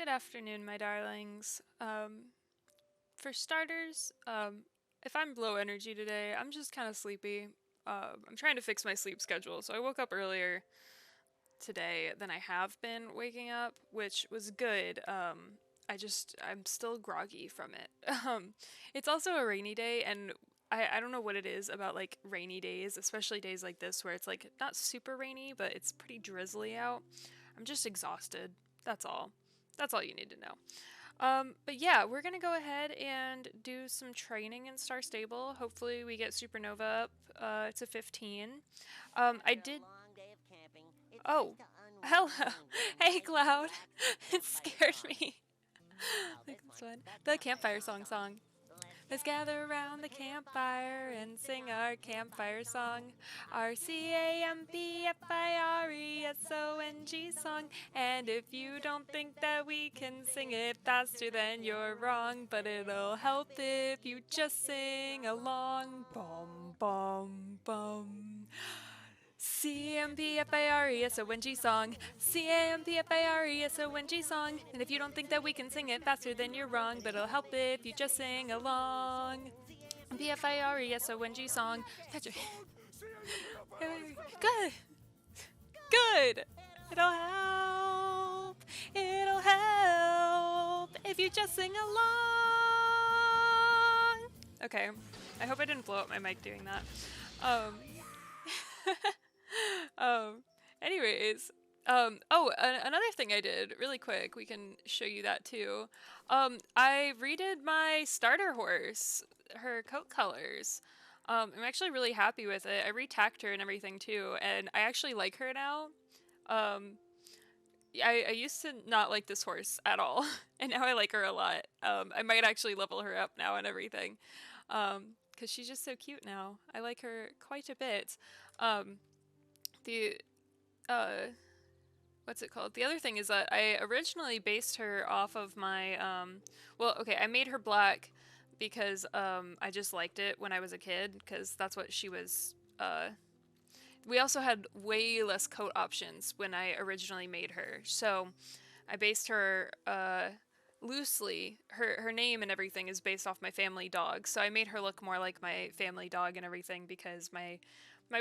Good afternoon, my darlings. For starters, if I'm low energy today, I'm just kind of sleepy. I'm trying to fix my sleep schedule, so I woke up earlier today than I have been waking up, which was good. I'm still groggy from it. It's also a rainy day, and I don't know what it is about like rainy days, especially days like this where it's like not super rainy, but it's pretty drizzly out. I'm just exhausted. That's all. That's all you need to know. But yeah, we're gonna go ahead and do some training in Star Stable. Hopefully, we get Supernova up to 15. I did. Oh, hello. Hey, Cloud. It scared me. Like this one. The campfire song. Let's gather around the campfire and sing our campfire song. Our CAMPFIRESONG song. And if you don't think that we can sing it faster, then you're wrong. But it'll help if you just sing along. Bum, bum, bum. CAMPFIRESONG song. CAMPFIRESONG song. And if you don't think that we can sing it faster, then you're wrong. But it'll help if you just sing along. PFIRESONG song. Patrick. Good. Good. It'll help. It'll help if you just sing along. Okay. I hope I didn't blow up my mic doing that. Um. Anyways, another thing I did really quick, we can show you that too. I redid my starter horse, her coat colors. I'm actually really happy with it. I retacked her and everything too, and I actually like her now. Um, I used to not like this horse at all, and now I like her a lot. I might actually level her up now and everything, because she's just so cute now. I like her quite a bit. The uh what's it called? The other thing is that I originally based her off of my well, okay, I made her black because I just liked it when I was a kid because that's what she was we also had way less coat options when I originally made her. So, I based her loosely. Her name and everything is based off my family dog. So I made her look more like my family dog and everything because my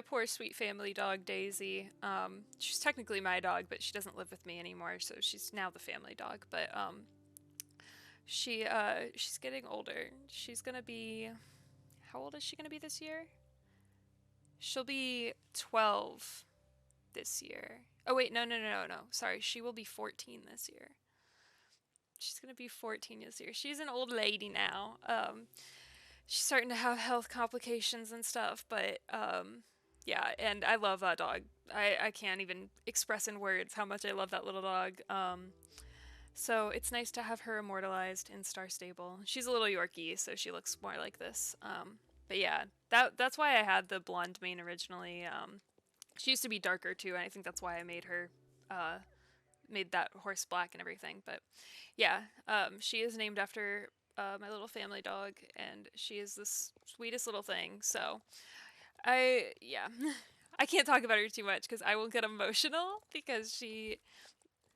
poor sweet family dog Daisy. She's technically my dog, but she doesn't live with me anymore, so she's now the family dog. But she's getting older. She's gonna be how old is she gonna be this year? She'll be 12 this year. Oh wait, no. Sorry, she will be 14 this year. She's gonna be 14 this year. She's an old lady now. She's starting to have health complications and stuff, but yeah, and I love that dog. I can't even express in words how much I love that little dog. So it's nice to have her immortalized in Star Stable. She's a little Yorkie, so she looks more like this. But yeah, that's why I had the blonde mane originally. She used to be darker too, and I think that's why I made her made that horse black and everything. But yeah, she is named after my little family dog, and she is the sweetest little thing. So yeah, I can't talk about her too much because I will get emotional because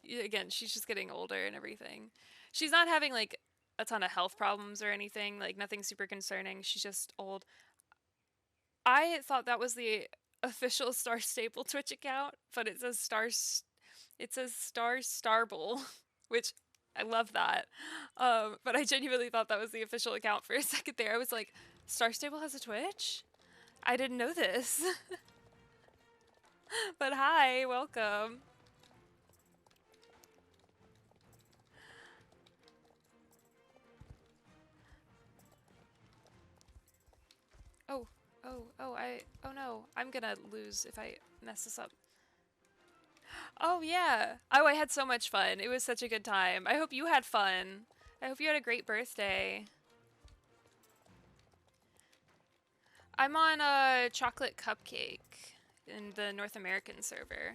again, she's just getting older and everything. She's not having like a ton of health problems or anything, like nothing super concerning. She's just old. I thought that was the official Star Staple Twitch account, but it says Star Starble, which I love that. But I genuinely thought that was the official account for a second there. I was like, Star Stable has a Twitch? I didn't know this. But hi, welcome. Oh, oh no, I'm gonna lose if I mess this up. Oh yeah. Oh, I had so much fun. It was such a good time. I hope you had fun. I hope you had a great birthday. I'm on a chocolate cupcake in the North American server.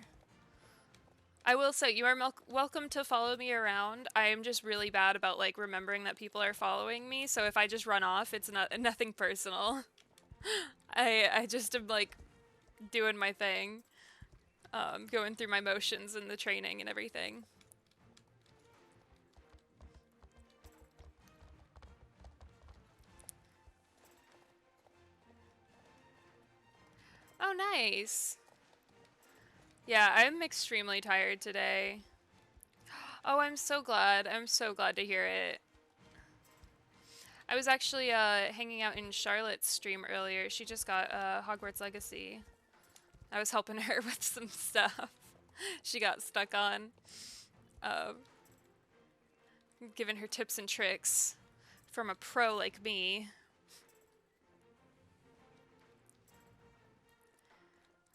I will say you are welcome to follow me around. I am just really bad about like remembering that people are following me, so if I just run off, it's nothing personal. I just am like doing my thing, going through my motions and the training and everything. Oh, nice. Yeah, I'm extremely tired today. Oh, I'm so glad. I'm so glad to hear it. I was actually hanging out in Charlotte's stream earlier. She just got Hogwarts Legacy. I was helping her with some stuff she got stuck on. Uh, giving her tips and tricks from a pro like me.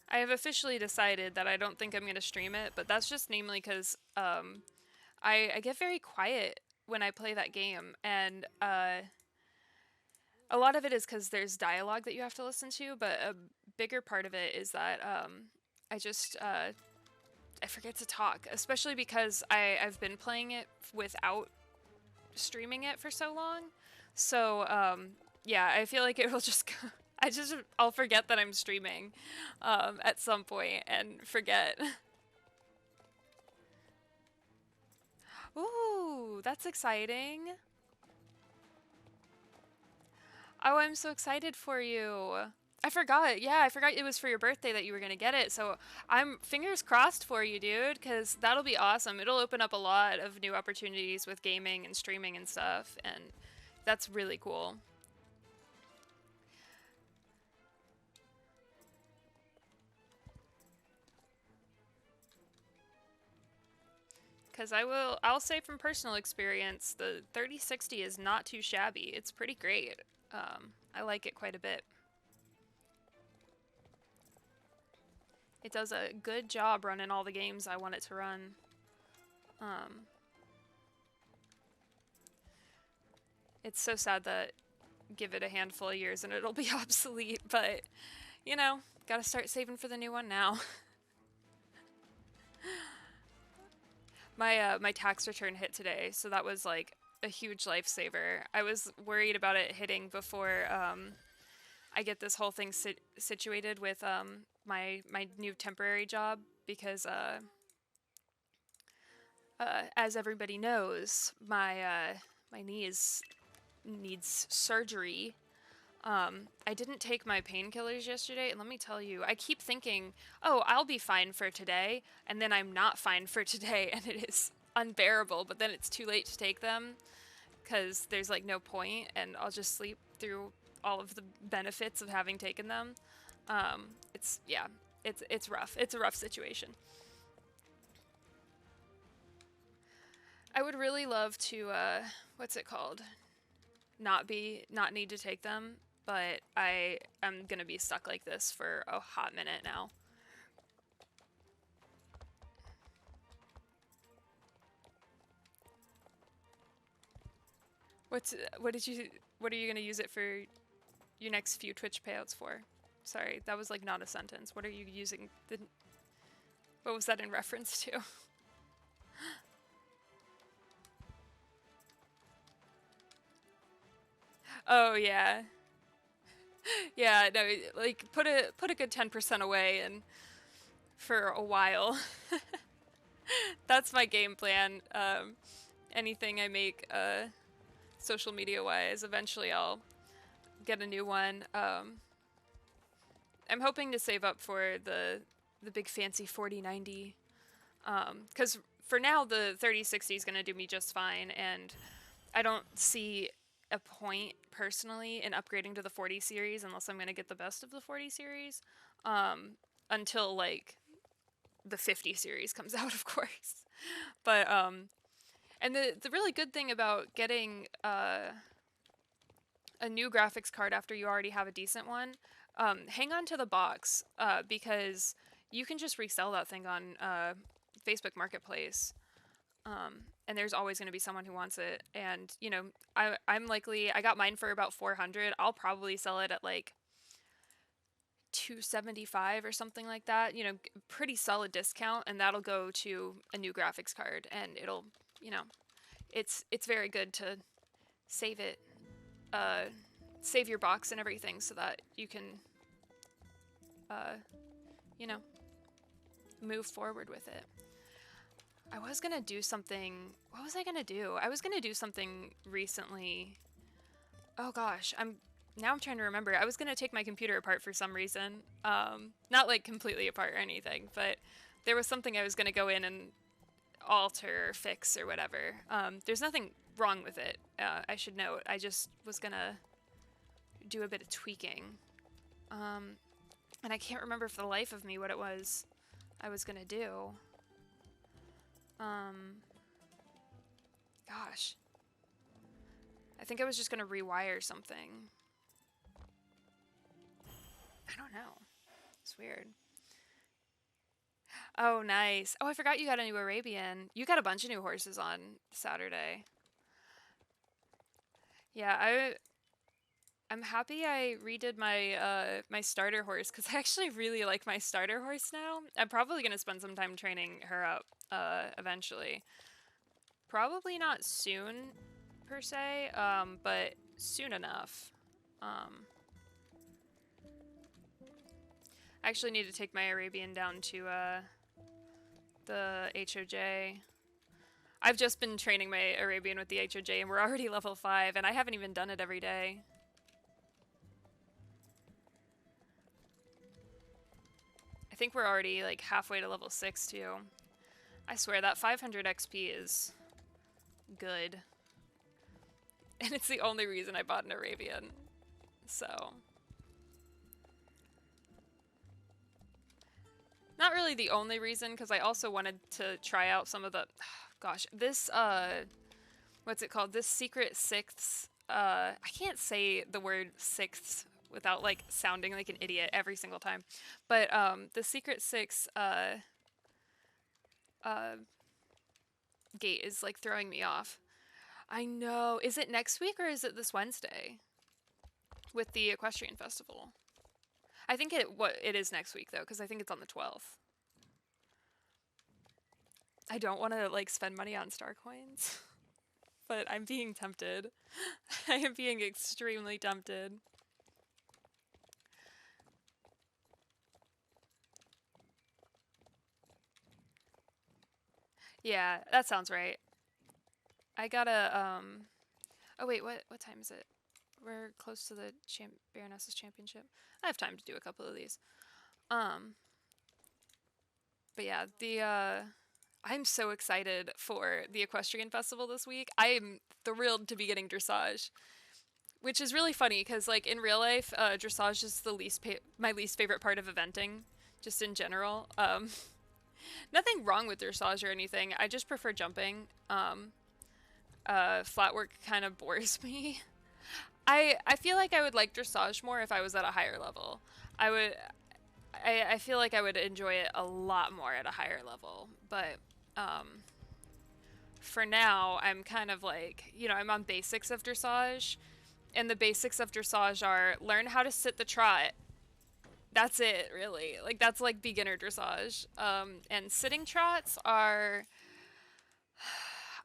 I have officially decided that I don't think I'm going to stream it, but that's just namely because I get very quiet when I play that game, and a lot of it is because there's dialogue that you have to listen to, but a bigger part of it is that I just I forget to talk, especially because I've been playing it without streaming it for so long. So yeah, I feel like it will just I'll forget that I'm streaming at some point and forget. Ooh, that's exciting. Oh, I'm so excited for you. I forgot. Yeah, I forgot it was for your birthday that you were going to get it. So I'm fingers crossed for you, dude, because that'll be awesome. It'll open up a lot of new opportunities with gaming and streaming and stuff. And that's really cool. Because I'll say from personal experience, the 3060 is not too shabby. It's pretty great. I like it quite a bit. It does a good job running all the games I want it to run. It's so sad that give it a handful of years and it'll be obsolete, but you know, gotta start saving for the new one now. My tax return hit today, so that was like a huge lifesaver. I was worried about it hitting before I get this whole thing situated with my new temporary job because as everybody knows, my knee needs surgery. I didn't take my painkillers yesterday, and let me tell you, I keep thinking, oh, I'll be fine for today, and then I'm not fine for today, and it is unbearable, but then it's too late to take them, because there's like no point, and I'll just sleep through all of the benefits of having taken them. It's rough. It's a rough situation. I would really love to, what's it called? Not need to take them, but I am gonna be stuck like this for a hot minute now. What are you gonna use it for your next few Twitch payouts for? Sorry, that was like not a sentence. What are you using what was that in reference to? Oh yeah. Yeah, no, like put a good 10% away and for a while. That's my game plan. Anything I make social media wise, eventually I'll get a new one. I'm hoping to save up for the big fancy 4090. Cuz for now the 3060 is going to do me just fine, and I don't see a point personally in upgrading to the 40 series unless I'm going to get the best of the 40 series until like the 50 series comes out, of course. But and the really good thing about getting a new graphics card after you already have a decent one, hang on to the box because you can just resell that thing on Facebook Marketplace. And there's always going to be someone who wants it. And, you know, I'm likely, I got mine for about 400. I'll probably sell it at like 275 or something like that. You know, pretty solid discount, and that'll go to a new graphics card, and it'll, you know, it's very good to save it, save your box and everything so that you can, you know, move forward with it. I was gonna do something. What was I gonna do? I was gonna do something recently. Oh gosh, I'm Now I'm trying to remember. I was going to take my computer apart for some reason. Not like completely apart or anything, but there was something I was going to go in and alter or fix or whatever. There's nothing wrong with it, I should note. I just was going to do a bit of tweaking. And I can't remember for the life of me what it was I was going to do. Gosh. I think I was just going to rewire something. I don't know. It's weird. Oh, nice. Oh, I forgot you got a new Arabian. You got a bunch of new horses on Saturday. Yeah, I'm happy I redid my my starter horse because I actually really like my starter horse now. I'm probably gonna spend some time training her up eventually. Probably not soon per se, but soon enough. I actually need to take my Arabian down to the HOJ. I've just been training my Arabian with the HOJ and we're already level 5 and I haven't even done it every day. I think we're already like halfway to level 6 too. I swear that 500 XP is good. And it's the only reason I bought an Arabian. So. Not really the only reason, because I also wanted to try out some of the... Gosh, this, what's it called? This secret sixths, I can't say the word sixths without, like, sounding like an idiot every single time. But, the secret six, gate is, like, throwing me off. I know. Is it next week or is it this Wednesday? With the Equestrian Festival. I think it is next week, though, because I think it's on the 12th. I don't want to, like, spend money on star coins. But I'm being tempted. I am being extremely tempted. Yeah, that sounds right. I gotta, oh wait, what time is it? We're close to the Baroness's Championship. I have time to do a couple of these. But yeah, I'm so excited for the Equestrian Festival this week. I am thrilled to be getting dressage. Which is really funny, because, like, in real life, dressage is my least favorite part of eventing, just in general. Nothing wrong with dressage or anything, I just prefer jumping. Flat work kind of bores me. I feel like I would like dressage more if I was at a higher level. I feel like I would enjoy it a lot more at a higher level, but for now, I'm kind of like, you know, I'm on basics of dressage, and the basics of dressage are learn how to sit the trot. That's it, really. Like, that's like beginner dressage. And sitting trots are...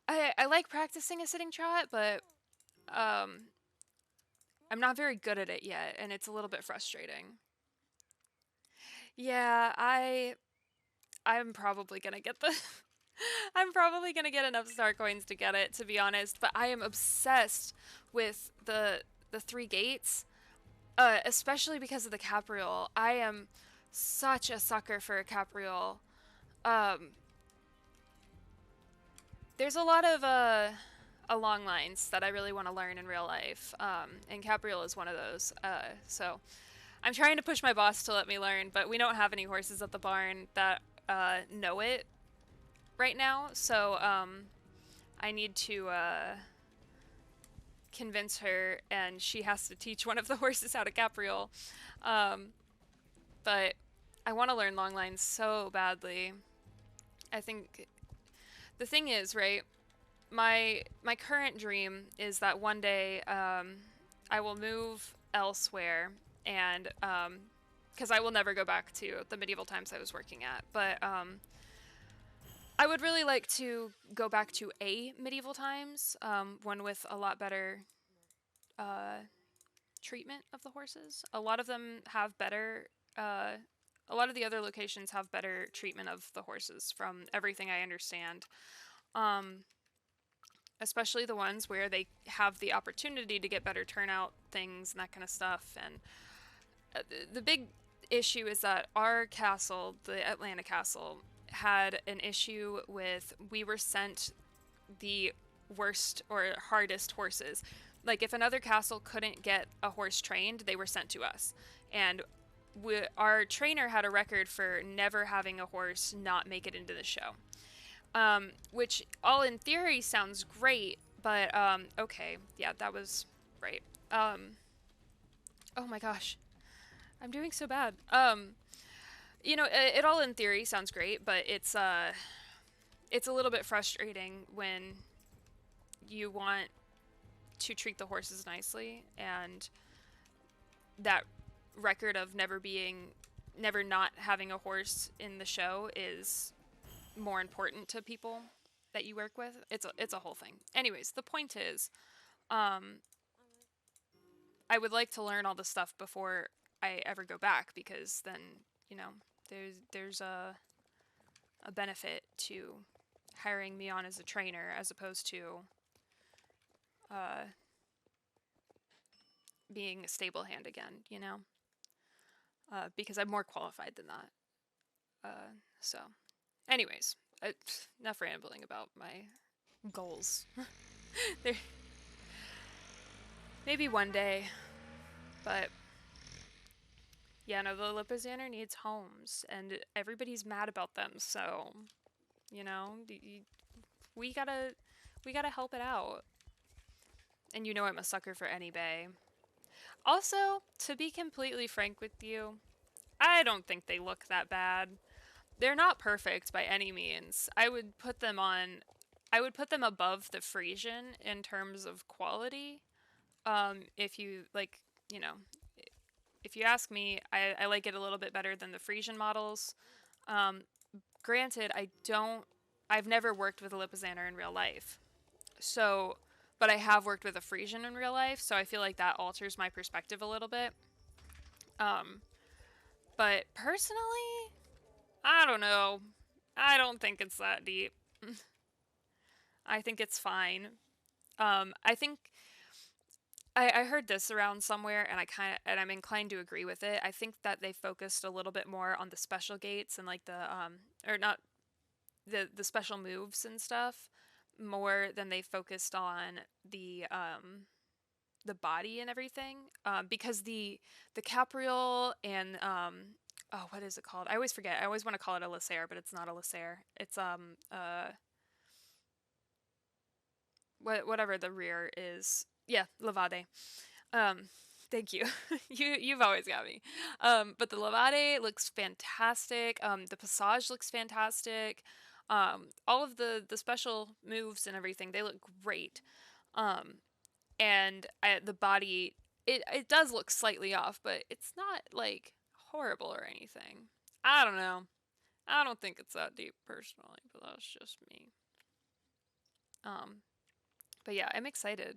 I like practicing a sitting trot, but I'm not very good at it yet, and it's a little bit frustrating. Yeah, I'm probably gonna get the I'm probably gonna get enough star coins to get it, to be honest, but I am obsessed with the 3 gates, especially because of the capriole. I am such a sucker for a capriole. There's a lot of long lines that I really want to learn in real life, and capriole is one of those. So I'm trying to push my boss to let me learn, but we don't have any horses at the barn that know it right now, so I need to convince her, and she has to teach one of the horses how to capriole. But I want to learn long lines so badly. I think the thing is, right, my current dream is that one day I will move elsewhere, and because I will never go back to the medieval times I was working at, but I would really like to go back to a medieval times, one with a lot better treatment of the horses. A lot of them have better, a lot of the other locations have better treatment of the horses from everything I understand. especially the ones where they have the opportunity to get better turnout things and that kind of stuff. And the big issue is that our castle, the Atlanta castle, had an issue with we were sent the worst or hardest horses. Like if another castle couldn't get a horse trained, they were sent to us. And our trainer had a record for never having a horse not make it into the show. Which all in theory sounds great, but okay, yeah, that was right. Oh my gosh, I'm doing so bad. You know, it all in theory sounds great, but it's a little bit frustrating when you want to treat the horses nicely, and that record of never not having a horse in the show is more important to people that you work with. It's a whole thing. Anyways, the point is, I would like to learn all this stuff before I ever go back, because then, you know, there's a benefit to hiring me on as a trainer as opposed to being a stable hand again, you know? Because I'm more qualified than that. So, anyways, enough rambling about my goals. There, maybe one day, but yeah, no, the Lipizzaner needs homes, and everybody's mad about them. So, you know, we gotta help it out. And you know I'm a sucker for any bay. Also, to be completely frank with you, I don't think they look that bad. They're not perfect by any means. I would put them above the Frisian in terms of quality. If you like, you know, if you ask me, I like it a little bit better than the Frisian models. Granted, I've never worked with a Lipizzaner in real life. So, but I have worked with a Frisian in real life, so I feel like that alters my perspective a little bit. But personally, I don't know. I don't think it's that deep. I think it's fine. I think I heard this around somewhere, and I'm inclined to agree with it. I think that they focused a little bit more on the special gates and like or not the special moves and stuff more than they focused on the body and everything. Because the capriole and oh, what is it called? I always forget. I always want to call it a lacer, but it's not a lacer. It's whatever the rear is. Yeah, levade. Um, thank you. You've always got me. But the levade looks fantastic. The passage looks fantastic. All of the special moves and everything, they look great. And the body, it does look slightly off, but it's not like horrible or anything. I don't know. I don't think it's that deep personally, but that's just me. But yeah, I'm excited.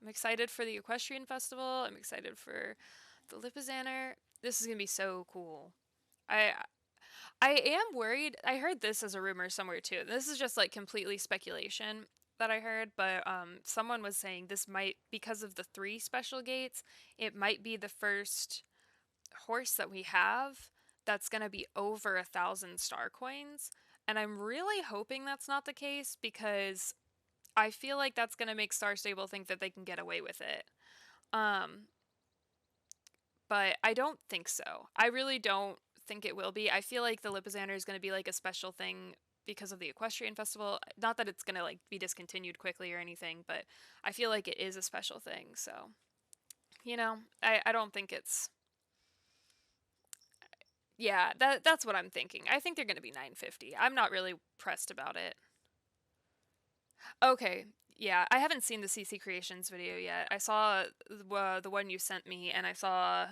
I'm excited for the Equestrian Festival. I'm excited for the Lipizzaner. This is gonna be so cool. I I am worried. I heard this as a rumor somewhere too. This is just like completely speculation that I heard, but someone was saying this might, because of the 3 special gates, it might be the first horse that we have that's gonna be over 1,000 star coins. And I'm really hoping that's not the case, because I feel like that's going to make Star Stable think that they can get away with it. But I don't think so. I really don't think it will be. I feel like the Lipizzaner is going to be like a special thing because of the Equestrian Festival. Not that it's going to like be discontinued quickly or anything, but I feel like it is a special thing. So, you know, I don't think it's... Yeah, that's what I'm thinking. I think they're going to be 950. I'm not really pressed about it. Okay, yeah, I haven't seen the CC Creations video yet. I saw the one you sent me, and I saw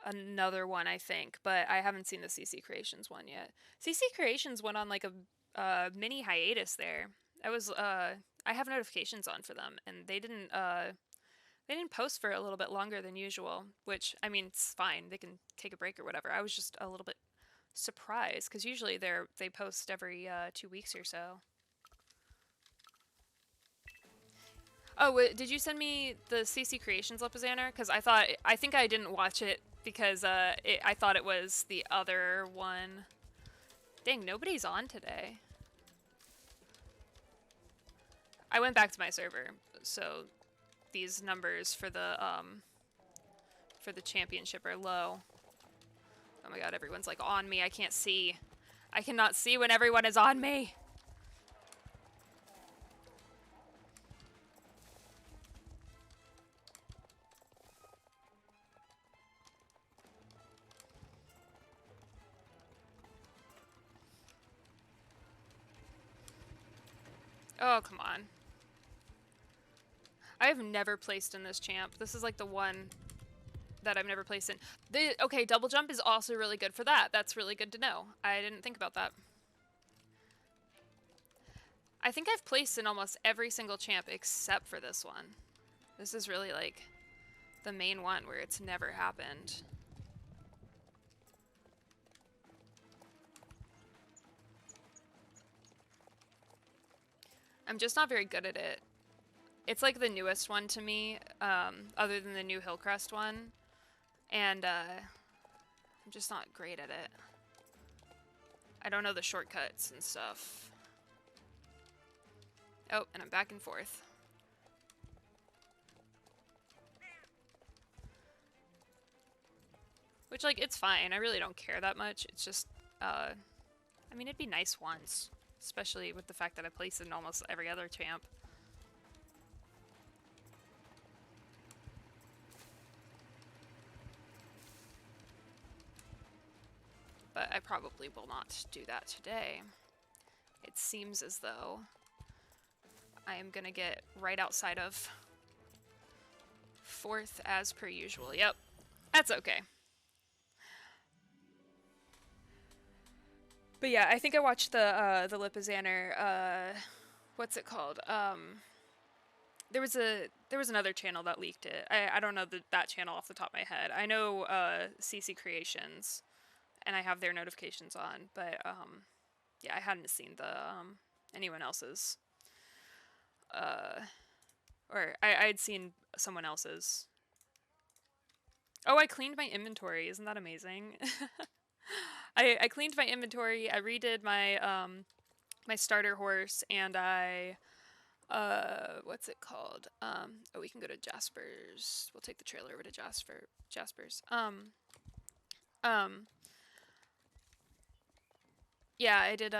another one, I think, but I haven't seen the CC Creations one yet. CC Creations went on like a mini hiatus there. I have notifications on for them, and they didn't post for a little bit longer than usual, which, I mean, it's fine. They can take a break or whatever. I was just a little bit surprised, because usually they post every 2 weeks or so. Oh, did you send me the CC Creations Lepizaner? Because I think I didn't watch it because I thought it was the other one. Dang, nobody's on today. I went back to my server, so these numbers for the championship are low. Oh my god, everyone's like on me. I can't see. I cannot see when everyone is on me. Oh, come on. I have never placed in this champ. This is like the one that I've never placed in. Okay, double jump is also really good for that. That's really good to know. I didn't think about that. I think I've placed in almost every single champ except for this one. This is really like the main one where it's never happened. I'm just not very good at it. It's like the newest one to me, other than the new Hillcrest one. And I'm just not great at it. I don't know the shortcuts and stuff. Oh, and I'm back and forth. Which, like, it's fine. I really don't care that much. It's just, I mean, it'd be nice once. Especially with the fact that I place in almost every other champ. But I probably will not do that today. It seems as though I am gonna get right outside of 4th as per usual. Yep, that's okay. But yeah, I think I watched the Lipizaner, what's it called? There was another channel that leaked it. I don't know that channel off the top of my head. I know CC Creations, and I have their notifications on, but yeah, I hadn't seen the anyone else's. Or I'd seen someone else's. Oh, I cleaned my inventory. Isn't that amazing? I cleaned my inventory. I redid my my starter horse, and I what's it called? Oh, we can go to Jasper's. We'll take the trailer over to Jasper's. Yeah, I did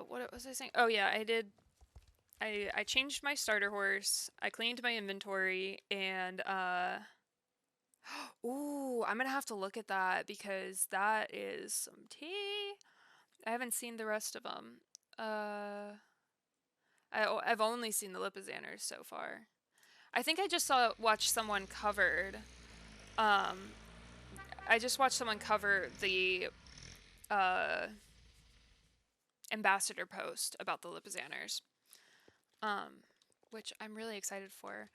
what was I saying? Oh yeah, I changed my starter horse. I cleaned my inventory, and ooh, I'm gonna have to look at that because that is some tea. I haven't seen the rest of them. I've only seen the Lipizaners so far. I think I just watched someone covered. I just watched someone cover the ambassador post about the Lipizaners, which I'm really excited for.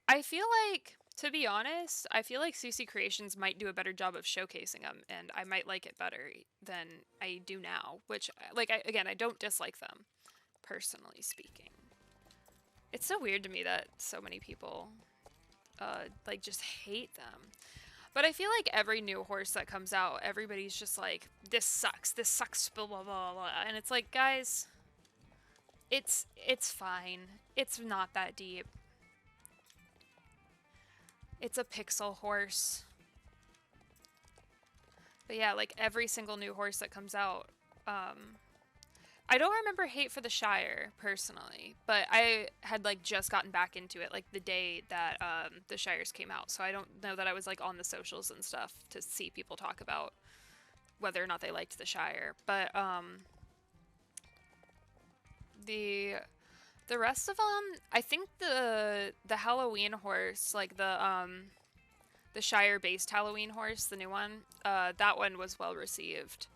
I feel like, to be honest, I feel like CC Creations might do a better job of showcasing them, and I might like it better than I do now, which, like, again, I don't dislike them, personally speaking. It's so weird to me that so many people, like, just hate them. But I feel like every new horse that comes out, everybody's just like, this sucks, blah, blah, blah, blah. And it's like, guys, it's fine. It's not that deep. It's a pixel horse. But yeah, like every single new horse that comes out, I don't remember hate for the Shire personally, but I had like just gotten back into it like the day that the Shires came out, so I don't know that I was like on the socials and stuff to see people talk about whether or not they liked the Shire. But the rest of them, I think the Halloween horse, like the Shire based Halloween horse, the new one, that one was well received.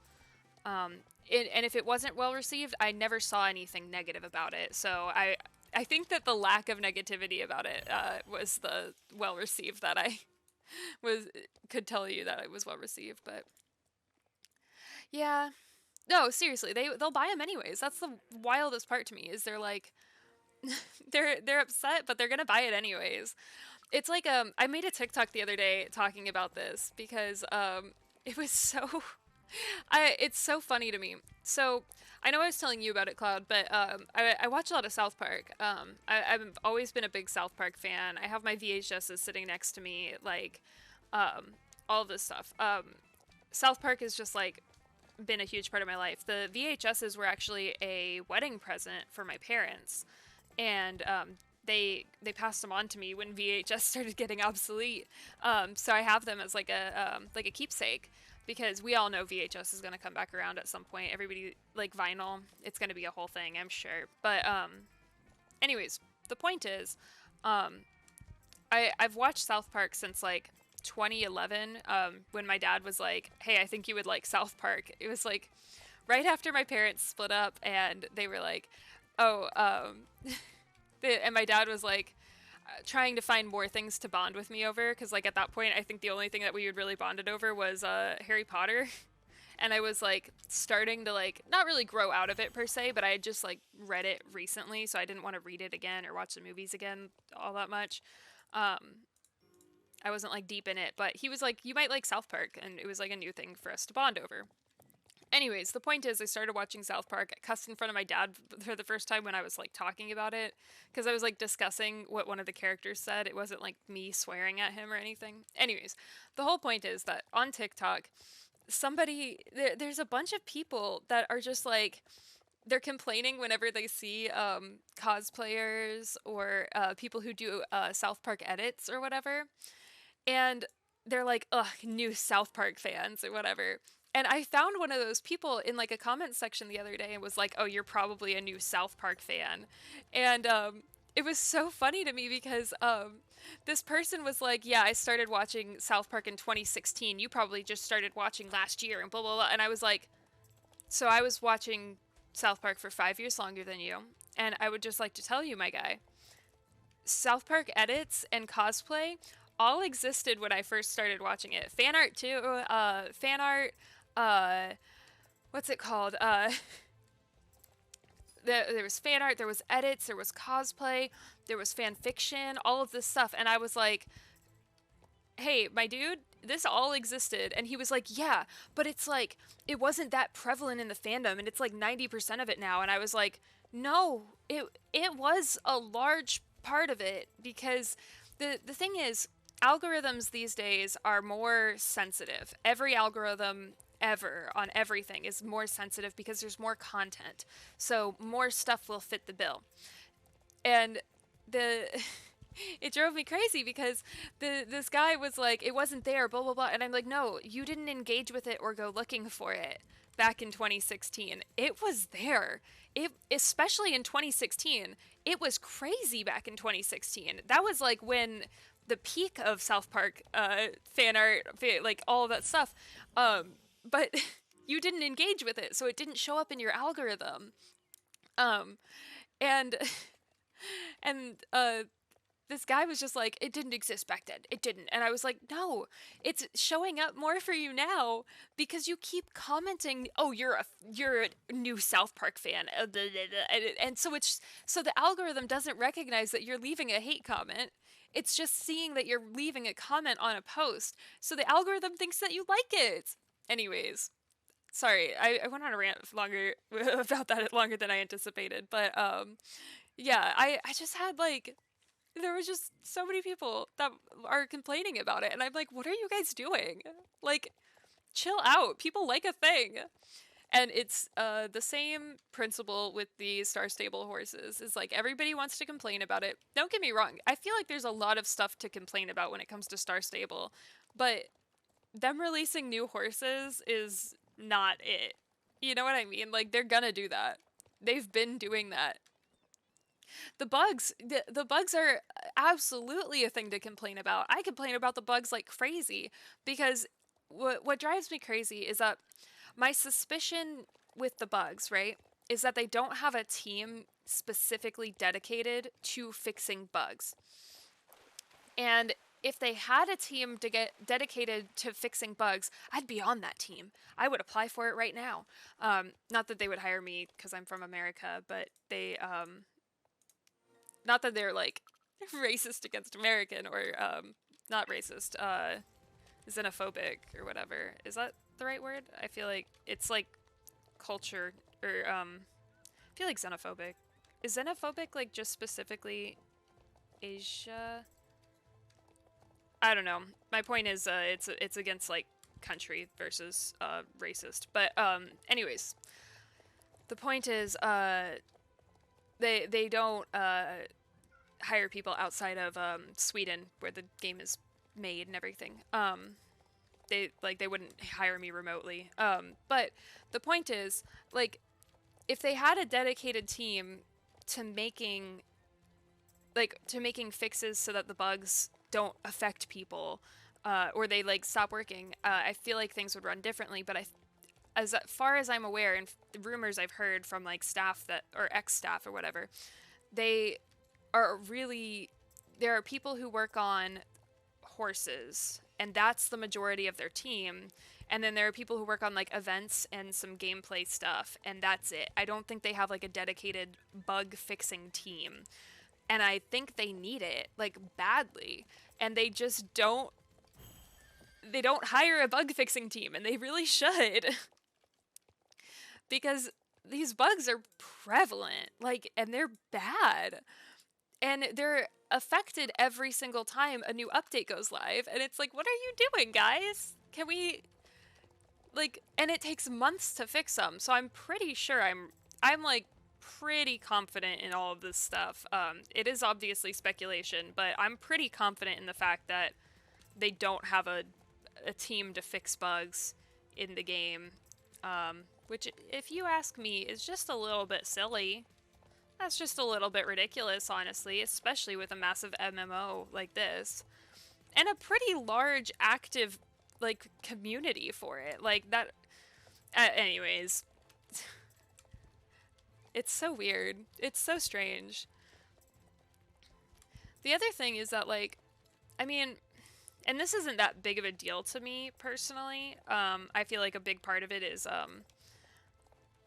And if it wasn't well received, I never saw anything negative about it. So I think that the lack of negativity about it was the well received that I could tell you that it was well received. But yeah, no, seriously, they'll buy them anyways. That's the wildest part to me. Is they're like, they're upset, but they're gonna buy it anyways. It's like I made a TikTok the other day talking about this because it was so it's so funny to me. So I know I was telling you about it, Cloud, but I watch a lot of South Park. I've always been a big South Park fan. I have my VHSs sitting next to me, like um, all of this stuff. South Park is just like been a huge part of my life. The VHSs were actually a wedding present for my parents, and they passed them on to me when VHS started getting obsolete. So I have them as like a keepsake because we all know VHS is going to come back around at some point. Everybody like vinyl, it's going to be a whole thing, I'm sure. But anyways, the point is, I've watched South Park since like 2011, when my dad was like, "Hey, I think you would like South Park." It was like right after my parents split up, and they were like, "Oh," and my dad was like trying to find more things to bond with me over, because like at that point, I think the only thing that we had really bonded over was Harry Potter. And I was like starting to like not really grow out of it per se, but I had just like read it recently, so I didn't want to read it again or watch the movies again all that much. Um, I wasn't like deep in it, but he was like, "You might like South Park," and it was like a new thing for us to bond over. Anyways, the point is, I started watching South Park. I cussed in front of my dad for the first time when I was like talking about it, because I was like discussing what one of the characters said. It wasn't like me swearing at him or anything. Anyways, the whole point is that on TikTok, there's a bunch of people that are just like they're complaining whenever they see cosplayers or people who do South Park edits or whatever, and they're like, "Ugh, new South Park fans," or whatever. And I found one of those people in like a comment section the other day and was like, "Oh, you're probably a new South Park fan," and it was so funny to me because this person was like, "Yeah, I started watching South Park in 2016. You probably just started watching last year," and blah blah blah. And I was like, "So I was watching South Park for 5 years longer than you." And I would just like to tell you, my guy, South Park edits and cosplay all existed when I first started watching it. Fan art too. Fan art. Uh, what's it called? There was fan art. There was edits. There was cosplay. There was fan fiction. All of this stuff, and I was like, "Hey, my dude, this all existed." And he was like, "Yeah, but it's like it wasn't that prevalent in the fandom, and it's like 90% of it now." And I was like, "No, it was a large part of it, because the thing is, algorithms these days are more sensitive. Every algorithm ever on everything is more sensitive because there's more content. So more stuff will fit the bill." And the it drove me crazy because this guy was like, "It wasn't there, blah blah blah," and I'm like, "No, you didn't engage with it or go looking for it back in 2016. It was there. It, especially in 2016, it was crazy back in 2016. That was like when the peak of South Park fan art, like all of that stuff. But you didn't engage with it, so it didn't show up in your algorithm. Um, and and this guy was just like, "It didn't exist back then. It didn't." And I was like, "No, it's showing up more for you now because you keep commenting, 'Oh, you're a new South Park fan,' and so the algorithm doesn't recognize that you're leaving a hate comment. It's just seeing that you're leaving a comment on a post, so the algorithm thinks that you like it." Anyways, sorry, I went on a rant longer about that longer than I anticipated, but yeah, I just had like there was just so many people that are complaining about it, and I'm like, "What are you guys doing? Like, chill out. People like a thing." And it's the same principle with the Star Stable horses. Is like everybody wants to complain about it. Don't get me wrong. I feel like there's a lot of stuff to complain about when it comes to Star Stable, but them releasing new horses is not it. You know what I mean? Like they're gonna do that. They've been doing that. The bugs are absolutely a thing to complain about. I complain about the bugs like crazy because what drives me crazy is that my suspicion with the bugs, right, is that they don't have a team specifically dedicated to fixing bugs. And if they had a team to get dedicated to fixing bugs, I'd be on that team. I would apply for it right now. Not that they would hire me because I'm from America, but not that they're like racist against American or not racist, xenophobic or whatever. Is that the right word? I feel like it's like culture or I feel like xenophobic. Is xenophobic like just specifically Asia? I don't know. My point is it's against like country versus racist. But anyways, the point is they don't hire people outside of Sweden where the game is made and everything. They wouldn't hire me remotely. But the point is, like, if they had a dedicated team to making fixes so that the bugs don't affect people, or they like stop working, I feel like things would run differently. But as far as I'm aware, and the rumors I've heard from like staff that or ex-staff or whatever, they are really there are people who work on horses, and that's the majority of their team. And then there are people who work on like events and some gameplay stuff, and that's it. I don't think they have like a dedicated bug fixing team. And I think they need it like badly. And they just don't hire a bug fixing team, and they really should. Because these bugs are prevalent, like, and they're bad. And they're affected every single time a new update goes live. And it's like, what are you doing, guys? Can we, like, and it takes months to fix them. So I'm pretty sure I'm like pretty confident in all of this stuff. It is obviously speculation, but I'm pretty confident in the fact that they don't have a team to fix bugs in the game. Which, if you ask me, is just a little bit silly. That's just a little bit ridiculous, honestly, especially with a massive MMO like this. And a pretty large, active, like, community for it. Like, that... anyways. It's so weird. It's so strange. The other thing is that, like, I mean... And this isn't that big of a deal to me, personally. I feel like a big part of it is,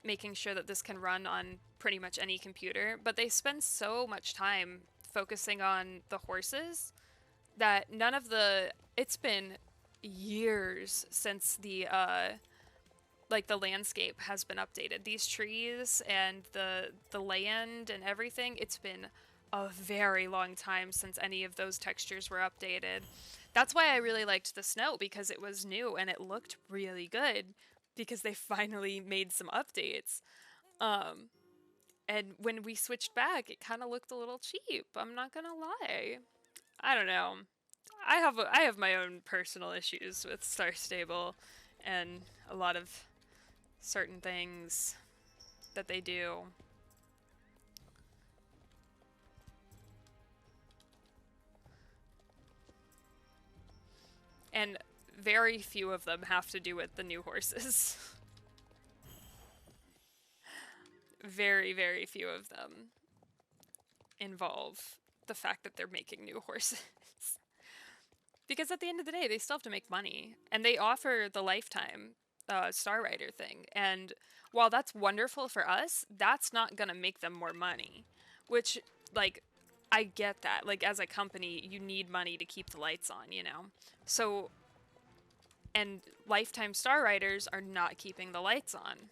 making sure that this can run on pretty much any computer, but they spend so much time focusing on the horses that none of the... It's been years since the like the landscape has been updated. These trees and the land and everything, it's been a very long time since any of those textures were updated. That's why I really liked the snow, because it was new and it looked really good, because they finally made some updates. And when we switched back, it kind of looked a little cheap. I'm not gonna lie. I don't know. I have my own personal issues with Star Stable and a lot of certain things that they do. And very few of them have to do with the new horses. Very, very few of them involve the fact that they're making new horses. Because at the end of the day, they still have to make money. And they offer the lifetime Star Rider thing. And while that's wonderful for us, that's not gonna make them more money. Which, like, I get that. Like, as a company, you need money to keep the lights on, you know? So, and lifetime Star Riders are not keeping the lights on.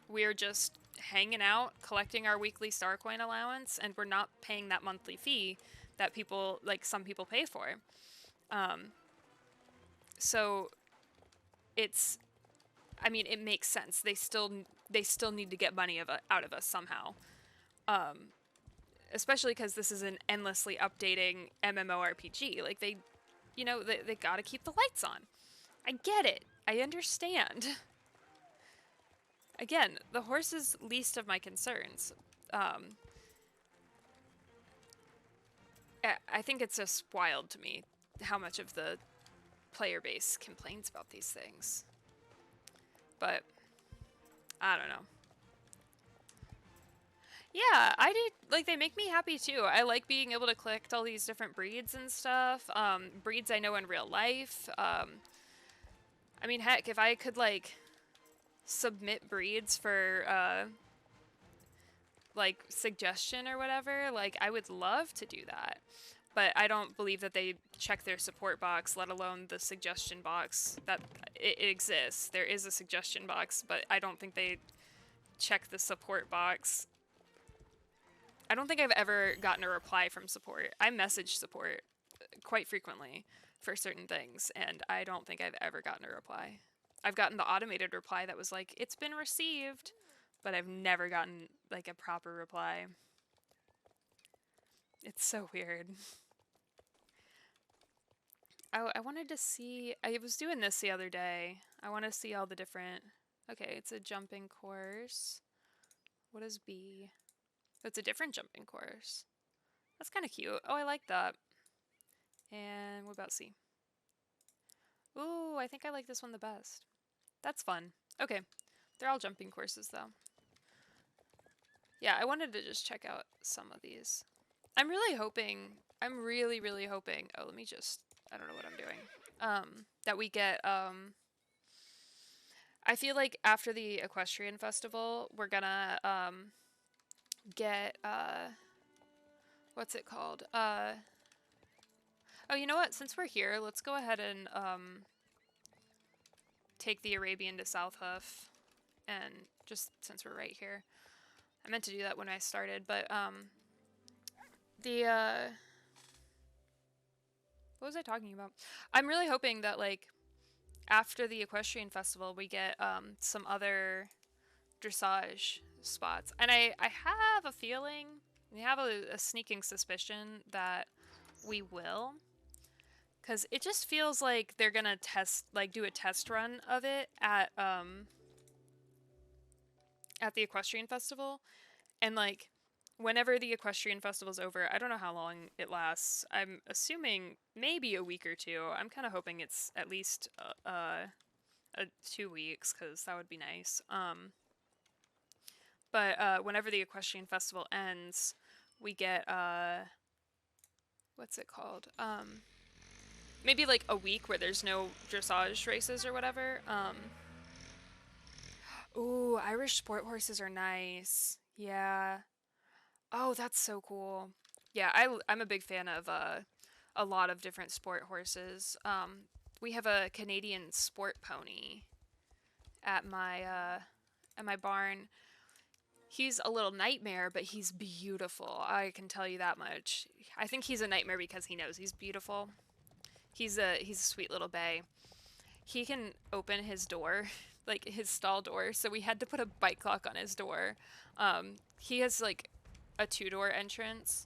We're just hanging out, collecting our weekly star coin allowance, and we're not paying that monthly fee that people, like, some people pay for. So it's, I mean, it makes sense. They still need to get money out of us somehow. Especially because this is an endlessly updating MMORPG. Like, they gotta keep the lights on. I get it. I understand. Again, the horse is least of my concerns. I think it's just wild to me how much of the player base complains about these things. But, I don't know. Yeah, I do, like, they make me happy too. I like being able to collect all these different breeds and stuff. Breeds I know in real life. I mean, heck, if I could, like, submit breeds for, like suggestion or whatever, like I would love to do that. But I don't believe that they check their support box, let alone the suggestion box. That it exists. There is a suggestion box, but I don't think they check the support box. I don't think I've ever gotten a reply from support. I message support quite frequently for certain things, and I don't think I've ever gotten a reply. I've gotten the automated reply that was like, it's been received, but I've never gotten like a proper reply. It's so weird. I wanted to see, I was doing this the other day. I want to see all the different, okay, it's a jumping course. What is B? It's a different jumping course. That's kind of cute. Oh, I like that. And what about C? Ooh, I think I like this one the best. That's fun. Okay, they're all jumping courses though. Yeah, I wanted to just check out some of these. I'm really hoping, I'm really hoping, oh, let me just, I don't know what I'm doing, that we get, I feel like after the Equestrian Festival, we're gonna, get, what's it called? Oh, you know what? Since we're here, let's go ahead and, take the Arabian to South Hoof, and just since we're right here. I meant to do that when I started, but, what was I talking about? I'm really hoping that, like, after the Equestrian Festival, we get, some other dressage spots. And I have a feeling, we have a sneaking suspicion that we will. Because it just feels like they're gonna do a test run of it at the Equestrian Festival. And, like, whenever the Equestrian Festival's over, I don't know how long it lasts. I'm assuming maybe a week or two. I'm kind of hoping it's at least 2 weeks, because that would be nice. But whenever the Equestrian Festival ends, we get, what's it called? Maybe like a week where there's no dressage races or whatever. Ooh, Irish sport horses are nice. Yeah. Oh, that's so cool. Yeah, I'm a big fan of a lot of different sport horses. We have a Canadian sport pony at my barn. He's a little nightmare, but he's beautiful. I can tell you that much. I think he's a nightmare because he knows he's beautiful. He's a sweet little bay. He can open his door, like his stall door. So we had to put a bike lock on his door. He has like a 2-door entrance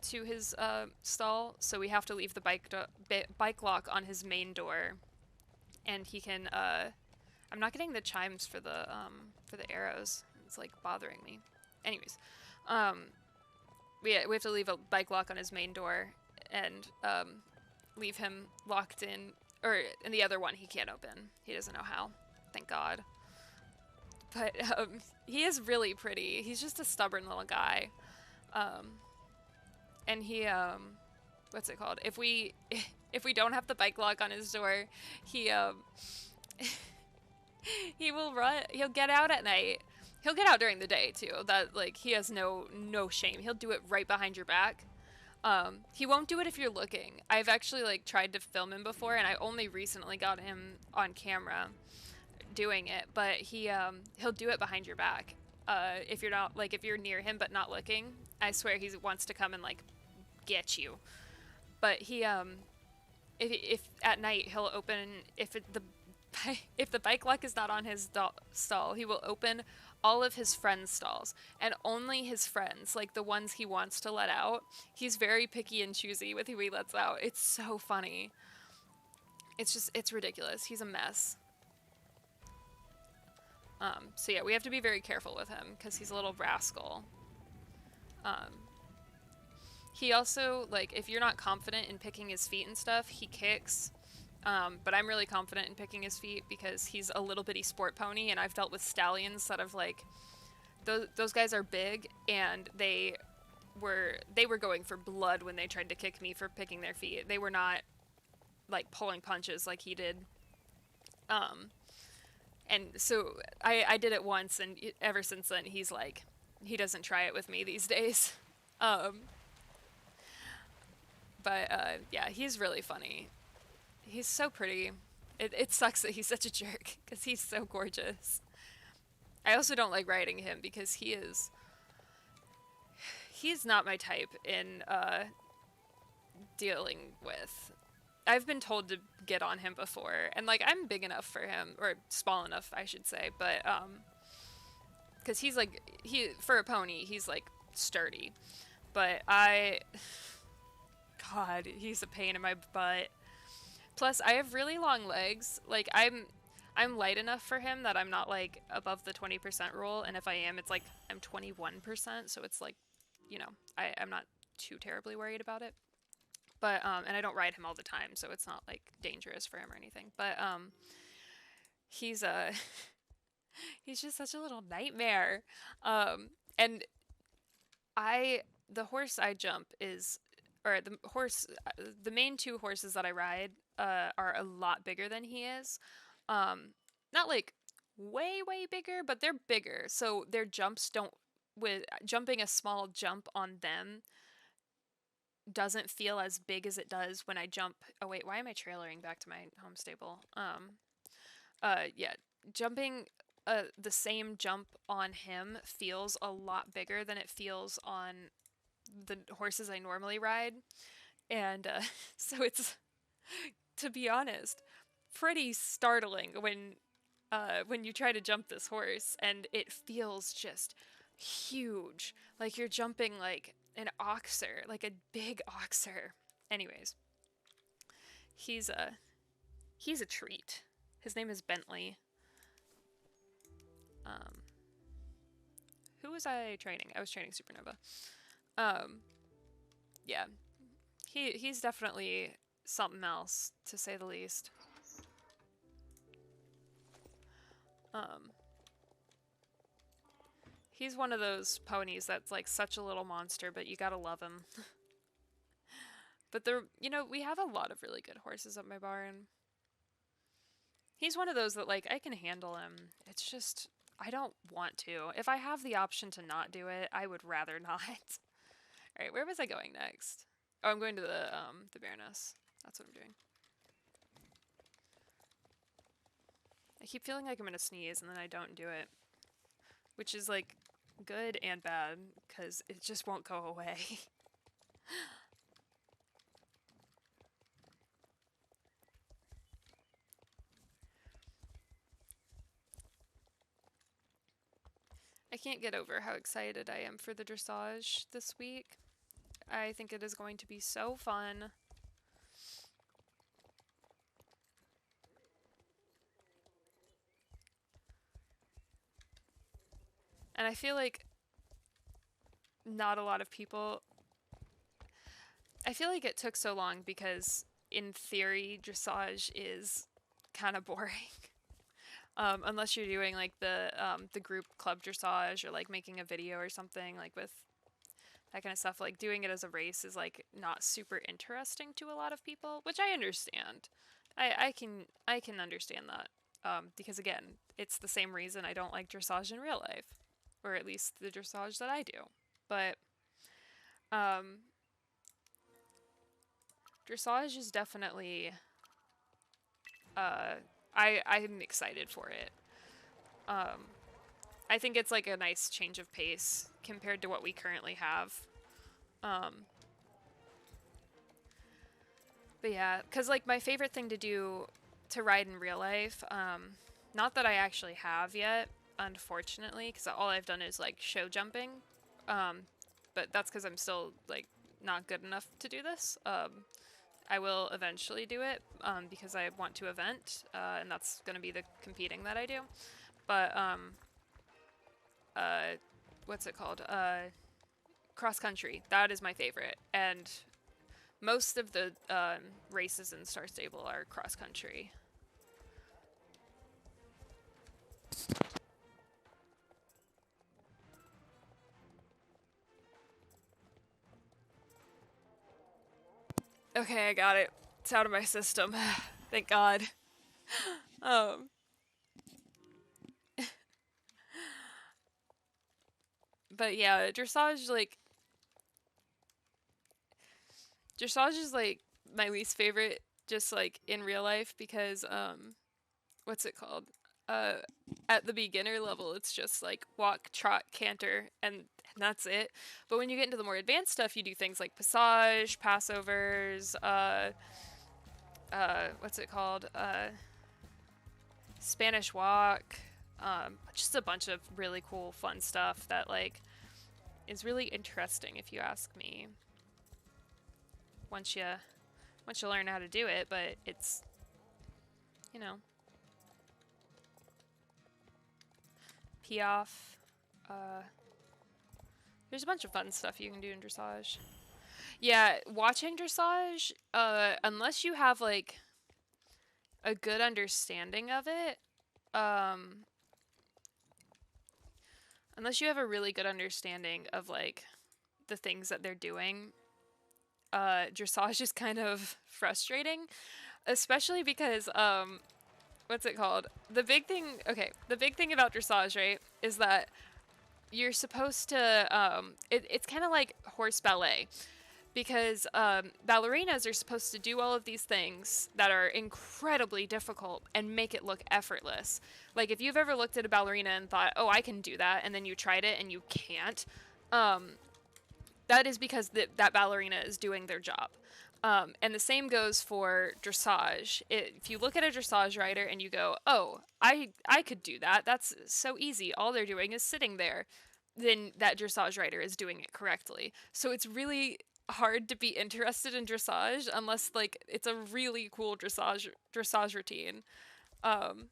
to his stall, so we have to leave the bike lock on his main door. And he can. I'm not getting the chimes for the arrows. It's like bothering me. Anyways, we have to leave a bike lock on his main door and leave him locked in, or in the other one he can't open. He doesn't know how. Thank God. But he is really pretty. He's just a stubborn little guy. And he what's it called? If we don't have the bike lock on his door, he he will run. He'll get out at night. He'll get out during the day too. That, like, he has no shame. He'll do it right behind your back. He won't do it if you're looking. I've actually like tried to film him before, and I only recently got him on camera doing it. But he'll do it behind your back. If you're not, like, if you're near him but not looking, I swear he wants to come and like get you. But he if at night he'll open, if the bike lock is not on his stall, he will open all of his friends' stalls, and only his friends, like the ones he wants to let out. He's very picky and choosy with who he lets out. It's so funny. It's ridiculous. He's a mess. So yeah, we have to be very careful with him because he's a little rascal. He also, like, if you're not confident in picking his feet and stuff, he kicks. But I'm really confident in picking his feet because he's a little bitty sport pony, and I've dealt with stallions that have, like, those guys are big, and they were going for blood when they tried to kick me for picking their feet. They were not, like, pulling punches like he did. And so I did it once, and ever since then he's, like, he doesn't try it with me these days. Um, but yeah, he's really funny. He's so pretty. It sucks that he's such a jerk because he's so gorgeous. I also don't like riding him because he's not my type in dealing with. I've been told to get on him before, and like I'm big enough for him, or small enough, I should say, but because he's like for a pony, he's like sturdy, but God, he's a pain in my butt. Plus, I have really long legs. Like I'm light enough for him that I'm not like above the 20% rule, and if I am, it's like I'm 21%, so it's like, you know, I'm not too terribly worried about it. But and I don't ride him all the time, so it's not like dangerous for him or anything. But he's he's just such a little nightmare. And the horse I jump is, or the main two horses that I ride are a lot bigger than he is. Not like way bigger, but they're bigger. So their jumps don't, with jumping a small jump on them doesn't feel as big as it does when I jump. Oh wait, why am I trailering back to my home stable? Yeah, jumping the same jump on him feels a lot bigger than it feels on the horses I normally ride. And so it's, to be honest, pretty startling when you try to jump this horse and it feels just huge, like you're jumping like an oxer, like a big oxer. Anyways, he's a treat. His name is Bentley. Um, who was I training? I was training Supernova. Yeah, he's definitely something else, to say the least. He's one of those ponies that's like such a little monster, but you gotta love him. But we have a lot of really good horses at my barn. He's one of those that like I can handle him. It's just I don't want to. If I have the option to not do it, I would rather not. All right, where was I going next? Oh, I'm going to the Baroness. That's what I'm doing. I keep feeling like I'm gonna sneeze and then I don't do it, which is like good and bad because it just won't go away. I can't get over how excited I am for the dressage this week. I think it is going to be so fun. And I feel like not a lot of people... I feel like it took so long because, in theory, dressage is kind of boring. Unless you're doing like the group club dressage or like making a video or something like with that kind of stuff. Like doing it as a race is like not super interesting to a lot of people, which I understand. I can understand that because again, it's the same reason I don't like dressage in real life, or at least the dressage that I do. But dressage is definitely I'm excited for it. I think it's like a nice change of pace compared to what we currently have. But yeah, because like my favorite thing to do to ride in real life, not that I actually have yet, unfortunately, because all I've done is like show jumping. But that's because I'm still like not good enough to do this. I will eventually do it because I want to event, and that's going to be the competing that I do. But what's it called? Cross country. That is my favorite, and most of the races in Star Stable are cross country. Okay, I got it. It's out of my system. Thank God. But yeah, dressage is like my least favorite, just like in real life, because what's it called? Uh, at the beginner level, it's just like walk, trot, canter, and that's it. But when you get into the more advanced stuff, you do things like passage, passovers, what's it called? Spanish walk, just a bunch of really cool, fun stuff that like is really interesting if you ask me. Once you once you learn how to do it, but it's, you know, Piaffe. Uh, there's a bunch of fun stuff you can do in dressage. Yeah, watching dressage, unless you have like a good understanding of it, um, unless you have a really good understanding of like the things that they're doing, dressage is kind of frustrating, especially because what's it called? The big thing about dressage, right, is that you're supposed to it's kind of like horse ballet, because ballerinas are supposed to do all of these things that are incredibly difficult and make it look effortless. Like if you've ever looked at a ballerina and thought, "Oh, I can do that," and then you tried it and you can't, that is because that ballerina is doing their job. And the same goes for dressage. If you look at a dressage rider and you go, "Oh, I could do that. That's so easy. All they're doing is sitting there," then that dressage rider is doing it correctly. So it's really hard to be interested in dressage unless like it's a really cool dressage routine. Um,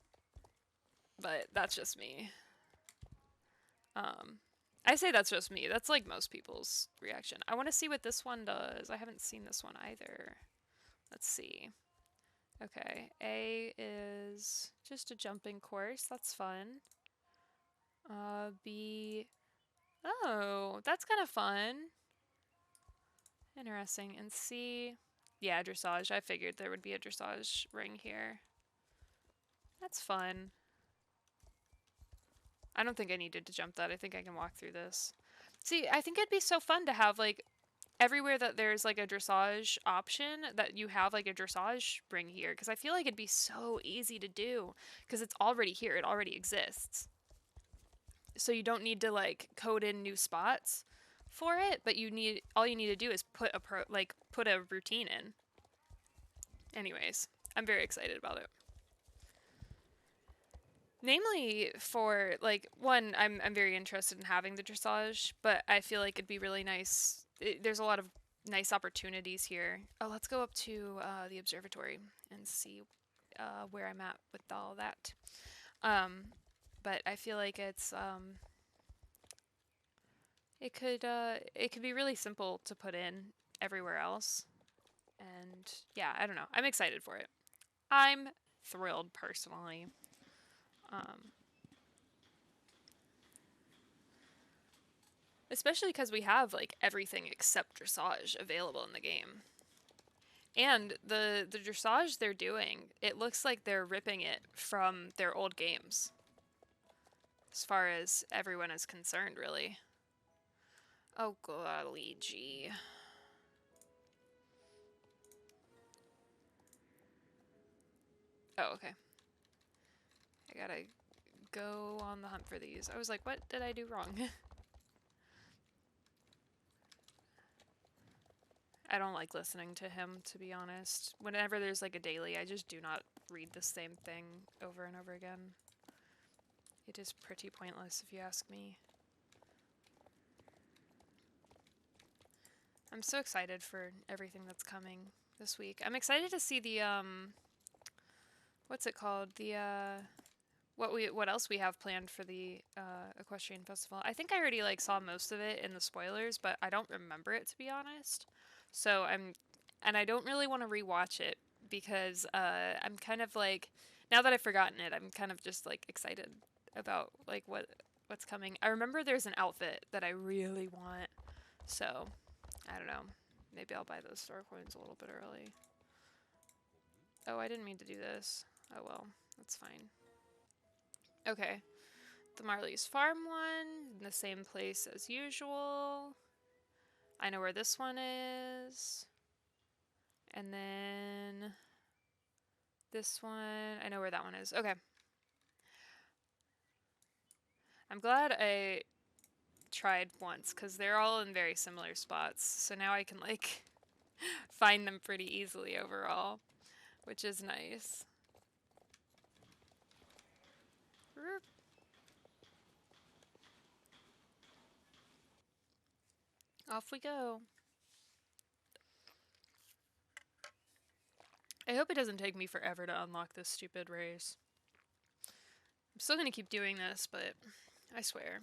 but that's just me. Um, I say that's just me. That's like most people's reaction. I want to see what this one does. I haven't seen this one either. Let's see. Okay, A is just a jumping course. That's fun. B. Oh, that's kind of fun. Interesting. And C. Yeah, dressage. I figured there would be a dressage ring here. That's fun. I don't think I needed to jump that. I think I can walk through this. See, I think it'd be so fun to have like everywhere that there's like a dressage option, that you have like a dressage ring here, because I feel like it'd be so easy to do because it's already here. It already exists. So you don't need to like code in new spots for it, but all you need to do is put a routine in. Anyways, I'm very excited about it. Namely for like one, I'm very interested in having the dressage, but I feel like it'd be really nice. There's a lot of nice opportunities here. Oh, let's go up to the observatory and see where I'm at with all that. Um, but I feel like it could be really simple to put in everywhere else. And yeah, I don't know. I'm excited for it. I'm thrilled personally. Um, Especially because we have like everything except dressage available in the game. And the dressage they're doing, it looks like they're ripping it from their old games. As far as everyone is concerned, really. Oh golly gee. Oh, okay. I gotta go on the hunt for these. I was like, what did I do wrong? I don't like listening to him, to be honest. Whenever there's like a daily, I just do not read the same thing over and over again. It is pretty pointless if you ask me. I'm so excited for everything that's coming this week. I'm excited to see the what's it called? The what else we have planned for the Equestrian Festival. I think I already like saw most of it in the spoilers, but I don't remember it, to be honest. So and I don't really want to rewatch it because I'm kind of like, now that I've forgotten it, I'm kind of just like excited about like what's coming. I remember there's an outfit that I really want, so I don't know. Maybe I'll buy those store coins a little bit early. Oh, I didn't mean to do this. Oh well, that's fine. Okay. The Marley's Farm one, in the same place as usual. I know where this one is. And then this one, I know where that one is. Okay. I'm glad I tried once, because they're all in very similar spots. So now I can, like, find them pretty easily overall, which is nice. Off we go. I hope it doesn't take me forever to unlock this stupid race. I'm still gonna keep doing this, but I swear.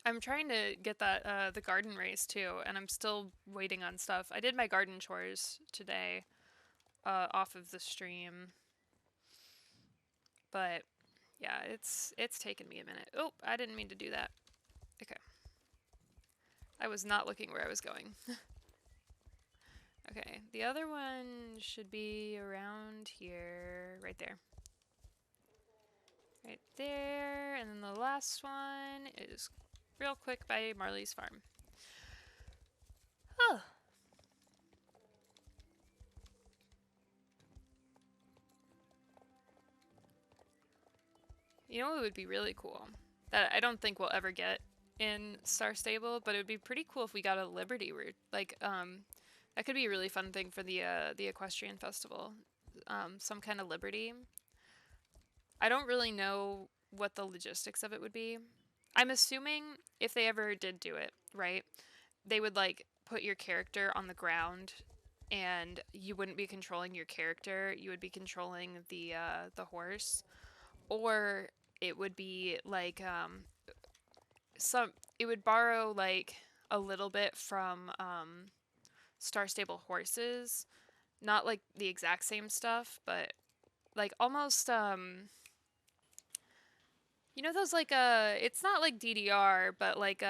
I'm trying to get that the garden race too, and I'm still waiting on stuff. I did my garden chores today off of the stream, but yeah, it's taken me a minute. Oh, I didn't mean to do that. Okay. I was not looking where I was going. Okay, the other one should be around here, right there. Right there, and then the last one is real quick by Marley's Farm. Oh. You know what would be really cool? That I don't think we'll ever get in Star Stable, but it would be pretty cool if we got a Liberty route. Like, that could be a really fun thing for the Equestrian Festival. Some kind of Liberty. I don't really know what the logistics of it would be. I'm assuming if they ever did do it, right, they would like put your character on the ground and you wouldn't be controlling your character, you would be controlling the horse. Or it would be like it would borrow like a little bit from Star Stable horses. Not like the exact same stuff, but like almost you know those like it's not like DDR, but like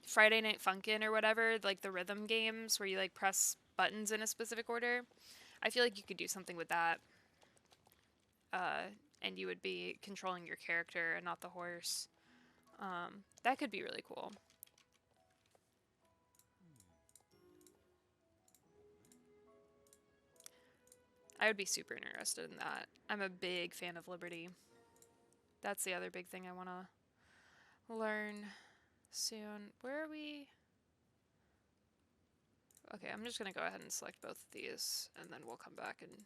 Friday Night Funkin' or whatever, like the rhythm games where you like press buttons in a specific order. I feel like you could do something with that. And you would be controlling your character and not the horse. That could be really cool. I would be super interested in that. I'm a big fan of Liberty. That's the other big thing I want to learn soon. Where are we? Okay, I'm just going to go ahead and select both of these, and then we'll come back and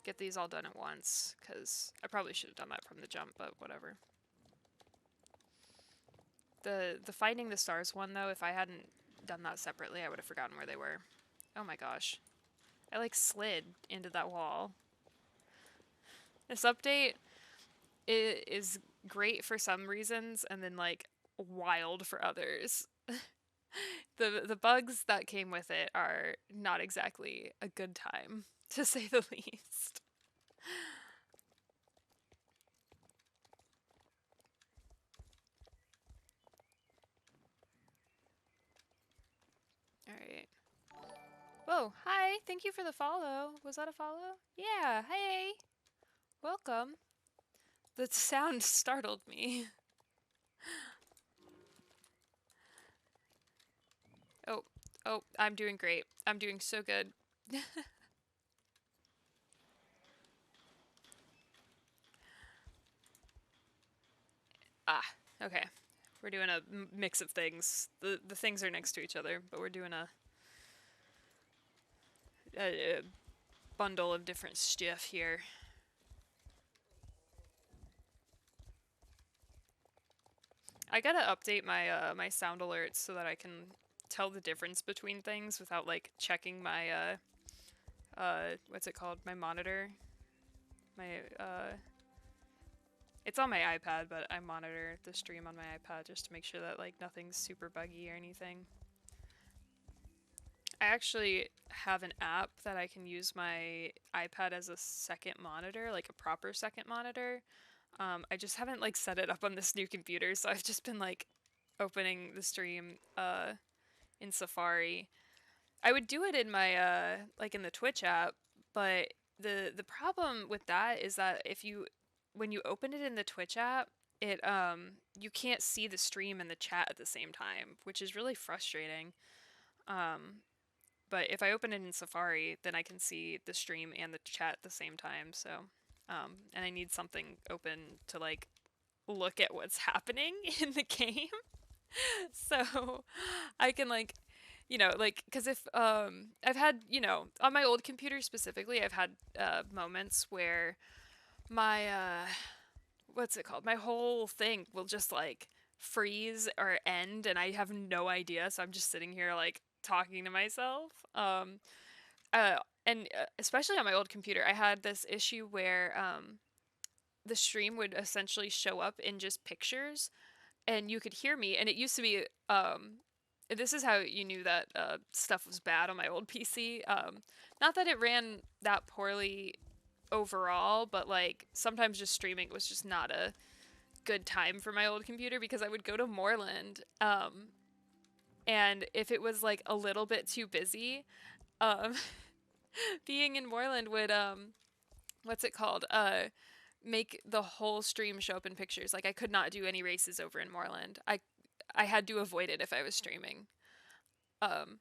get these all done at once, because I probably should have done that from the jump, but whatever. The Finding the Stars one, though, if I hadn't done that separately, I would have forgotten where they were. Oh my gosh. I, like, slid into that wall. This update is great for some reasons, and then, like, wild for others. The bugs that came with it are not exactly a good time, to say the least. Alright. Whoa, hi, thank you for the follow. Was that a follow? Yeah, hey! Welcome. The sound startled me. Oh, I'm doing great. I'm doing so good. Ah, okay. We're doing a mix of things. The things are next to each other, but we're doing a bundle of different stuff here. I gotta update my my sound alerts so that I can tell the difference between things without like checking my what's it called? My monitor. My it's on my iPad, but I monitor the stream on my iPad just to make sure that like nothing's super buggy or anything. I actually have an app that I can use my iPad as a second monitor, like a proper second monitor. I just haven't like set it up on this new computer, so I've just been like opening the stream in Safari. I would do it in my like in the Twitch app, but the problem with that is that if you when you open it in the Twitch app, it you can't see the stream and the chat at the same time, which is really frustrating. Um, but if I open it in Safari, then I can see the stream and the chat at the same time. So, and I need something open to like look at what's happening in the game. So I can like, like, because if I've had, on my old computer specifically, I've had moments where my what's it called? My whole thing will just like freeze or end, and I have no idea. So I'm just sitting here like talking to myself. Uh, and especially on my old computer, I had this issue where the stream would essentially show up in just pictures, and you could hear me. And it used to be this is how you knew that stuff was bad on my old PC. Not that it ran that poorly overall, but like sometimes just streaming was just not a good time for my old computer because I would go to Moreland, and if it was like a little bit too busy, um, being in Moreland would what's it called? Make the whole stream show up in pictures. Like I could not do any races over in Moreland. I had to avoid it if I was streaming. Um,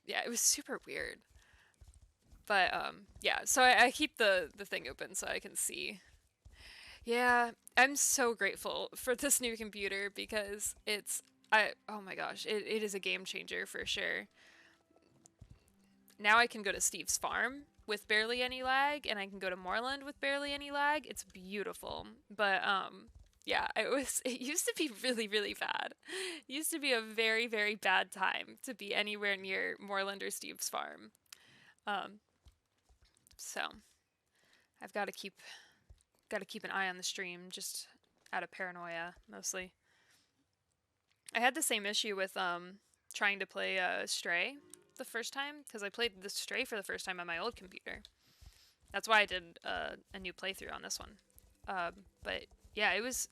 yeah, it was super weird. But yeah, so I keep the thing open so I can see. Yeah, I'm so grateful for this new computer because oh my gosh, it is a game changer for sure. Now I can go to Steve's farm with barely any lag, and I can go to Moreland with barely any lag. It's beautiful. But yeah, it used to be really, really bad. It used to be a very, very bad time to be anywhere near Moreland or Steve's farm. Um, so I've got to keep an eye on the stream, just out of paranoia mostly. I had the same issue with trying to play Stray the first time because I played the Stray for the first time on my old computer. That's why I did a new playthrough on this one. But yeah, it was,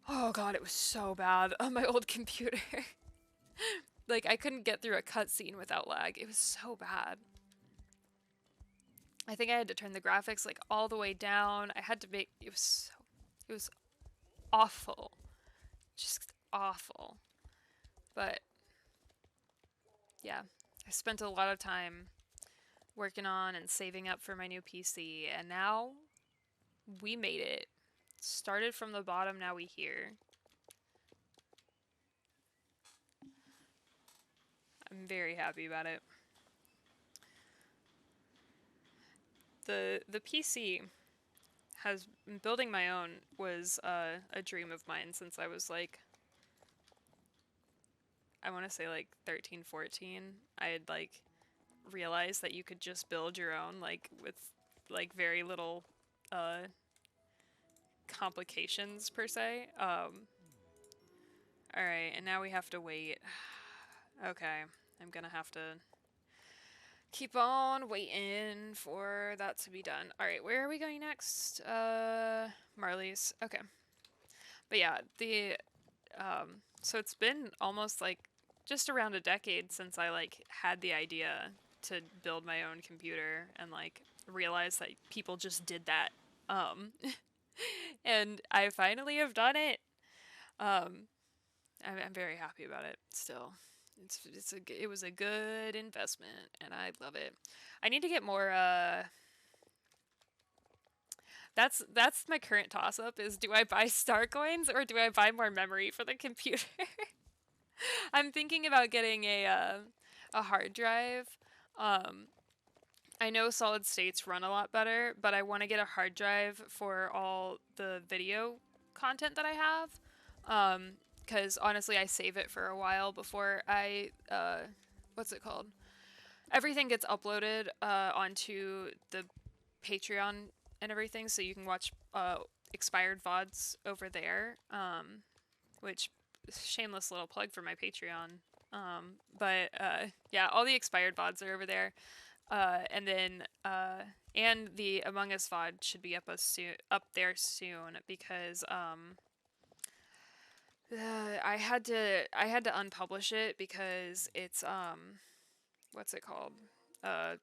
oh god, it was so bad on my old computer. Like I couldn't get through a cutscene without lag. It was so bad. I think I had to turn the graphics like all the way down. I had to make it was awful. Just awful. But yeah, I spent a lot of time working on and saving up for my new PC, and now we made it. Started from the bottom, now we here. I'm very happy about it. The PC has building my own was a dream of mine since I was like, I want to say like 13, 14. I had like realized that you could just build your own like with like very little complications per se. All right, and now we have to wait. Okay, I'm gonna have to keep on waiting for that to be done. All right, where are we going next? Marley's. Okay. But yeah, so it's been almost like just around a decade since I like had the idea to build my own computer and like realized that people just did that. And I finally have done it. I'm very happy about it still. It was a good investment and I love it. I need to get more that's my current toss up is do I buy star coins or do I buy more memory for the computer? I'm thinking about getting a hard drive. I know solid states run a lot better, but I want to get a hard drive for all the video content that I have. Because honestly, I save it for a while before I, what's it called? Everything gets uploaded onto the Patreon and everything, so you can watch expired VODs over there, which, shameless little plug for my Patreon. But yeah, all the expired VODs are over there. And then and the Among Us VOD should be up there soon because I had to unpublish it because it's what's it called?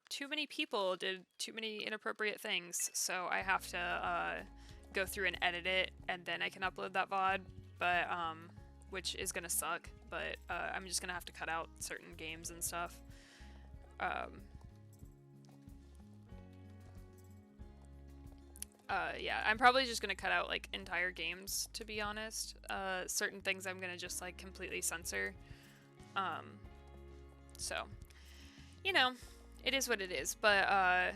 Too many people did too many inappropriate things, so I have to go through and edit it, and then I can upload that VOD, but, which is gonna suck, but, I'm just gonna have to cut out certain games and stuff. Yeah, I'm probably just gonna cut out, like, entire games, to be honest. Certain things I'm gonna just, like, completely censor. So, you know, it is what it is, but,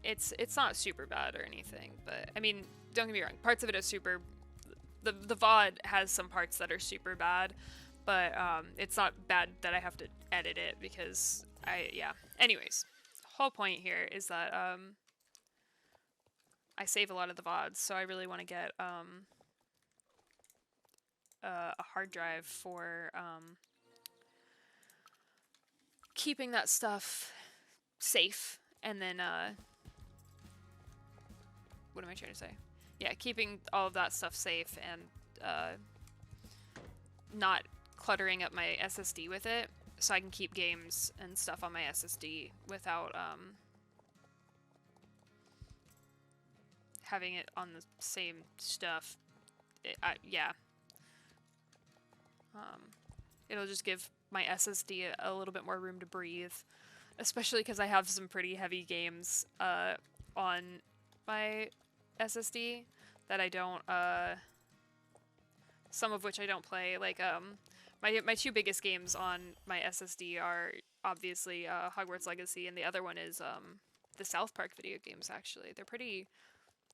it's not super bad or anything, but, I mean, don't get me wrong, parts of it are super... The VOD has some parts that are super bad, but, it's not bad that I have to edit it, because yeah. Anyways, the whole point here is that, I save a lot of the VODs, so I really want to get, a hard drive for, keeping that stuff safe, and then, what am I trying to say? Yeah, keeping all of that stuff safe and, not cluttering up my SSD with it, so I can keep games and stuff on my SSD without, having it on the same stuff. Yeah. It'll just give my SSD a little bit more room to breathe, especially because I have some pretty heavy games on my SSD that I don't, some of which I don't play. Like, my two biggest games on my SSD are obviously Hogwarts Legacy, and the other one is the South Park video games, actually. They're pretty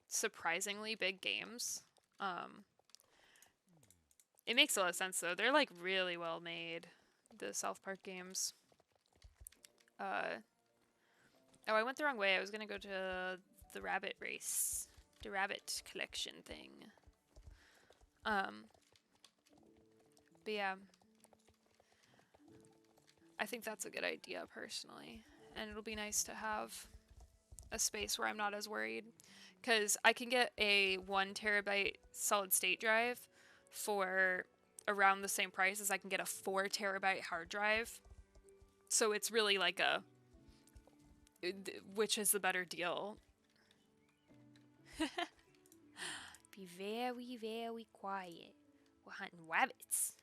surprisingly big games. It makes a lot of sense, though. They're, like, really well made, the South Park games. Oh, I went the wrong way. I was gonna go to the rabbit race. The rabbit collection thing. But yeah. I think that's a good idea, personally. And it'll be nice to have a space where I'm not as worried. Because I can get a 1 terabyte solid state drive for around the same price as I can get a 4 terabyte hard drive. So it's really like a... which is the better deal? Be very, very quiet. We're hunting rabbits.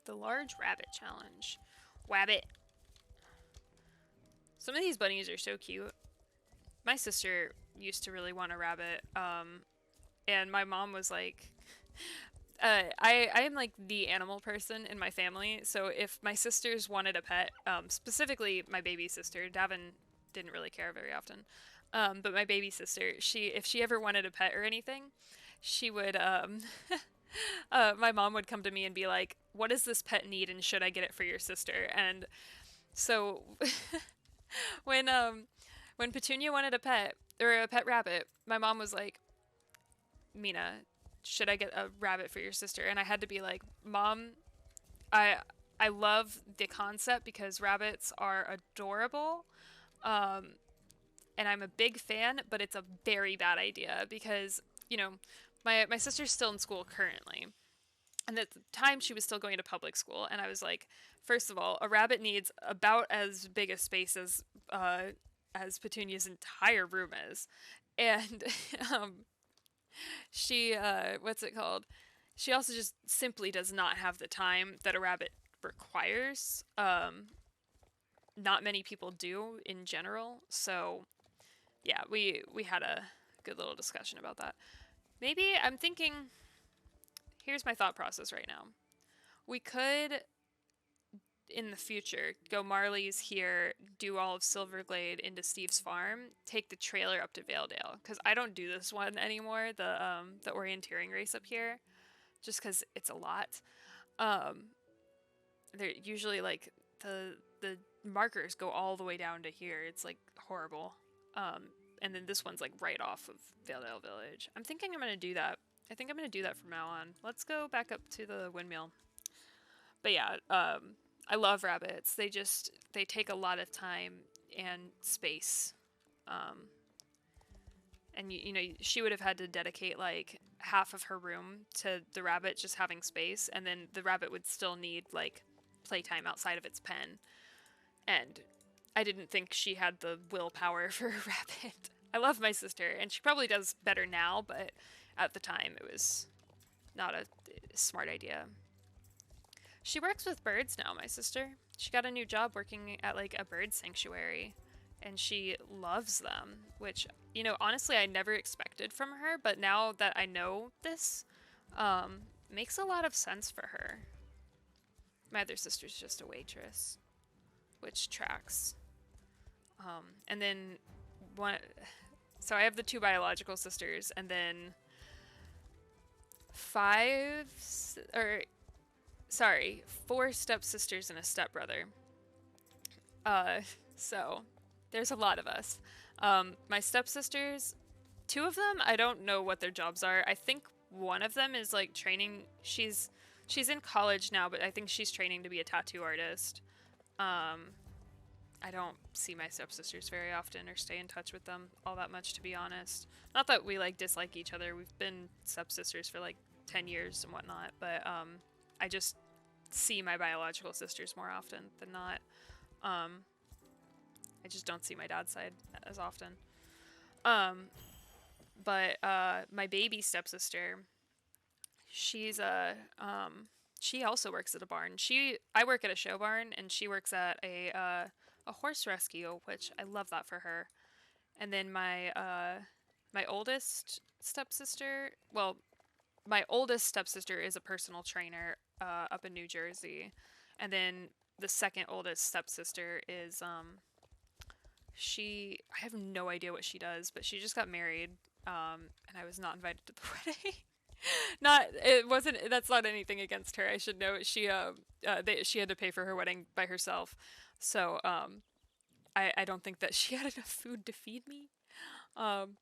The large rabbit challenge. Wabbit. Some of these bunnies are so cute. My sister used to really want a rabbit, and my mom was like, I am like the animal person in my family, so if my sisters wanted a pet, specifically my baby sister, Davin didn't really care very often, but my baby sister, if she ever wanted a pet or anything, she would, my mom would come to me and be like, what does this pet need, and should I get it for your sister? And so... when Petunia wanted a pet, or a pet rabbit, my mom was like, Mina, should I get a rabbit for your sister? And I had to be like, Mom, I love the concept because rabbits are adorable, and I'm a big fan, but it's a very bad idea because, you know, my sister's still in school currently. And at the time, she was still going to public school, and I was like, first of all, a rabbit needs about as big a space as Petunia's entire room is. And she, what's it called? She also just simply does not have the time that a rabbit requires. Not many people do in general. So, yeah, we had a good little discussion about that. Maybe I'm thinking... Here's my thought process right now. We could, in the future, go Marley's here, do all of Silverglade into Steve's farm, take the trailer up to Valedale, because I don't do this one anymore, the orienteering race up here, just because it's a lot. They're usually like the markers go all the way down to here. It's like horrible. And then this one's like right off of Valedale Village. I'm thinking I'm gonna do that. I think I'm going to do that from now on. Let's go back up to the windmill. But yeah, I love rabbits. They take a lot of time and space. And you know, she would have had to dedicate like half of her room to the rabbit just having space, and then the rabbit would still need like playtime outside of its pen. And I didn't think she had the willpower for a rabbit. I love my sister, and she probably does better now, but at the time it was not a smart idea. She works with birds now, my sister. She got a new job working at like a bird sanctuary, and she loves them, which, you know, honestly I never expected from her, but now that I know this, makes a lot of sense for her. My other sister's just a waitress, which tracks. And then one, so I have the 2 biological sisters, and then 4 stepsisters and a stepbrother. So there's a lot of us. My stepsisters, 2 of them, I don't know what their jobs are. I think one of them is like training. She's in college now, but I think she's training to be a tattoo artist. I don't see my stepsisters very often or stay in touch with them all that much, to be honest. Not that we like dislike each other. We've been stepsisters for like 10 years and whatnot, but I just see my biological sisters more often than not. I just don't see my dad's side as often. But my baby stepsister, she's she also works at a barn. I work at a show barn, and she works at a horse rescue, which I love that for her. And then my oldest stepsister, well, my oldest stepsister is a personal trainer up in New Jersey, and then the second oldest stepsister is I have no idea what she does, but she just got married, and I was not invited to the wedding. That's not anything against her. I should know she had to pay for her wedding by herself. So I don't think that she had enough food to feed me,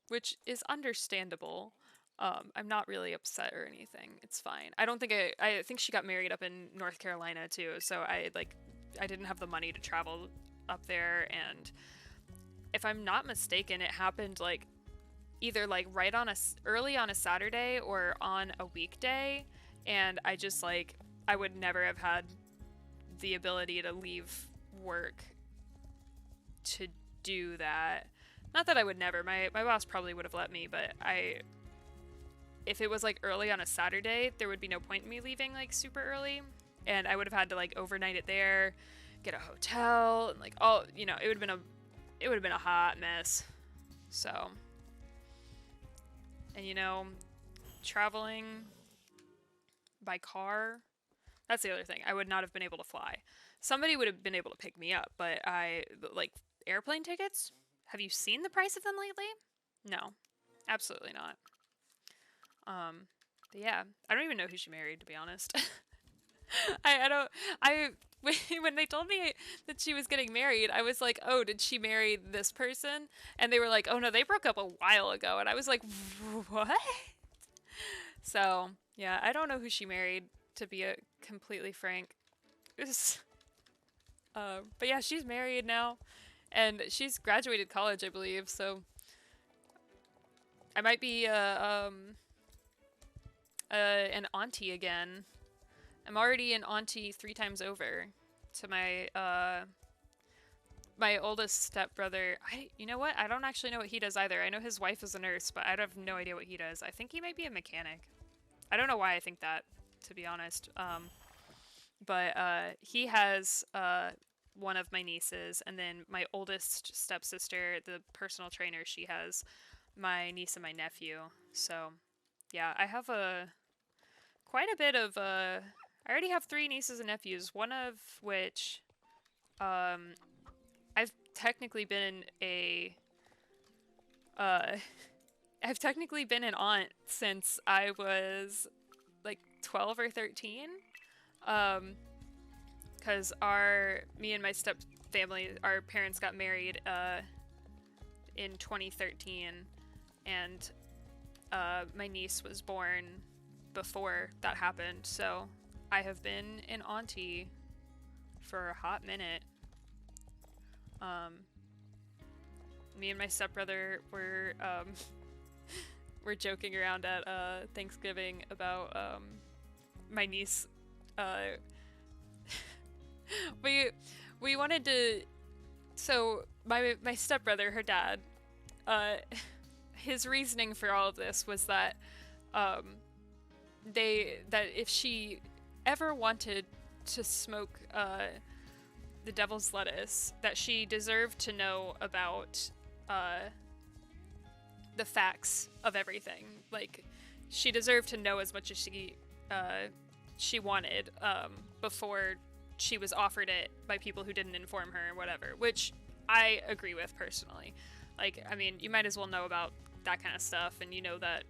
which is understandable. I'm not really upset or anything. It's fine. I think she got married up in North Carolina too, so I didn't have the money to travel up there, and if I'm not mistaken, it happened like either like early on a Saturday or on a weekday, and I just like I would never have had the ability to leave work to do that. Not that I would never. My boss probably would have let me, but if it was like early on a Saturday, there would be no point in me leaving like super early, and I would have had to like overnight it there, get a hotel, and like all, you know, it would have been a hot mess. So, and you know, traveling by car, that's the other thing. I would not have been able to fly. Somebody would have been able to pick me up, but like airplane tickets, have you seen the price of them lately? No, absolutely not. But yeah, I don't even know who she married, to be honest. When they told me that she was getting married, I was like, oh, did she marry this person? And they were like, oh no, they broke up a while ago. And I was like, what? So yeah, I don't know who she married, to be completely frank. But yeah, she's married now, and she's graduated college, I believe, so I might be an auntie again. I'm already an auntie 3 times over to my oldest stepbrother. You know what? I don't actually know what he does either. I know his wife is a nurse, but I have no idea what he does. I think he might be a mechanic. I don't know why I think that, to be honest. But he has one of my nieces, and then my oldest stepsister, the personal trainer, she has my niece and my nephew. So yeah, I have quite a bit of I already have 3 nieces and nephews, one of which I've technically been an aunt since I was like 12 or 13. Because me and my step family, our parents got married in 2013, and my niece was born before that happened, so I have been an auntie for a hot minute. Me and my stepbrother were joking around at Thanksgiving about my niece. We wanted to So my stepbrother, her dad, uh, his reasoning for all of this was that um, that if she ever wanted to smoke the devil's lettuce, that she deserved to know about uh, the facts of everything. Like, she deserved to know as much as she wanted before she was offered it by people who didn't inform her or whatever, which I agree with personally. Like, I mean, you might as well know about that kind of stuff, and you know that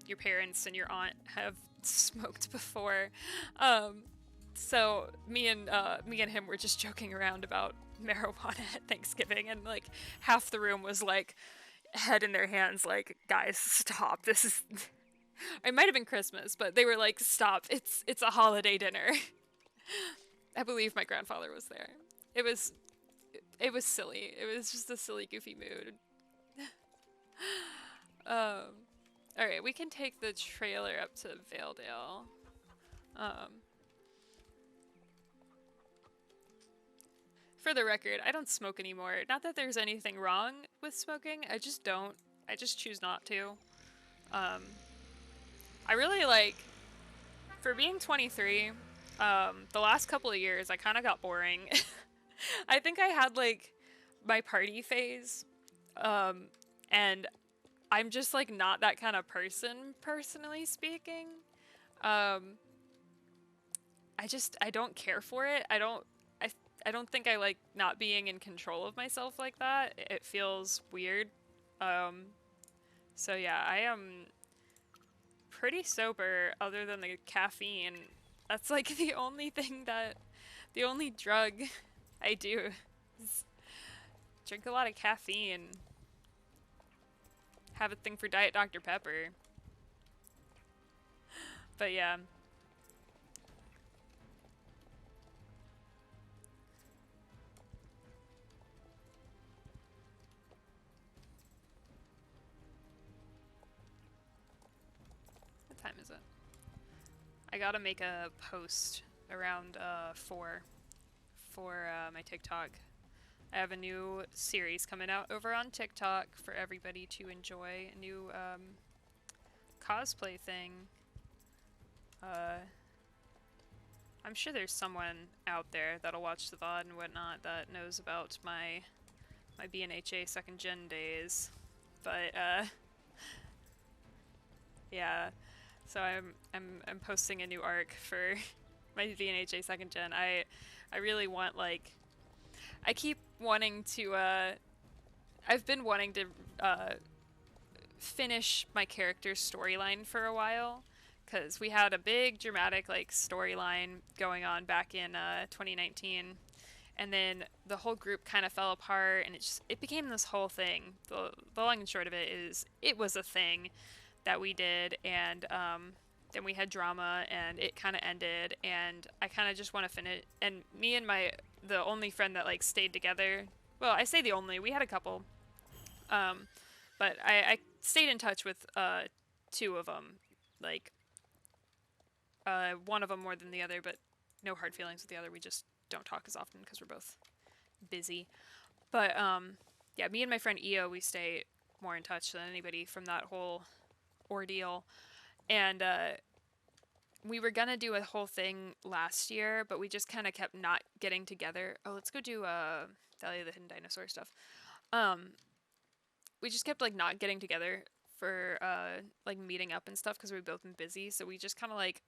your parents and your aunt have smoked before. So me and him were just joking around about marijuana at Thanksgiving, and like half the room was like head in their hands, like, guys, stop. This is. It might have been Christmas, but they were like, stop. It's a holiday dinner. I believe my grandfather was there. It was it was silly. It was just a silly, goofy mood. All right, we can take the trailer up to Valedale. For the record, I don't smoke anymore. Not that there's anything wrong with smoking. I just don't. I just choose not to. I really like, for being 23, the last couple of years I kind of got boring. I think I had like my party phase, and I'm just like not that kind of person, personally speaking. I don't care for it. I don't think I like not being in control of myself like that. It feels weird. So yeah, I am pretty sober other than the caffeine. That's like the only drug I do is drink a lot of caffeine. Have a thing for Diet Dr. Pepper. But yeah. What time is it? I gotta make a post around 4 for my TikTok. I have a new series coming out over on TikTok for everybody to enjoy. A new cosplay thing. I'm sure there's someone out there that'll watch the VOD and whatnot that knows about my BNHA second gen days. But yeah. So I'm posting a new arc for my BNHA second gen. I really want, like, I keep wanting to I've been wanting to finish my character's storyline for a while, because we had a big dramatic like storyline going on back in 2019, and then the whole group kind of fell apart, and it became this whole thing. The long and short of it is, it was a thing that we did, and then we had drama, and it kind of ended, and I kind of just want to finish. And me and the only friend that like stayed together, well, I say the only, we had a couple, but I stayed in touch with two of them, like one of them more than the other, but no hard feelings with the other. We just don't talk as often because we're both busy. But yeah, me and my friend Io, we stay more in touch than anybody from that whole ordeal. And we were gonna do a whole thing last year, but we just kind of kept not getting together. Oh, let's go do Valley of the Hidden Dinosaur stuff. We just kept like not getting together for like meeting up and stuff because we've both been busy. So we just kind of like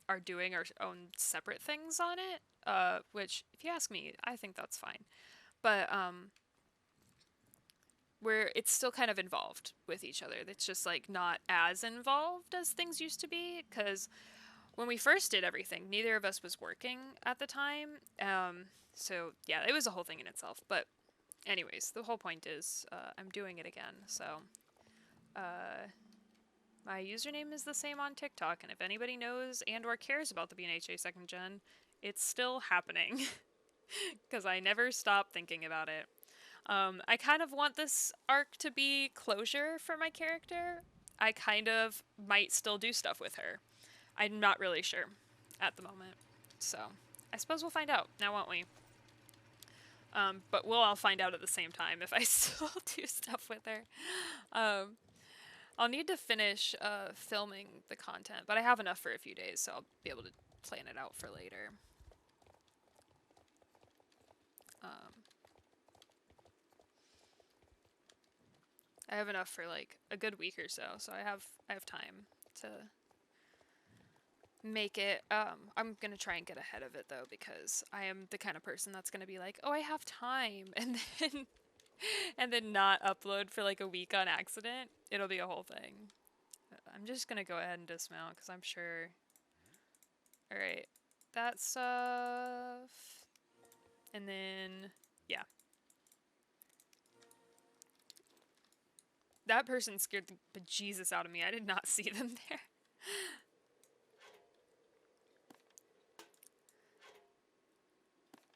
are doing our own separate things on it. Which, if you ask me, I think that's fine. But it's still kind of involved with each other. It's just like not as involved as things used to be, because when we first did everything, neither of us was working at the time. So yeah, it was a whole thing in itself. But anyways, the whole point is I'm doing it again. So my username is the same on TikTok, and if anybody knows and or cares about the BNHA second gen, it's still happening because I never stop thinking about it. I kind of want this arc to be closure for my character. I kind of might still do stuff with her. I'm not really sure at the moment. So I suppose we'll find out now, won't we? But we'll all find out at the same time if I still do stuff with her. I'll need to finish filming the content, but I have enough for a few days, so I'll be able to plan it out for later. I have enough for like a good week or so, so I have time to make it. I'm gonna try and get ahead of it though, because I am the kind of person that's gonna be like, oh, I have time, and then not upload for like a week on accident. It'll be a whole thing. I'm just gonna go ahead and dismount because I'm sure. All right, that stuff, and then yeah. That person scared the bejesus out of me. I did not see them there.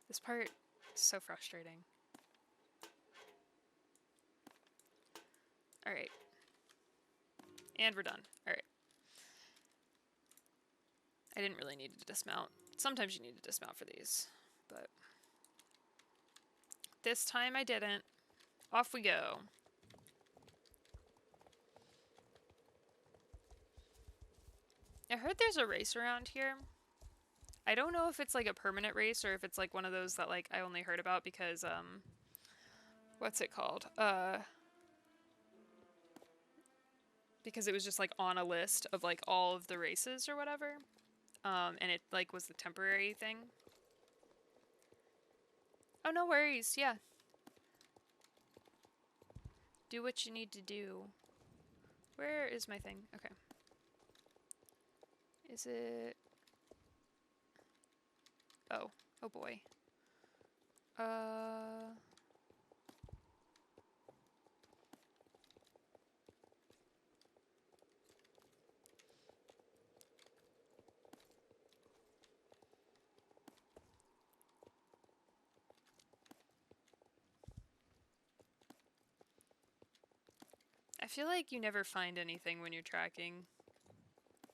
This part is so frustrating. Alright. And we're done. Alright. I didn't really need to dismount. Sometimes you need to dismount for these, but this time I didn't. Off we go. I heard there's a race around here. I don't know if it's like a permanent race or if it's like one of those that like I only heard about because what's it called? Because it was just like on a list of like all of the races or whatever. And it like was the temporary thing. Oh, no worries. Yeah. Do what you need to do. Where is my thing? Okay. Is it... Oh. Oh boy. I feel like you never find anything when you're tracking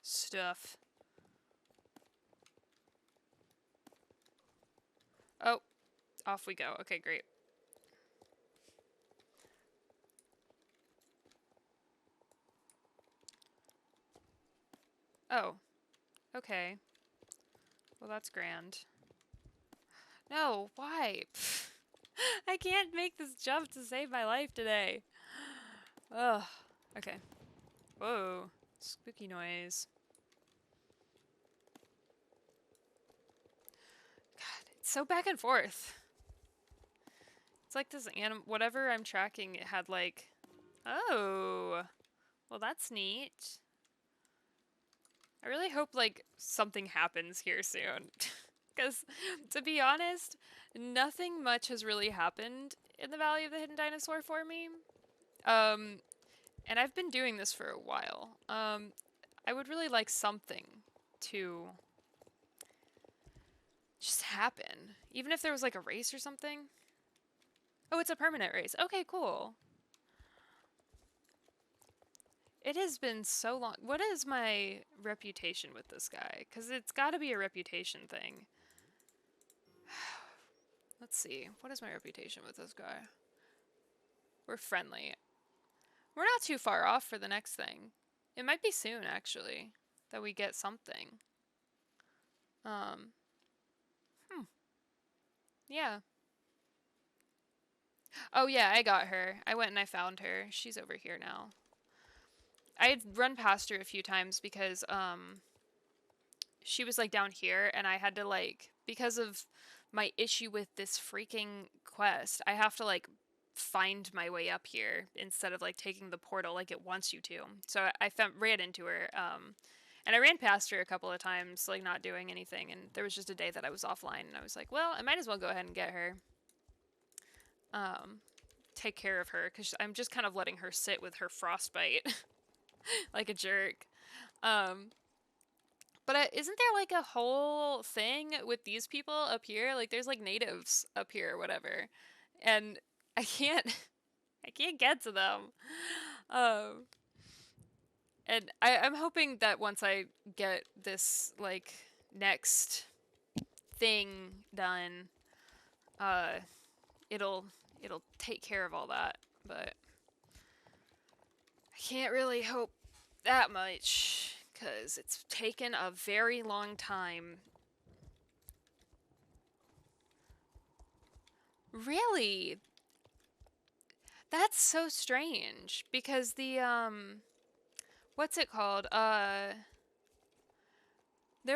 stuff. Oh, off we go. Okay, great. Oh, okay. Well, that's grand. No, why? I can't make this jump to save my life today. Ugh. Okay. Whoa. Spooky noise. God, it's so back and forth. It's like this whatever I'm tracking, it had like... Oh. Well, that's neat. I really hope, like, something happens here soon. Because, to be honest, nothing much has really happened in the Valley of the Hidden Dinosaur for me. And I've been doing this for a while. I would really like something to just happen. Even if there was, like, a race or something. Oh, it's a permanent race. Okay, cool. It has been so long. What is my reputation with this guy? Because it's got to be a reputation thing. Let's see. What is my reputation with this guy? We're friendly. We're not too far off for the next thing. It might be soon, actually, that we get something. Yeah. Oh, yeah, I got her. I went and I found her. She's over here now. I had run past her a few times because, she was, like, down here, and I had to, like, because of my issue with this freaking quest, I have to, like, find my way up here instead of, like, taking the portal like it wants you to. So I ran into her, and I ran past her a couple of times, like, not doing anything, and there was just a day that I was offline, and I was like, well, I might as well go ahead and get her. Take care of her, because I'm just kind of letting her sit with her frostbite like a jerk. But isn't there, like, a whole thing with these people up here? Like, there's, like, natives up here or whatever. And I can't get to them. And I'm hoping that once I get this, like, next thing done, it'll take care of all that, but I can't really hope that much because it's taken a very long time. Really? That's so strange because the what's it called? There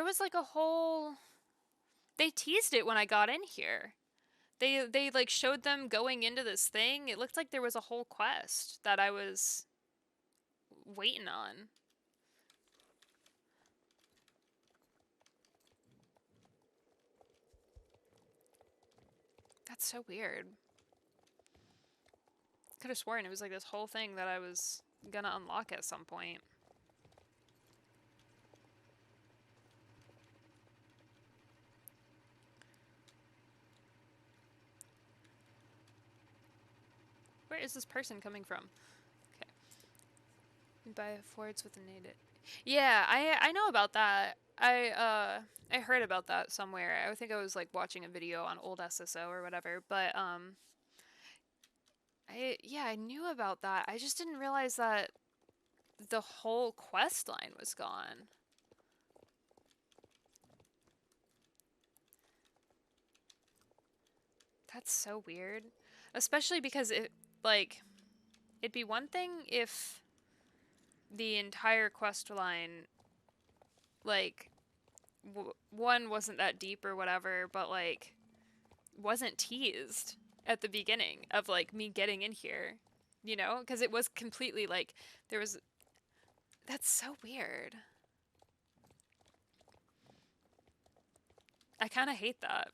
was like a whole, they teased it when I got in here. They like showed them going into this thing. It looked like there was a whole quest that I was waiting on. That's so weird. Could have sworn it was like this whole thing that I was gonna unlock at some point. Where is this person coming from? Okay. Buy forwards with the native. Yeah, I know about that. I heard about that somewhere. I think I was like watching a video on old SSO or whatever, but I knew about that. I just didn't realize that the whole quest line was gone. That's so weird. Especially because it'd be one thing if the entire quest line, like, one wasn't that deep or whatever, but like, wasn't teased at the beginning of like me getting in here, you know? Because it was completely like, there was. That's so weird. I kind of hate that.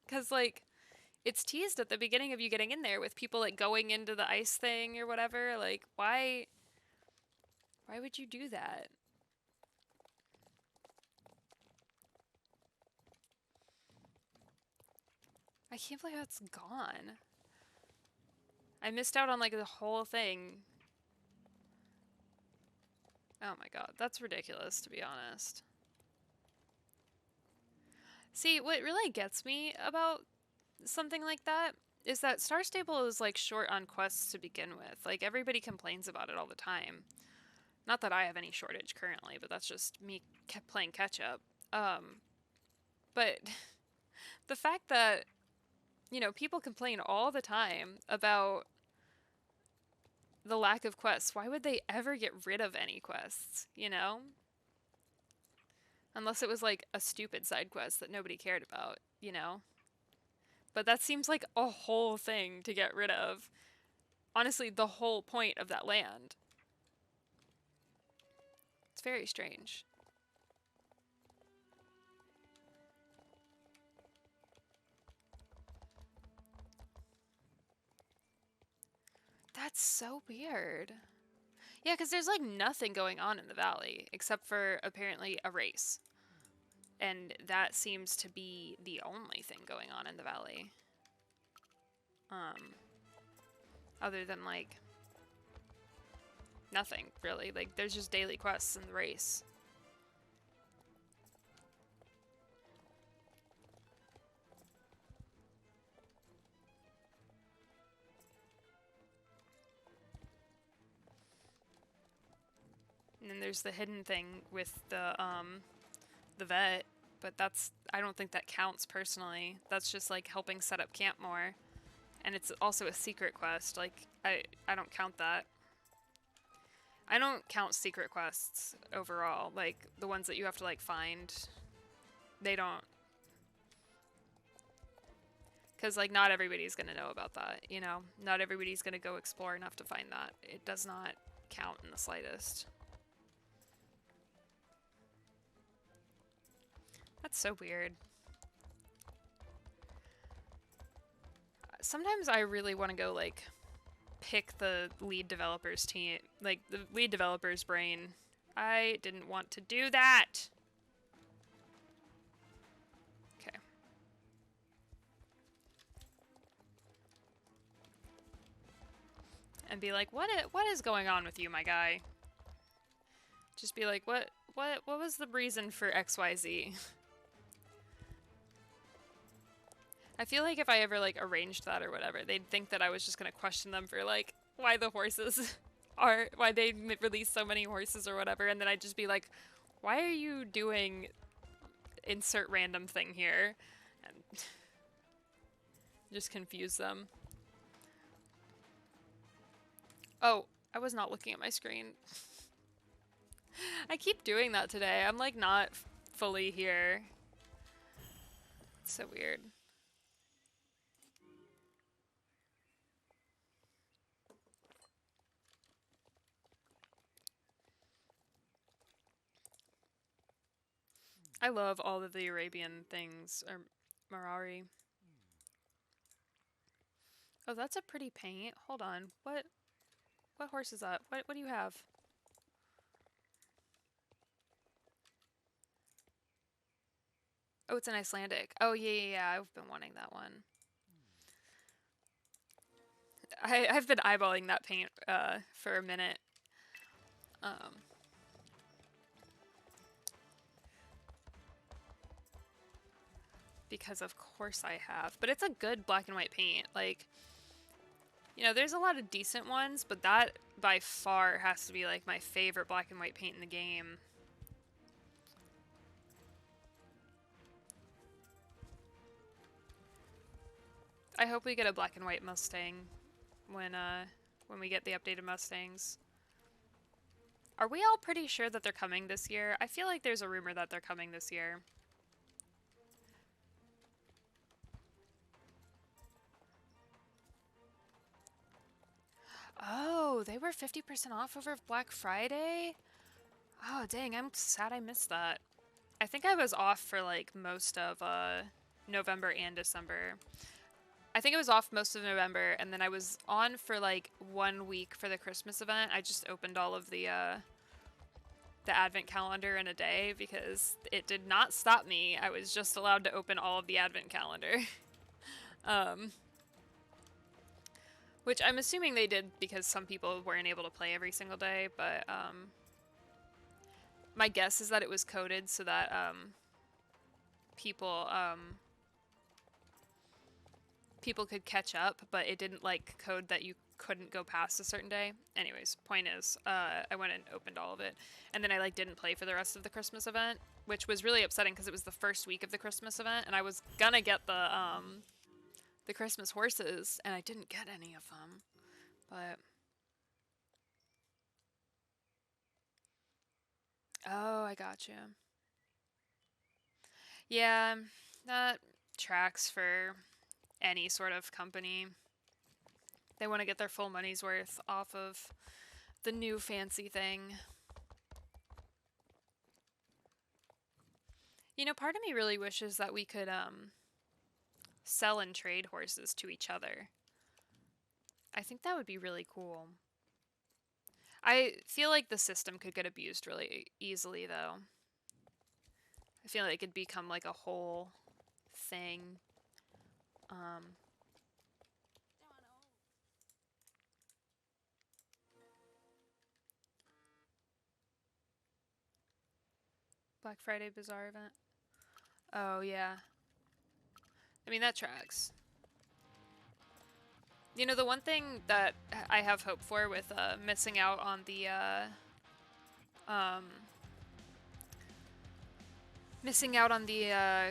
Because, like, it's teased at the beginning of you getting in there with people, like, going into the ice thing or whatever. Like, why would you do that? I can't believe that's gone. I missed out on, like, the whole thing. Oh my god, that's ridiculous, to be honest. See, what really gets me about something like that is that Star Stable is, like, short on quests to begin with. Like, everybody complains about it all the time. Not that I have any shortage currently, but that's just me playing catch-up. But the fact that, you know, people complain all the time about the lack of quests. Why would they ever get rid of any quests, you know? Unless it was like a stupid side quest that nobody cared about, you know? But that seems like a whole thing to get rid of. Honestly, the whole point of that land. It's very strange. That's so weird. Yeah, because there's like nothing going on in the valley except for apparently a race. And that seems to be the only thing going on in the valley. Other than like nothing really. Like there's just daily quests in the race. And then there's the hidden thing with the vet, but that's, I don't think that counts personally. That's just like helping set up camp more. And it's also a secret quest. Like I don't count that. I don't count secret quests overall. Like the ones that you have to like find, they don't. Because like not everybody's gonna know about that, you know? Not everybody's gonna go explore enough to find that. It does not count in the slightest. That's so weird. Sometimes I really want to go, like, pick the lead developer's team, like, the lead developer's brain. I didn't want to do that! Okay. And be like, what is going on with you, my guy? Just be like, what was the reason for XYZ? I feel like if I ever like arranged that or whatever, they'd think that I was just gonna question them for like why the horses are why they release so many horses or whatever, and then I'd just be like, why are you doing insert random thing here? And just confuse them. Oh, I was not looking at my screen. I keep doing that today. I'm like not fully here. It's so weird. I love all of the Arabian things, or Marari. Oh, that's a pretty paint. Hold on. What horse is that? What do you have? Oh, it's an Icelandic. Oh, yeah. I've been wanting that one. I've been eyeballing that paint for a minute. Because of course I have. But it's a good black and white paint. Like, you know, there's a lot of decent ones, but that by far has to be like my favorite black and white paint in the game. I hope we get a black and white Mustang when we get the updated Mustangs. Are we all pretty sure that they're coming this year? I feel like there's a rumor that they're coming this year. Oh, they were 50% off over Black Friday? Oh, dang, I'm sad I missed that. I think I was off for like most of November and December. I think it was off most of November, and then I was on for like 1 week for the Christmas event. I just opened all of the advent calendar in a day because it did not stop me. I was just allowed to open all of the advent calendar. Which I'm assuming they did because some people weren't able to play every single day, but my guess is that it was coded so that people people could catch up, but it didn't like code that you couldn't go past a certain day. Anyways, point is, I went and opened all of it, and then I like didn't play for the rest of the Christmas event, which was really upsetting because it was the first week of the Christmas event, and I was gonna get the Christmas horses, and I didn't get any of them. But oh, I gotcha. Yeah, that tracks for any sort of company. They want to get their full money's worth off of the new fancy thing. You know, part of me really wishes that we could sell and trade horses to each other. I think that would be really cool. I feel like the system could get abused really easily, though. I feel like it could become like a whole thing. Black Friday Bazaar event. Oh, yeah. I mean, that tracks. You know, the one thing that I have hope for with missing out on the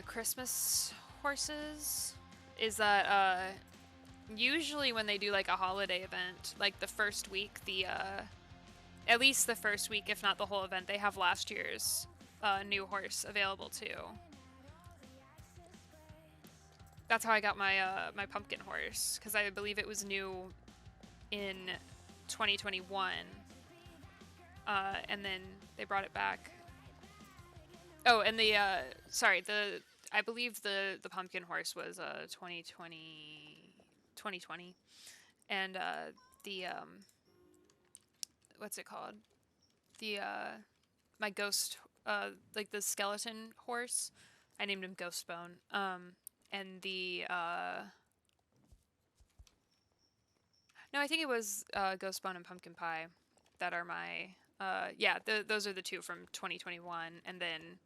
Christmas horses is that usually when they do like a holiday event, like the first week, at least the first week, if not the whole event, they have last year's new horse available too. That's how I got my my pumpkin horse, because I believe it was new in 2021, and then they brought it back. Oh, and the I believe the pumpkin horse was 2020, and the what's it called? The my ghost like the skeleton horse, I named him Ghostbone. And the no, I think it was Ghostbone and Pumpkin Pie that are my yeah, those are the two from 2021, and then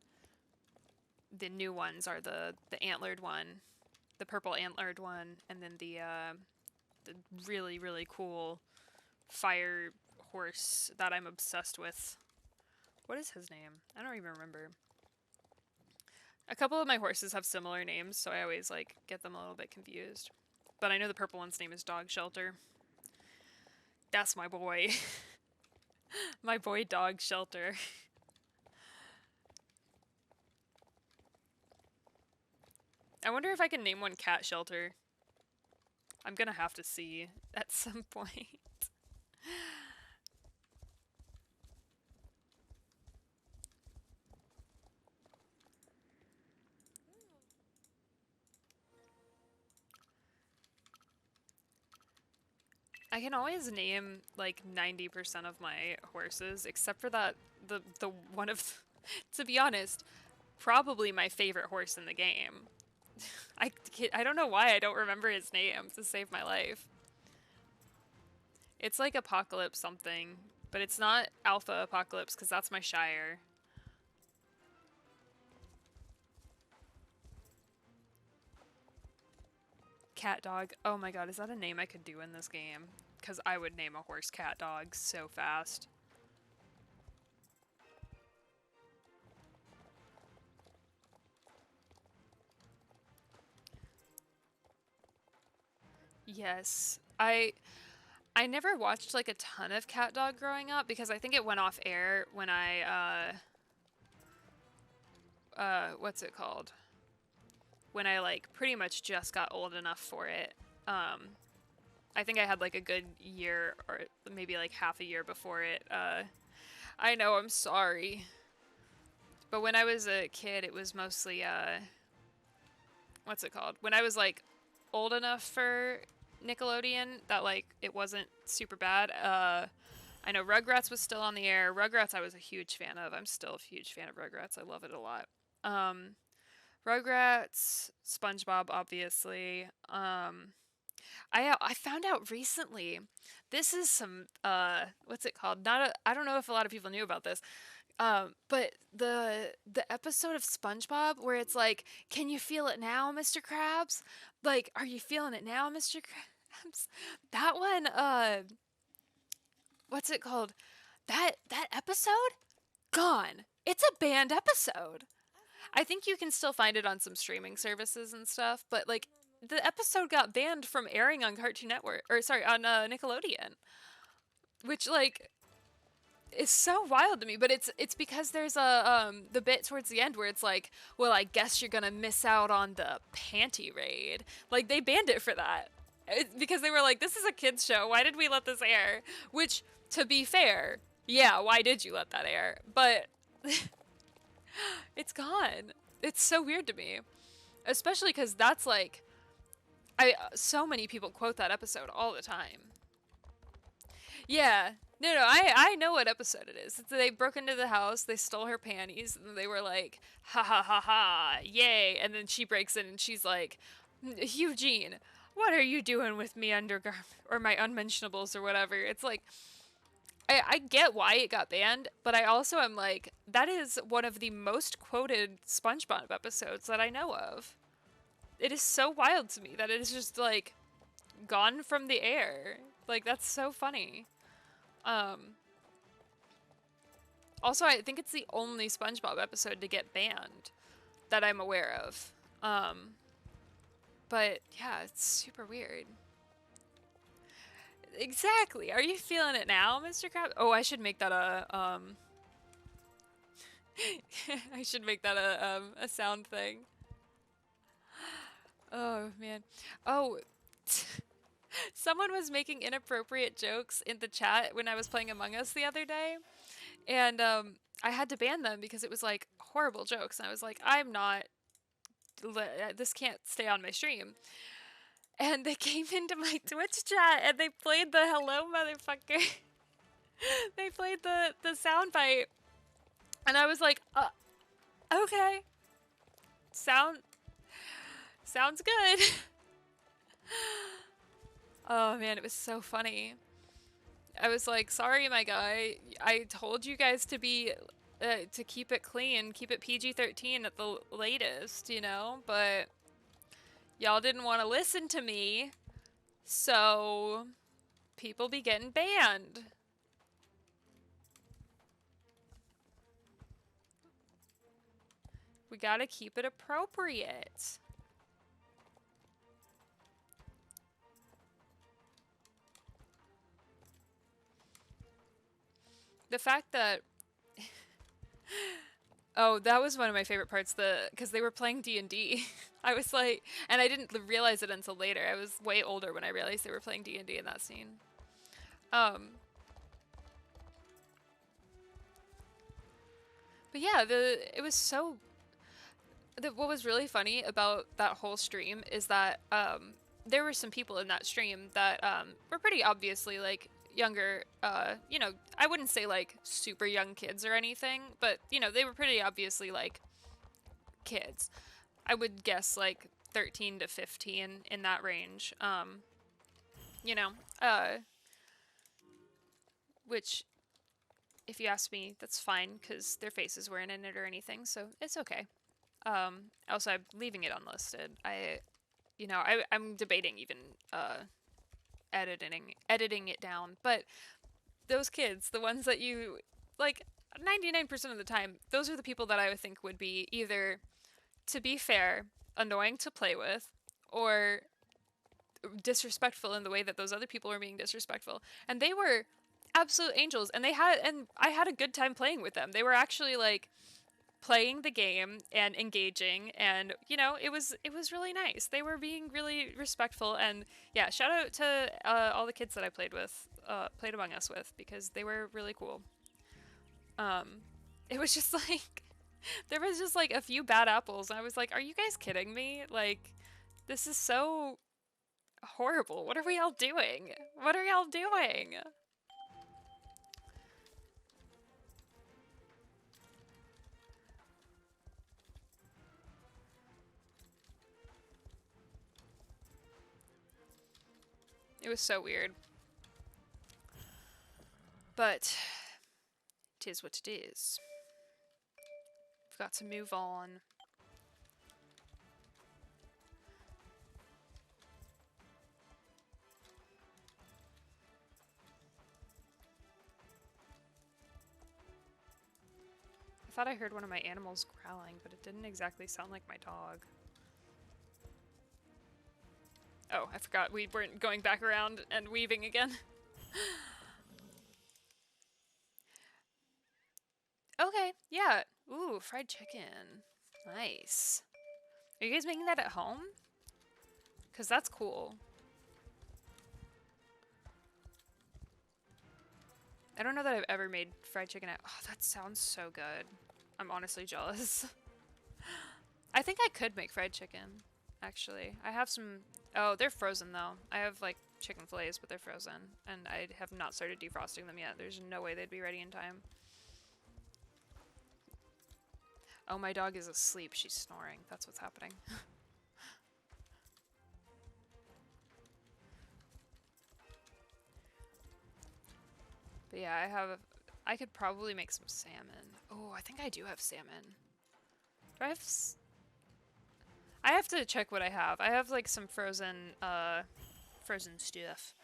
the new ones are the antlered one the purple antlered one, and then the really, really cool fire horse that I'm obsessed with. What is his name? I don't even remember. A couple of my horses have similar names, so I always like get them a little bit confused. But I know the purple one's name is Dog Shelter. That's my boy. My boy Dog Shelter. I wonder if I can name one Cat Shelter. I'm gonna have to see at some point. I can always name like 90% of my horses, except for the one of, to be honest, probably my favorite horse in the game. I don't know why I don't remember his name to save my life. It's like Apocalypse something, but it's not Alpha Apocalypse because that's my Shire. Cat Dog. Oh my god, is that a name I could do in this game? Because I would name a horse Cat Dog so fast. Yes. I never watched like a ton of Cat Dog growing up because I think it went off air when I what's it called? When I like pretty much just got old enough for it. I think I had like a good year or maybe like half a year before it. I know, I'm sorry. But when I was a kid, it was mostly what's it called? When I was like old enough for Nickelodeon that like it wasn't super bad. I know Rugrats was still on the air. Rugrats I was a huge fan of. I'm still a huge fan of Rugrats. I love it a lot. Rugrats, SpongeBob, obviously. I found out recently. This is some what's it called? I don't know if a lot of people knew about this. But the episode of SpongeBob where it's like, "Can you feel it now, Mr. Krabs? Like, are you feeling it now, Mr. Krabs?" That one. What's it called? That episode gone. It's a banned episode. I think you can still find it on some streaming services and stuff, but like the episode got banned from airing on Cartoon Network, or sorry, on Nickelodeon, which like is so wild to me. But it's because there's a the bit towards the end where it's like, well, I guess you're gonna miss out on the panty raid. Like they banned it for that because they were like, this is a kids show. Why did we let this air? Which, to be fair, yeah, why did you let that air? But it's gone. It's so weird to me, especially because that's like, so many people quote that episode all the time. Yeah, no, I know what episode it is. They broke into the house, they stole her panties, and they were like, ha ha ha ha, yay! And then she breaks in and she's like, Eugene, what are you doing with me undergarment or my unmentionables or whatever? It's like, I get why it got banned, but I also am like, that is one of the most quoted SpongeBob episodes that I know of. It is so wild to me that it is just like gone from the air. Like that's so funny. Also, I think it's the only SpongeBob episode to get banned that I'm aware of. But yeah, it's super weird. Exactly. Are you feeling it now, Mr. Krabs? Oh, I should make that a I should make that a sound thing. Oh man. Oh, someone was making inappropriate jokes in the chat when I was playing Among Us the other day, and I had to ban them because it was like horrible jokes, and I was like, I'm not. This can't stay on my stream. And they came into my Twitch chat and they played the hello motherfucker. They played the soundbite. And I was like, okay. Sounds good. Oh man, it was so funny. I was like, sorry my guy. I told you guys to be to keep it clean, keep it PG-13 at the latest, you know? But Y'all didn't want to listen to me, so people be getting banned. We gotta keep it appropriate. The fact that oh, that was one of my favorite parts, because they were playing D&D. I was like, and I didn't realize it until later. I was way older when I realized they were playing D&D in that scene. But yeah, it was so what was really funny about that whole stream is that there were some people in that stream that were pretty obviously like younger, you know, I wouldn't say like super young kids or anything, but you know, they were pretty obviously like kids. I would guess like 13 to 15 in that range. You know, which if you ask me, that's fine because their faces weren't in it or anything, so it's okay. Also, I'm leaving it unlisted. I'm debating even editing it down, but those kids, the ones that you like, 99% of the time, those are the people that I would think would be either, to be fair, annoying to play with, or disrespectful in the way that those other people were being disrespectful. And they were absolute angels, and I had a good time playing with them. They were actually like playing the game and engaging, and you know, it was really nice. They were being really respectful, and yeah, shout out to all the kids that I played Among Us with, because they were really cool. It was just like there was just like a few bad apples, and I was like, are you guys kidding me? Like, this is so horrible. What are we all doing? What are y'all doing? It was so weird. But tis what it is. We've got to move on. I thought I heard one of my animals growling, but it didn't exactly sound like my dog. Oh, I forgot we weren't going back around and weaving again. Okay, yeah. Ooh, fried chicken. Nice. Are you guys making that at home? Because that's cool. I don't know that I've ever made fried chicken at... Oh, that sounds so good. I'm honestly jealous. I think I could make fried chicken, actually. I have some... Oh, they're frozen, though. I have, like, chicken fillets, but they're frozen. And I have not started defrosting them yet. There's no way they'd be ready in time. Oh, my dog is asleep. She's snoring. That's what's happening. But yeah, I could probably make some salmon. Oh, I think I do have salmon. Do I have... I have to check what I have. I have like some frozen stuff.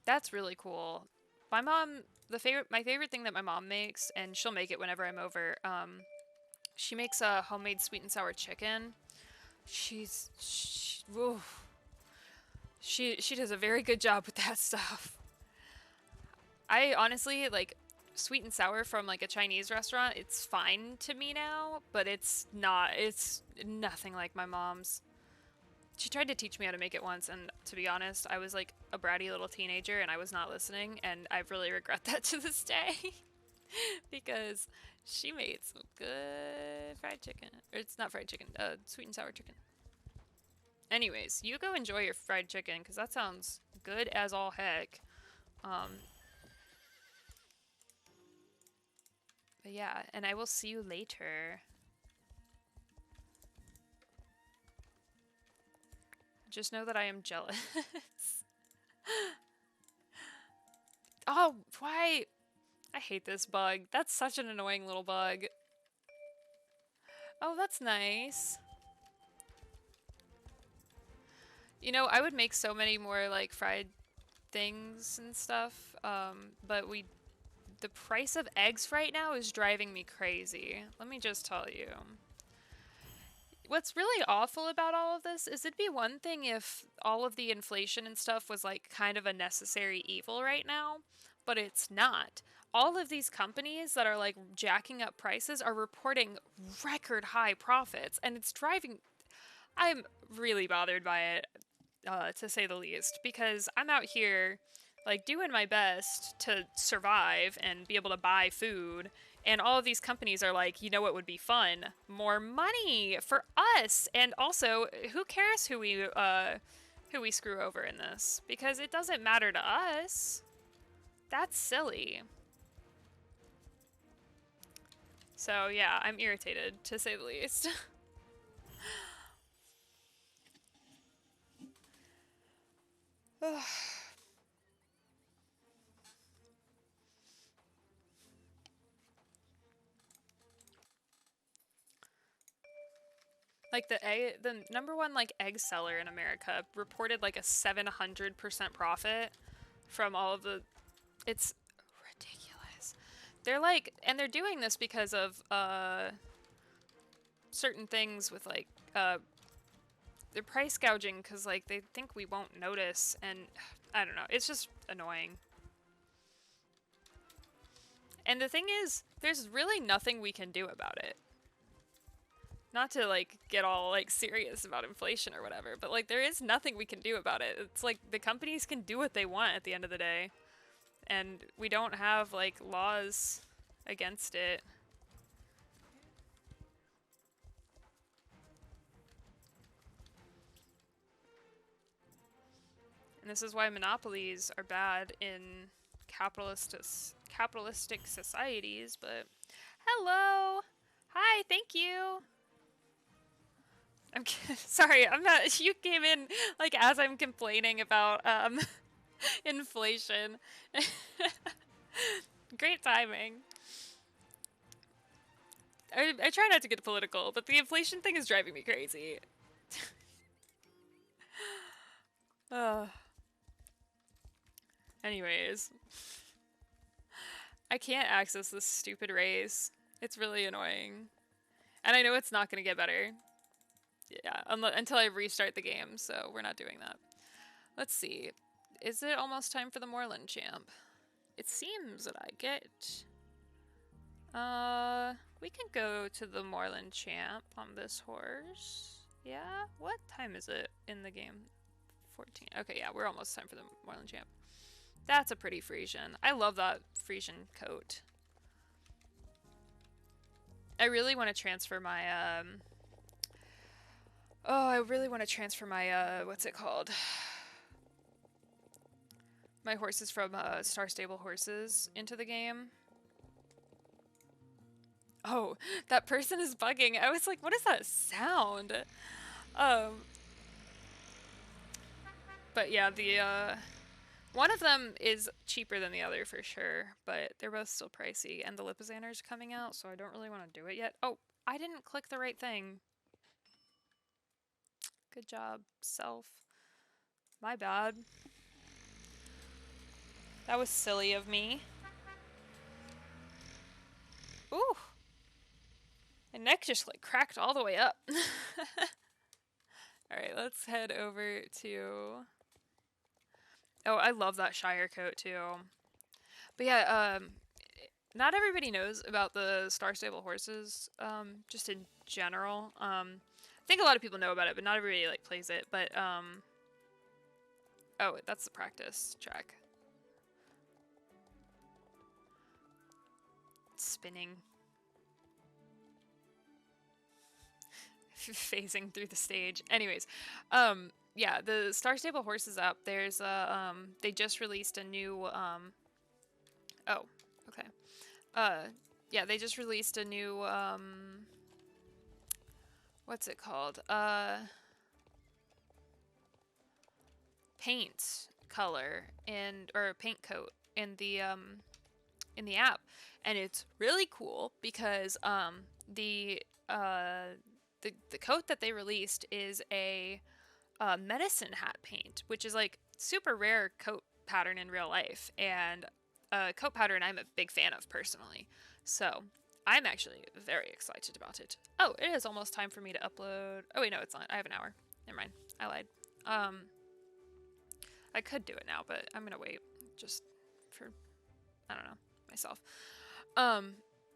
That's really cool. My mom, my favorite thing that my mom makes, and she'll make it whenever I'm over, she makes a homemade sweet and sour chicken. She does a very good job with that stuff. I honestly, like, sweet and sour from like a Chinese restaurant, it's fine to me now, but it's nothing like my mom's. She tried to teach me how to make it once, and to be honest, I was like a bratty little teenager and I was not listening, and I really regret that to this day. Because she made some good fried chicken. Or it's not fried chicken, sweet and sour chicken. Anyways, you go enjoy your fried chicken, because that sounds good as all heck. But yeah, and I will see you later. Just know that I am jealous. Oh, why? I hate this bug. That's such an annoying little bug. Oh, that's nice. You know, I would make so many more like fried things and stuff, but the price of eggs right now is driving me crazy. Let me just tell you. What's really awful about all of this is it'd be one thing if all of the inflation and stuff was like kind of a necessary evil right now, but it's not. All of these companies that are like jacking up prices are reporting record high profits, and it's driving. I'm really bothered by it, to say the least, because I'm out here like doing my best to survive and be able to buy food, and all of these companies are like, you know what would be fun? More money for us. And also, who cares who we screw over in this? Because it doesn't matter to us. That's silly. So yeah, I'm irritated, to say the least. Like the number one like egg seller in America reported like a 700% profit from all of the. It's ridiculous. They're like, and they're doing this because of certain things with like they're price gouging because like they think we won't notice, and I don't know. It's just annoying. And the thing is, there's really nothing we can do about it. Not to like get all like serious about inflation or whatever, but like there is nothing we can do about it. It's like the companies can do what they want at the end of the day, and we don't have like laws against it. And this is why monopolies are bad in capitalistic societies. But hello, hi, thank you. I'm sorry, I'm not. You came in like as I'm complaining about inflation. Great timing. I try not to get political, but the inflation thing is driving me crazy. Anyways, I can't access this stupid race. It's really annoying. And I know it's not going to get better. Yeah, until I restart the game, so we're not doing that. Let's see. Is it almost time for the Moreland champ? It seems that I get. We can go to the Moreland champ on this horse. Yeah? What time is it in the game? 14. Okay, yeah, we're almost time for the Moreland champ. That's a pretty Frisian. I love that Frisian coat. I really want to transfer my, oh, I really want to transfer my, what's it called? My horses from, Star Stable Horses into the game. Oh, that person is bugging. I was like, what is that sound? But yeah, the, one of them is cheaper than the other for sure, but they're both still pricey, and the Lipizzaner's coming out, so I don't really want to do it yet. Oh, I didn't click the right thing. Good job, self. My bad. That was silly of me. Ooh. My neck just like cracked all the way up. Alright, let's head over to... Oh, I love that Shire coat too. But yeah, not everybody knows about the Star Stable horses, just in general. I think a lot of people know about it, but not everybody like plays it. But oh, that's the practice track. Spinning. Phasing through the stage. Anyways, yeah, the Star Stable horse is up. There's a, they just released a new, oh, okay. Yeah, they just released a new, what's it called? Paint color or paint coat in the app. And it's really cool because, the coat that they released is a medicine hat paint, which is like super rare coat pattern in real life, and a coat pattern I'm a big fan of personally. So I'm actually very excited about it. Oh, it is almost time for me to upload. Oh wait, no, it's not. I have an hour. Never mind. I lied. I could do it now, but I'm gonna wait just for, I don't know, myself.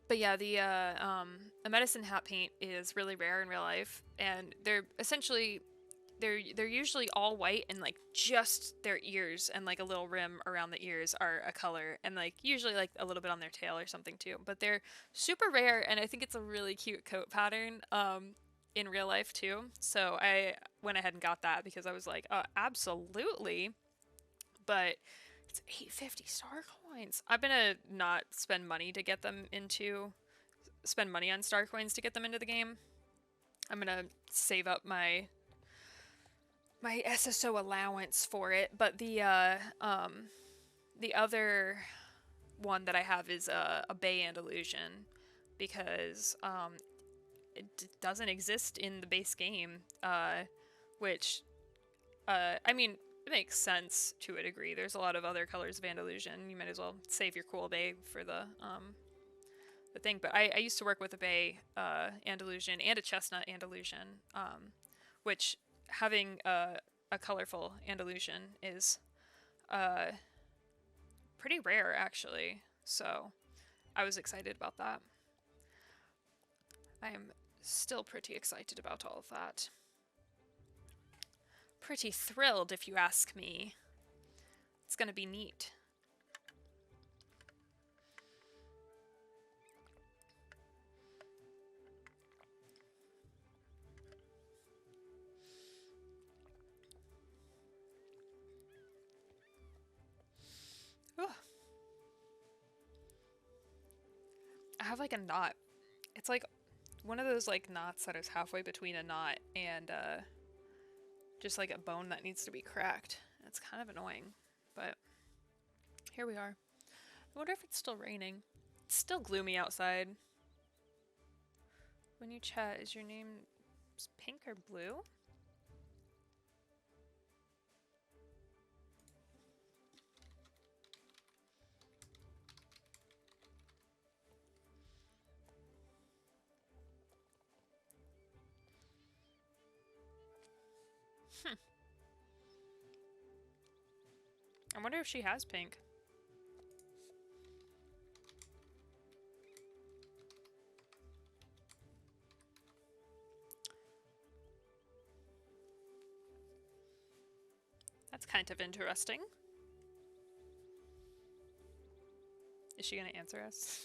But yeah, the a medicine hat paint is really rare in real life, and they're essentially they're usually all white, and like just their ears and like a little rim around the ears are a color, and like usually like a little bit on their tail or something too. But they're super rare, and I think it's a really cute coat pattern in real life too. So I went ahead and got that because I was like, absolutely. But it's 850 star coins. I'm gonna not spend money to get them into spend money on star coins to get them into the game. I'm gonna save up my SSO allowance for it. But the other one that I have is a Bay Andalusian, because it doesn't exist in the base game, which I mean, it makes sense to a degree. There's a lot of other colors of Andalusian. You might as well save your cool Bay for the thing. But I used to work with a Bay Andalusian and a Chestnut Andalusian, which having a colorful Andalusian is pretty rare, actually. So I was excited about that. I am still pretty excited about all of that. Pretty thrilled, if you ask me. It's gonna be neat. Ooh. I have like a knot. It's like one of those like knots that is halfway between a knot and just like a bone that needs to be cracked. It's kind of annoying, but here we are. I wonder if it's still raining. It's still gloomy outside. When you chat, is your name pink or blue? I wonder if she has pink. That's kind of interesting. Is she gonna answer us?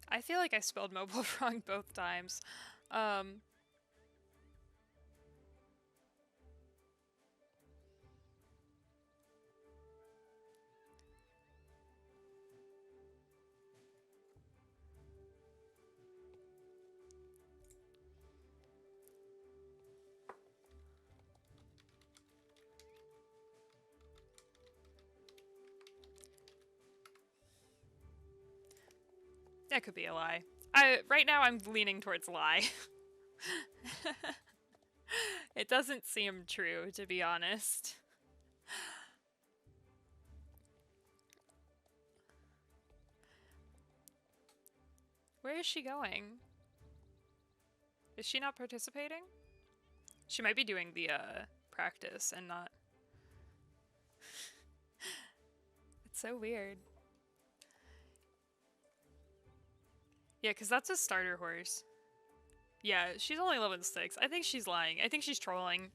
I feel like I spelled mobile wrong both times. That could be a lie. Right now I'm leaning towards lie. It doesn't seem true, to be honest. Where is she going? Is she not participating? She might be doing the practice and not... It's so weird. Yeah, because that's a starter horse. Yeah, she's only level 6. I think she's lying. I think she's trolling.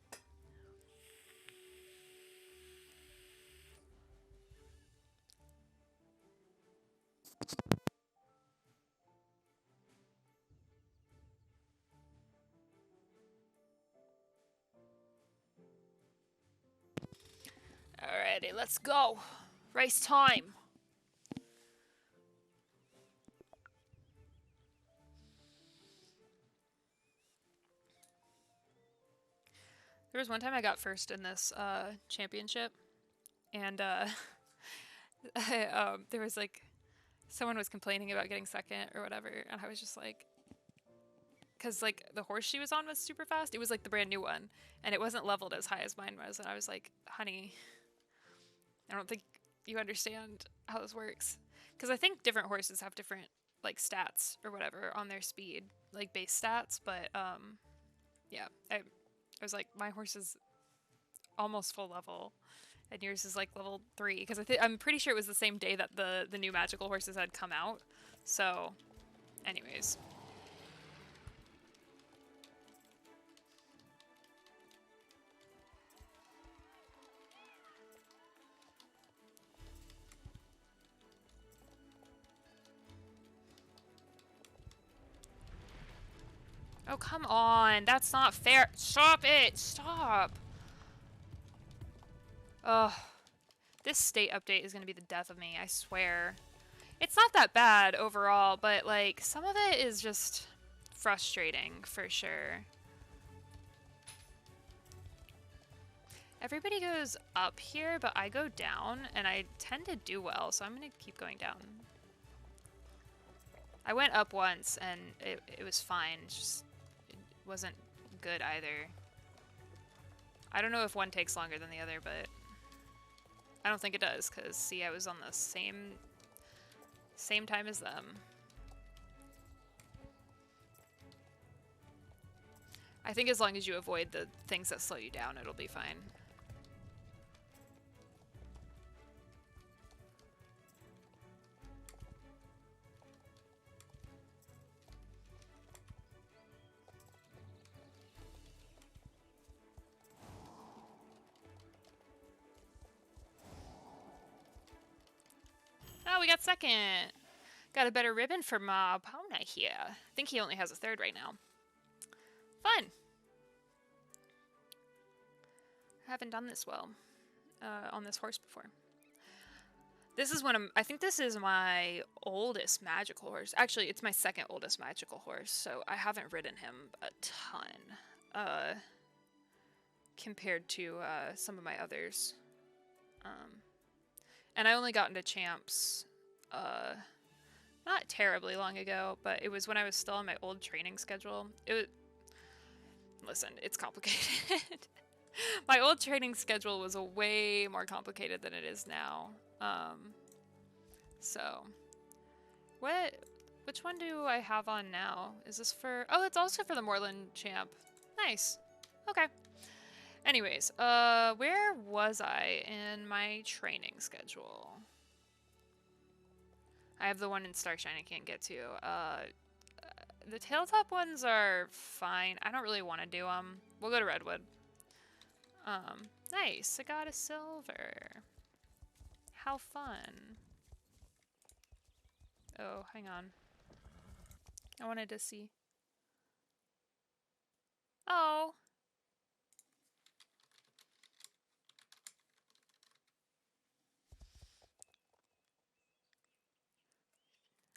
Alrighty, let's go. Race time. There was one time I got first in this championship, and there was like someone was complaining about getting second or whatever, and I was just like, because like the horse she was on was super fast. It was like the brand new one, and it wasn't leveled as high as mine was, and I was like, honey, I don't think you understand how this works, because I think different horses have different like stats or whatever on their speed, like base stats, but yeah, I was like, my horse is almost full level, and yours is like level 3, because I'm pretty sure it was the same day that the new magical horses had come out. So, anyways. Oh, come on. That's not fair. Stop it. Stop. Ugh. This state update is going to be the death of me, I swear. It's not that bad overall, but like some of it is just frustrating for sure. Everybody goes up here, but I go down, and I tend to do well, so I'm going to keep going down. I went up once, and it was fine. It's just, it wasn't good either. I don't know if one takes longer than the other, but I don't think it does, because, see, I was on the same time as them. I think as long as you avoid the things that slow you down, it'll be fine. Oh, we got second. Got a better ribbon for my opponent here. I think he only has a third right now. Fun. I haven't done this well on this horse before. This is I think this is my oldest magical horse. Actually, it's my second oldest magical horse, so I haven't ridden him a ton compared to some of my others. And I only got into champs not terribly long ago, but it was when I was still on my old training schedule. Listen, it's complicated. My old training schedule was way more complicated than it is now. So, which one do I have on now? Is this for, oh, it's also for the Moreland champ. Nice. Okay. Anyways, where was I in my training schedule? I have the one in Starshine I can't get to. The Tailtop ones are fine. I don't really want to do them. We'll go to Redwood. Nice. I got a silver. How fun. Oh, hang on. I wanted to see. Oh.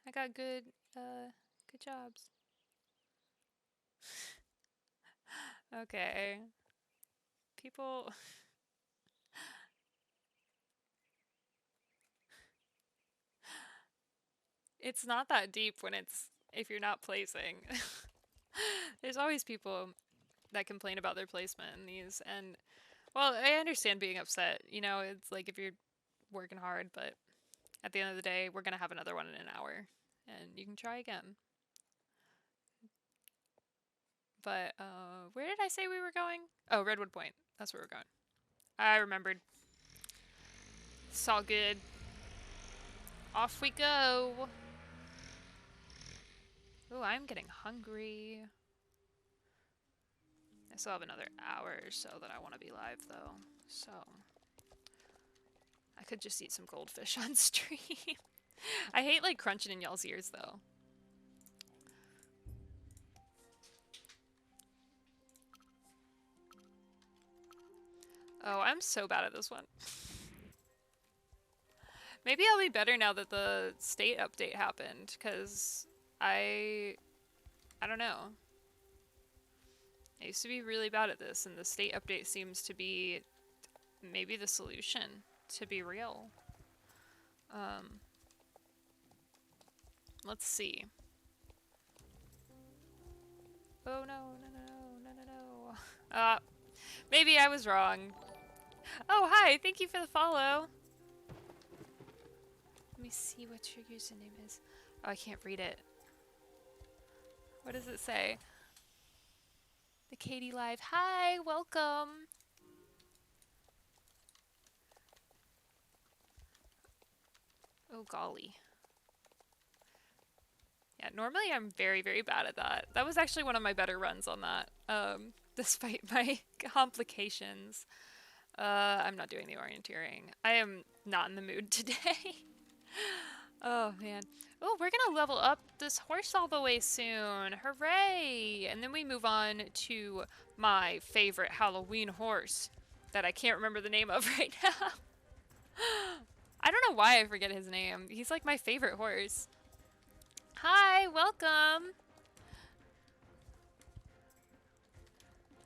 I got good jobs. Okay. People... It's not that deep if you're not placing. There's always people that complain about their placement in these, and, well, I understand being upset. You know, it's like if you're working hard, but at the end of the day, we're gonna have another one in an hour, and you can try again. But, where did I say we were going? Oh, Redwood Point. That's where we're going. I remembered. It's all good. Off we go. Ooh, I'm getting hungry. I still have another hour or so that I want to be live, though. So, I could just eat some goldfish on stream. I hate, like, crunching in y'all's ears, though. Oh, I'm so bad at this one. Maybe I'll be better now that the state update happened, because I don't know. I used to be really bad at this, and the state update seems to be maybe the solution, to be real. Let's see. Oh no, no, no, no, no, no. Maybe I was wrong. Oh, hi, thank you for the follow. Let me see what your username is. Oh, I can't read it. What does it say? The Katie Live. Hi, welcome. Oh, golly. Yeah, normally I'm very, very bad at that. That was actually one of my better runs on that, despite my complications. I'm not doing the orienteering. I am not in the mood today. Oh, man. Oh, we're gonna level up this horse all the way soon. Hooray! And then we move on to my favorite Halloween horse that I can't remember the name of right now. I don't know why I forget his name. He's like my favorite horse. Hi, welcome.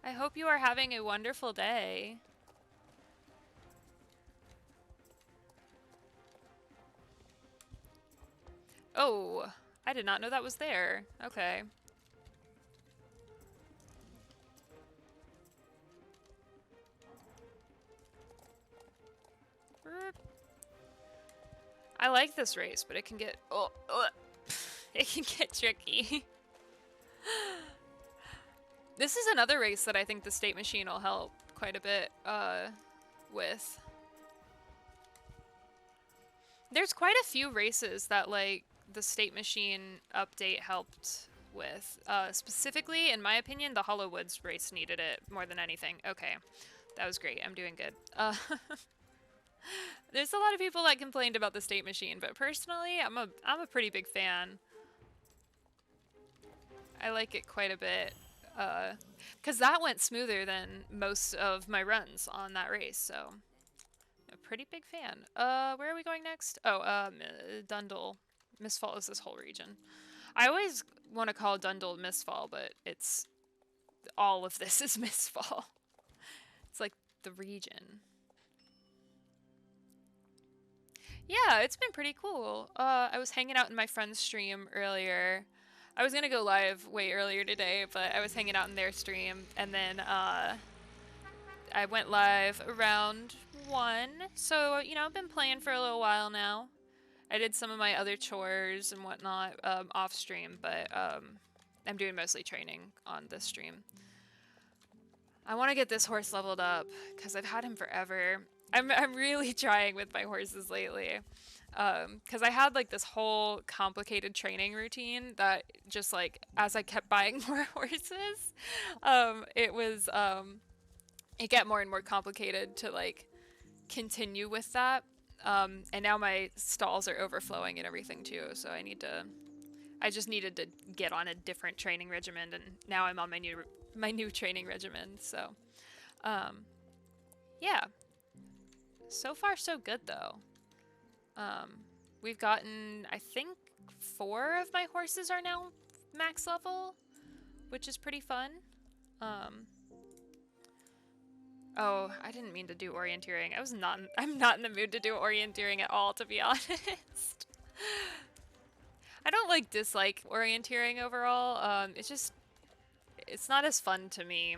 I hope you are having a wonderful day. Oh, I did not know that was there. Okay. I like this race, but it can get it can get tricky. This is another race that I think the state machine will help quite a bit with. There's quite a few races that like the state machine update helped with. Specifically, in my opinion, the Hollow Woods race needed it more than anything. Okay, that was great. I'm doing good. There's a lot of people that complained about the state machine, but personally, I'm a pretty big fan. I like it quite a bit. Because that went smoother than most of my runs on that race, so I'm a pretty big fan. Where are we going next? Oh, Dundle. Mistfall is this whole region. I always want to call Dundle Mistfall, but it's all of this is Mistfall. It's like the region. Yeah, it's been pretty cool. I was hanging out in my friend's stream earlier. I was gonna go live way earlier today, but I was hanging out in their stream, and then I went live around 1. So, you know, I've been playing for a little while now. I did some of my other chores and whatnot off stream, but I'm doing mostly training on this stream. I want to get this horse leveled up because I've had him forever. I'm really trying with my horses lately. Because I had like this whole complicated training routine that just like as I kept buying more horses, it got more and more complicated to like continue with that. And now my stalls are overflowing and everything too, so I just needed to get on a different training regimen, and now I'm on my new training regimen. So, yeah. So far, so good though. We've gotten, I think, 4 of my horses are now max level, which is pretty fun. Oh, I didn't mean to do orienteering. I'm not in the mood to do orienteering at all, to be honest. I don't like dislike orienteering overall. It's not as fun to me.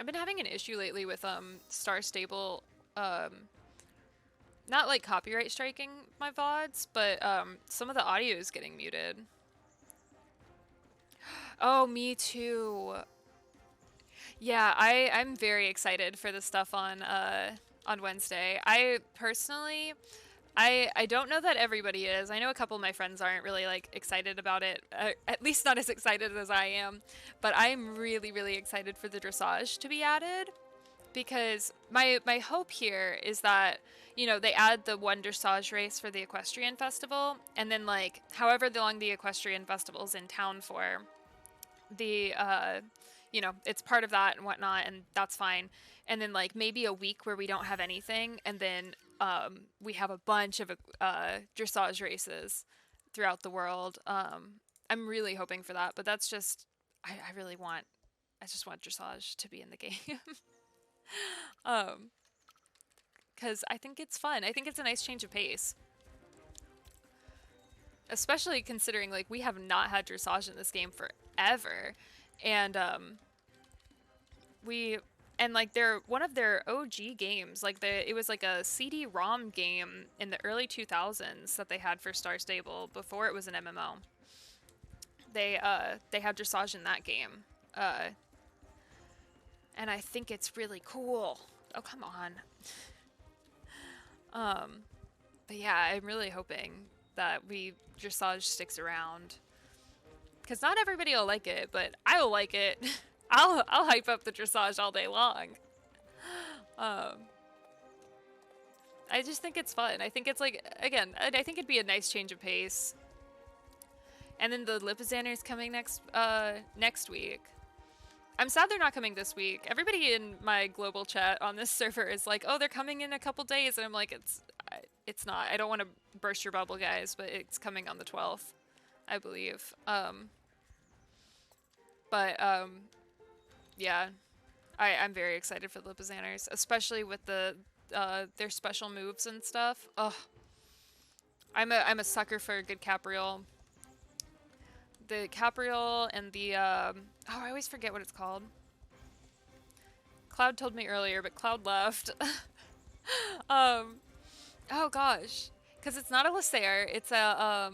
I've been having an issue lately with Star Stable, not like copyright striking my VODs, but some of the audio is getting muted. Oh, me too. Yeah, I'm very excited for the stuff on Wednesday. I personally, I don't know that everybody is. I know a couple of my friends aren't really like excited about it, at least not as excited as I am. But I'm really, really excited for the dressage to be added, because my hope here is that, you know, they add the one dressage race for the equestrian festival, and then like however long the equestrian festival's in town for, the you know, it's part of that and whatnot, and that's fine. And then like maybe a week where we don't have anything, and then we have a bunch of dressage races throughout the world. I'm really hoping for that, but that's just I really want I just want dressage to be in the game. um, because I think it's fun. I think it's a nice change of pace, especially considering like we have not had dressage in this game forever, and we and like they're one of their OG games. Like it was like a CD-ROM game in the early 2000s that they had for Star Stable before it was an MMO. They had dressage in that game, uh, and I think it's really cool. Oh come on. But yeah, I'm really hoping that dressage sticks around, because not everybody will like it, but I will like it. I'll hype up the dressage all day long. Um, I just think it's fun. I think it's like, again, I think it'd be a nice change of pace. And then the Lipizzaner's coming next week. I'm sad they're not coming this week. Everybody in my global chat on this server is like, "Oh, they're coming in a couple days," and I'm like, "It's not. I don't want to burst your bubble, guys, but it's coming on the 12th, I believe." Yeah, I'm very excited for the Lipizaners, especially with their special moves and stuff. Ugh, I'm a sucker for a good Capriole. The Capriole and the oh, I always forget what it's called. Cloud told me earlier, but Cloud left. Oh gosh, because it's not a Lysair, it's a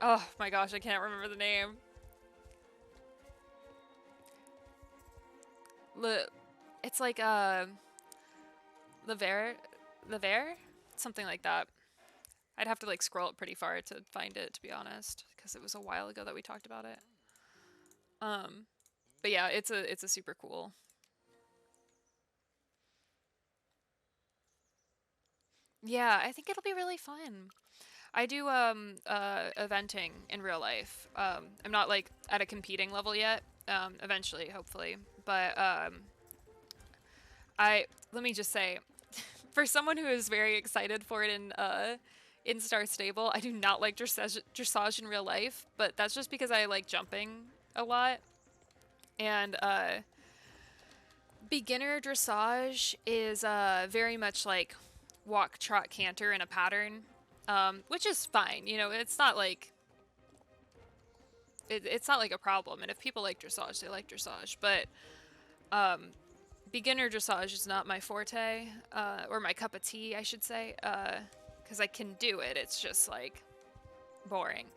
oh my gosh, I can't remember the name. It's like Lever, something like that. I'd have to like scroll it pretty far to find it, to be honest, because it was a while ago that we talked about it. But yeah, it's a super cool. Yeah, I think it'll be really fun. I do eventing in real life. I'm not like at a competing level yet. Eventually, hopefully. But let me just say, for someone who is very excited for it in Star Stable, I do not like dressage in real life, but that's just because I like jumping a lot. And beginner dressage is very much like walk, trot, canter in a pattern, which is fine. You know, it's not like it's not like a problem. And if people like dressage, they like dressage. But beginner dressage is not my forte, or my cup of tea, I should say, because I can do it. It's just like boring.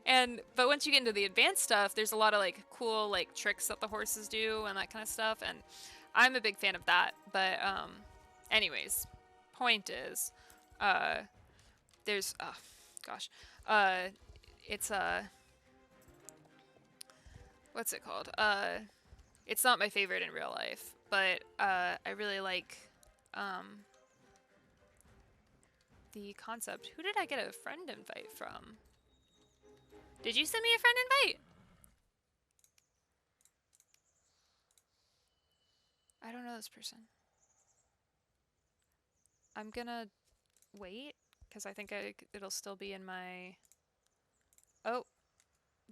But once you get into the advanced stuff, there's a lot of like cool like tricks that the horses do and that kind of stuff, and I'm a big fan of that. But anyways, point is, there's oh gosh, it's what's it called? It's not my favorite in real life, but I really like the concept. Who did I get a friend invite from? Did you send me a friend invite? I don't know this person. I'm gonna wait, because I think it'll still be in my... Oh,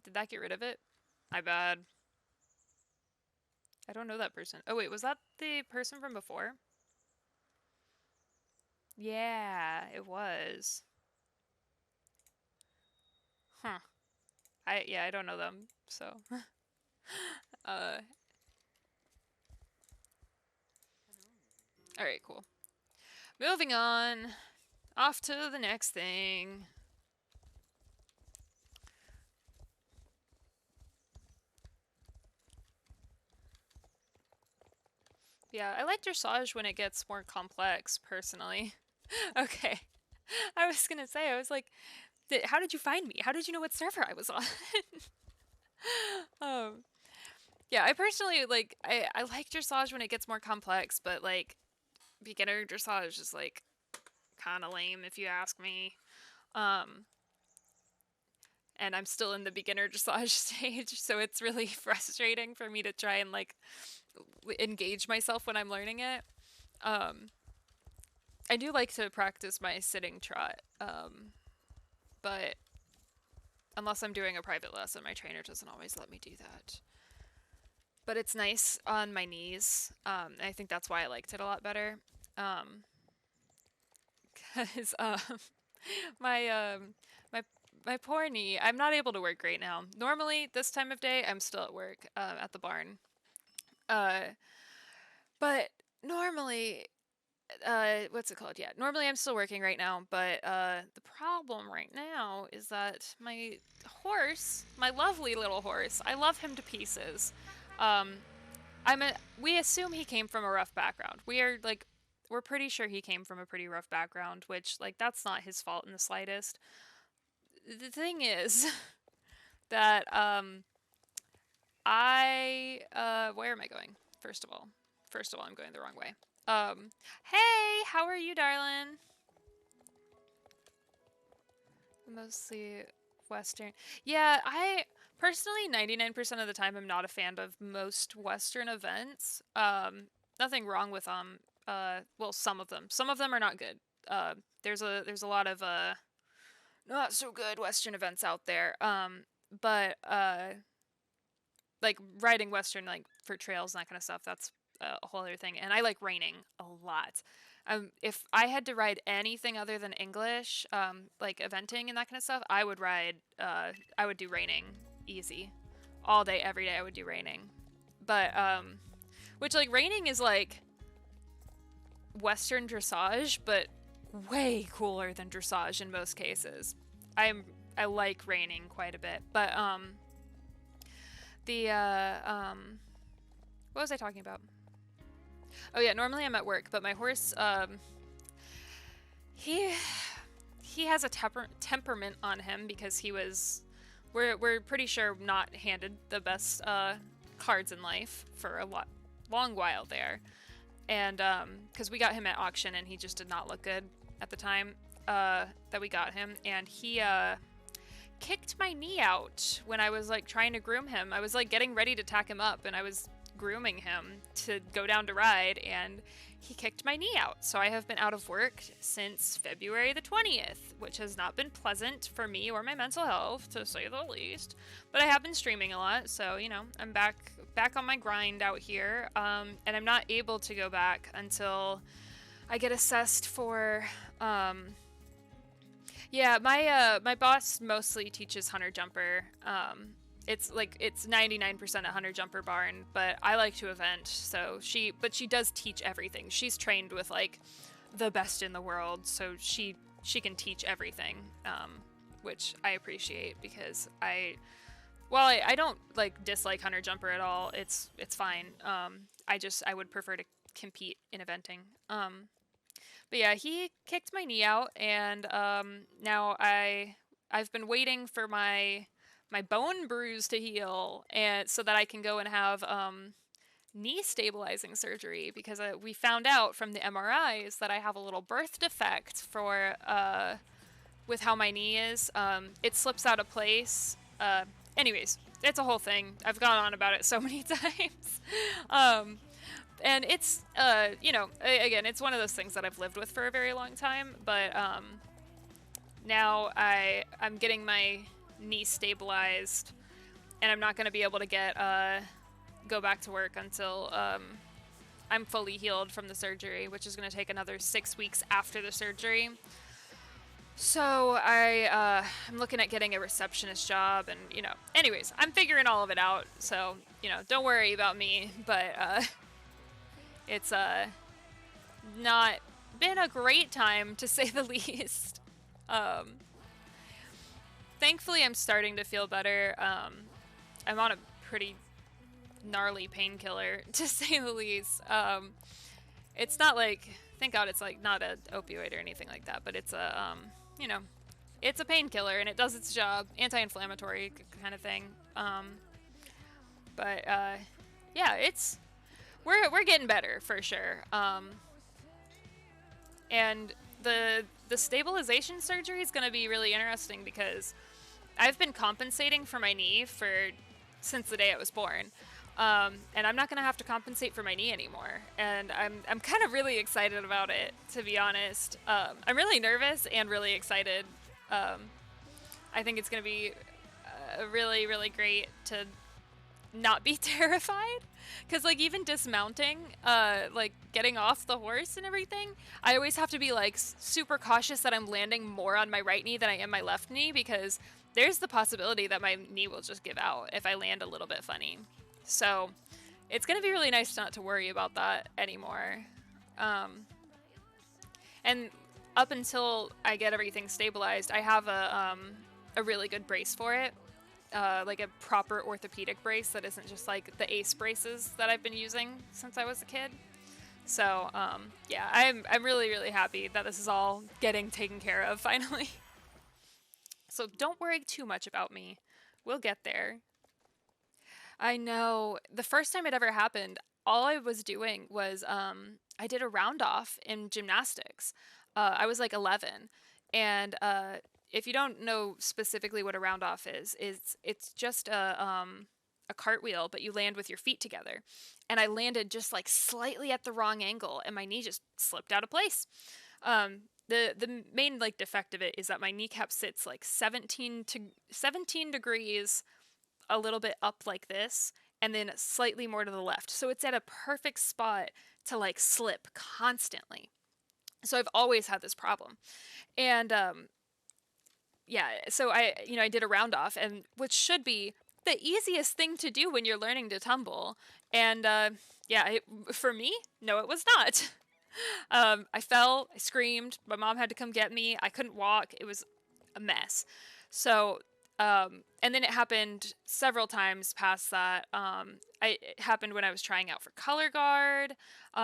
did that get rid of it? My bad. I don't know that person. Oh wait, was that the person from before? Yeah, it was. Huh. I don't know them, so. Alright, cool. Moving on. Off to the next thing. Yeah, I like dressage when it gets more complex, personally. Okay. I was gonna say, I was like, how did you find me? How did you know what server I was on? Yeah, I personally, like, I like dressage when it gets more complex, but, like, beginner dressage is, like, kind of lame, if you ask me. And I'm still in the beginner dressage stage, so it's really frustrating for me to try and, like, engage myself when I'm learning it. I do like to practice my sitting trot. but unless I'm doing a private lesson, my trainer doesn't always let me do that. But it's nice on my knees. And I think that's why I liked it a lot better. Um, because my my my poor knee. I'm not able to work right now. Normally, this time of day, I'm still at work at the barn. Uh, but normally, what's it called? Yeah, normally I'm still working right now. But the problem right now is that my horse, my lovely little horse, I love him to pieces. Um, we assume he came from a rough background. We're pretty sure he came from a pretty rough background, which like that's not his fault in the slightest. The thing is that where am I going? First of all, I'm going the wrong way. Hey, how are you, darling? Mostly Western. Yeah, I personally 99% of the time I'm not a fan of most Western events. Nothing wrong with them. Well, some of them. Some of them are not good. There's a lot of not so good Western events out there. But like riding Western like for trails and that kind of stuff, that's a whole other thing. And I like raining a lot. If I had to ride anything other than English, like eventing and that kind of stuff, I would ride. I would do raining easy, all day, every day. I would do raining, but which like raining is like Western dressage, but way cooler than dressage in most cases. I like raining quite a bit, but the what was I talking about? Oh yeah, normally I'm at work, but my horse he has a temperament on him because we're pretty sure not handed the best cards in life for a long while there. And because we got him at auction and he just did not look good at the time that we got him, and he kicked my knee out when I was like trying to groom him. I was like getting ready to tack him up and I was grooming him to go down to ride, and he kicked my knee out. So I have been out of work since February the 20th, which has not been pleasant for me or my mental health, to say the least. But I have been streaming a lot, so you know, I'm back on my grind out here, and I'm not able to go back until I get assessed for yeah, my boss mostly teaches hunter jumper. It's 99% a hunter jumper barn, but I like to event, so she does teach everything. She's trained with like the best in the world, so she can teach everything, which I appreciate because I don't like dislike hunter jumper at all. It's fine. I would prefer to compete in eventing. But yeah, he kicked my knee out, and now I've been waiting for my bone bruise to heal, and so that I can go and have knee stabilizing surgery, because we found out from the MRIs that I have a little birth defect for with how my knee is. It slips out of place. Anyways, it's a whole thing. I've gone on about it so many times. And it's, you know, again, it's one of those things that I've lived with for a very long time, but now I'm getting my knee stabilized, and I'm not going to be able to go back to work until I'm fully healed from the surgery, which is going to take another 6 weeks after the surgery. So I'm looking at getting a receptionist job, and, you know, anyways, I'm figuring all of it out, so, you know, don't worry about me, but it's not been a great time, to say the least. Thankfully, I'm starting to feel better. I'm on a pretty gnarly painkiller, to say the least. It's not like, thank God, it's like not an opioid or anything like that, but it's a, you know, it's a painkiller and it does its job, anti-inflammatory kind of thing. But yeah, we're getting better for sure. And the stabilization surgery is going to be really interesting because I've been compensating for my knee since the day I was born. And I'm not going to have to compensate for my knee anymore. And I'm kind of really excited about it, to be honest. I'm really nervous and really excited. I think it's going to be really, really great to not be terrified. Because, like, even dismounting, like, getting off the horse and everything, I always have to be, like, super cautious that I'm landing more on my right knee than I am my left knee, because there's the possibility that my knee will just give out if I land a little bit funny. So, it's going to be really nice not to worry about that anymore. And up until I get everything stabilized, I have a really good brace for it. Like a proper orthopedic brace that isn't just like the Ace braces that I've been using since I was a kid. So, yeah, I'm really, really happy that this is all getting taken care of finally. So don't worry too much about me. We'll get there. I know. The first time it ever happened, all I was doing was I did a round off in gymnastics. I was like 11, and if you don't know specifically what a round off is it's just a cartwheel, but you land with your feet together. And I landed just like slightly at the wrong angle, and my knee just slipped out of place. The main like defect of it is that my kneecap sits like 17 degrees a little bit up like this, and then slightly more to the left. So it's at a perfect spot to like slip constantly. So I've always had this problem. And yeah, so I did a round off, and which should be the easiest thing to do when you're learning to tumble. And yeah, for me, no, it was not. I fell, I screamed, my mom had to come get me. I couldn't walk. It was a mess. So, and then it happened several times past that. It happened when I was trying out for color guard.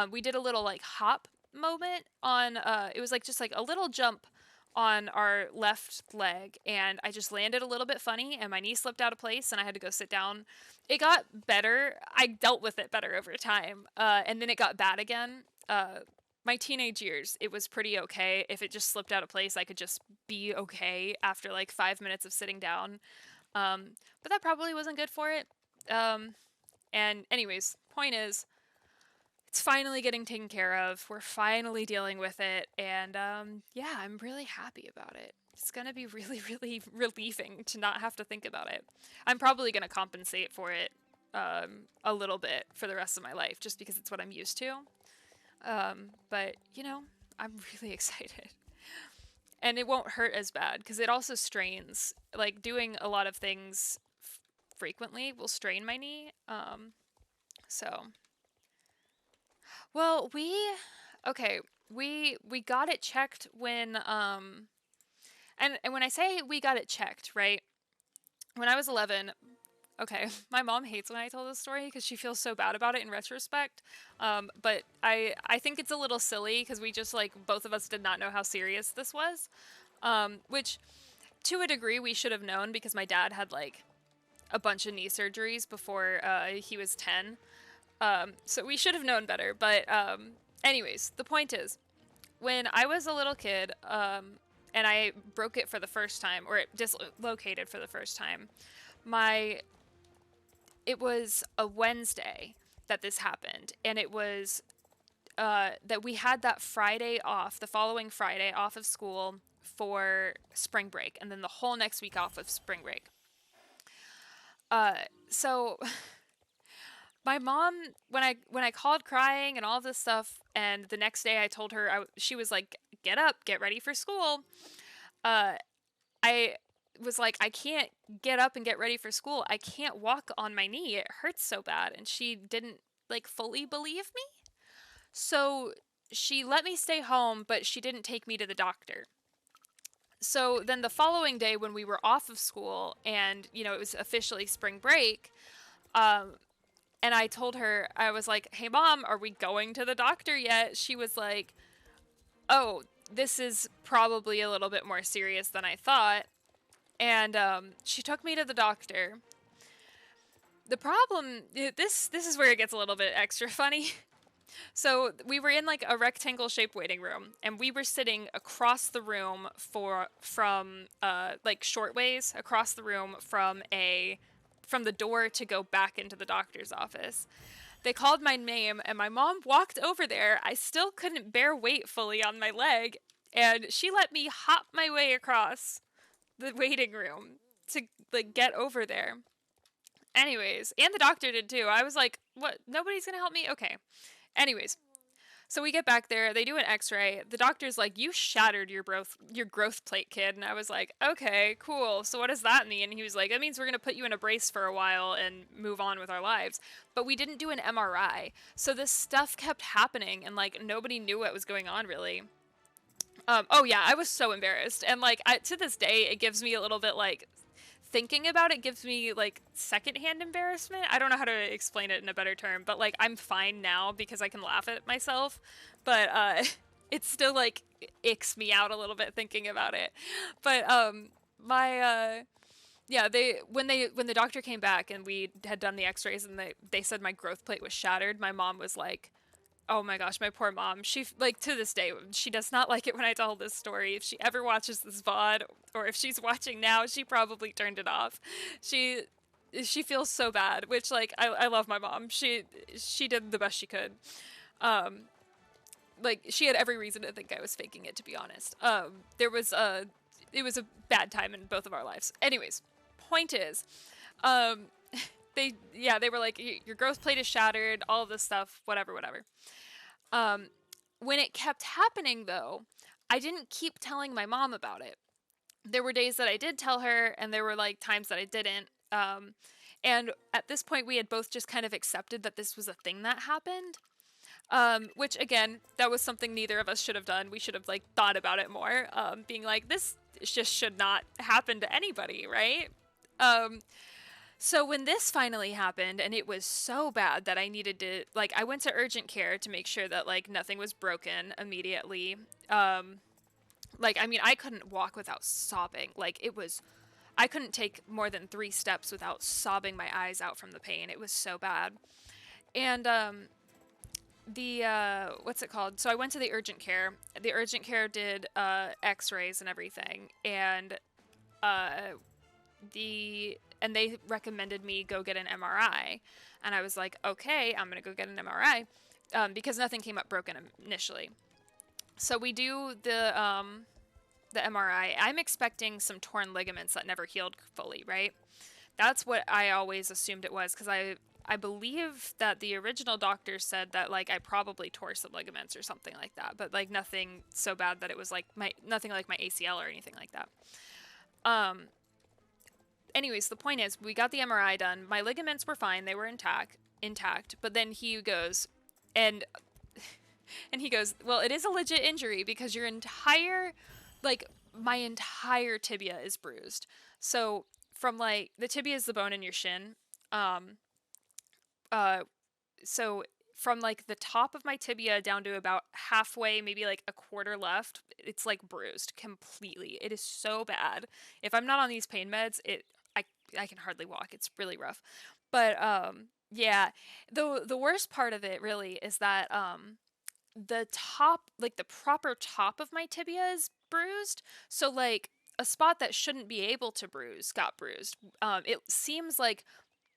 We did a little like hop moment on, it was like just like a little jump on our left leg, and I just landed a little bit funny, and my knee slipped out of place, and I had to go sit down. It got better. I dealt with it better over time, and then it got bad again. My teenage years, it was pretty okay. If it just slipped out of place, I could just be okay after like 5 minutes of sitting down. But that probably wasn't good for it. And anyways, point is, it's finally getting taken care of. We're finally dealing with it. And yeah, I'm really happy about it. It's going to be really, really relieving to not have to think about it. I'm probably going to compensate for it a little bit for the rest of my life, just because it's what I'm used to. But, I'm really excited. And it won't hurt as bad, because it also strains. Like, doing a lot of things frequently will strain my knee. So... Well, we got it checked when and when I say we got it checked, right? When I was 11, okay, my mom hates when I tell this story because she feels so bad about it in retrospect. But I think it's a little silly because we just like both of us did not know how serious this was. Which to a degree we should have known, because my dad had like a bunch of knee surgeries before he was 10. So we should have known better, but anyways, the point is, when I was a little kid, and I broke it for the first time, or it dislocated for the first time, it was a Wednesday that this happened, and it was that we had that Friday off, the following Friday off of school for spring break, and then the whole next week off of spring break. So... My mom, when I called crying and all this stuff, and the next day I told her, she was like, "Get up, get ready for school." I was like, "I can't get up and get ready for school. I can't walk on my knee. It hurts so bad." And she didn't like fully believe me. So she let me stay home, but she didn't take me to the doctor. So then the following day, when we were off of school and, it was officially spring break, and I told her, I was like, "Hey, Mom, are we going to the doctor yet?" She was like, "Oh, this is probably a little bit more serious than I thought." And she took me to the doctor. The problem, this is where it gets a little bit extra funny. So we were in like a rectangle-shaped waiting room, and we were sitting across the room from like short ways across the room from the door to go back into the doctor's office. They called my name, and my mom walked over there. I still couldn't bear weight fully on my leg, and she let me hop my way across the waiting room to like get over there. Anyways, and the doctor did too. I was like, what? Nobody's gonna help me? Okay. Anyways, so we get back there, they do an x-ray. The doctor's like, you shattered your growth plate, kid. And I was like, okay, cool. So what does that mean? And he was like, that means we're going to put you in a brace for a while and move on with our lives. But we didn't do an MRI. So this stuff kept happening and like nobody knew what was going on really. Oh yeah, I was so embarrassed. And like to this day, it gives me a little bit like thinking about it gives me like secondhand embarrassment. I don't know how to explain it in a better term, but like I'm fine now because I can laugh at myself. But it still like icks me out a little bit thinking about it. But my yeah, when the doctor came back and we had done the x-rays and they said my growth plate was shattered, my mom was like, oh my gosh, my poor mom. She, like, to this day, she does not like it when I tell this story. If she ever watches this VOD, or if she's watching now, she probably turned it off. She she feels so bad, which, like, I love my mom. She did the best she could. Um, like, she had every reason to think I was faking it, to be honest. It was a bad time in both of our lives. Anyways, point is, um, they were like, your growth plate is shattered, all of this stuff, whatever, whatever. Um, when it kept happening, though, I didn't keep telling my mom about it. There were days that I did tell her, and there were like times that I didn't. And at this point, we had both just kind of accepted that this was a thing that happened. Which again, that was something neither of us should have done. We should have like thought about it more. Being like, this just should not happen to anybody, right? Um, so when this finally happened, and it was so bad that I needed to, like, I went to urgent care to make sure that, like, nothing was broken immediately. Like, I mean, I couldn't walk without sobbing. Like, I couldn't take more than 3 steps without sobbing my eyes out from the pain. It was so bad. And, what's it called? So I went to the urgent care. The urgent care did, x-rays and everything. And, uh, and they recommended me go get an MRI. And I was like, okay, I'm going to go get an MRI. Because nothing came up broken initially. So we do the MRI. I'm expecting some torn ligaments that never healed fully, right? That's what I always assumed it was, because I believe that the original doctor said that like I probably tore some ligaments or something like that, but like nothing so bad that it was like nothing like my ACL or anything like that. Anyways, the point is, we got the MRI done. My ligaments were fine; they were intact. But then he goes, and he goes, well, it is a legit injury because your entire, like, my entire tibia is bruised. So from like the tibia is the bone in your shin. Um, uh, so from like the top of my tibia down to about halfway, maybe like a quarter left, it's like bruised completely. It is so bad. If I'm not on these pain meds, I can hardly walk. It's really rough. But yeah, the worst part of it really is that the top, like the proper top of my tibia is bruised. So like a spot that shouldn't be able to bruise got bruised. It seems like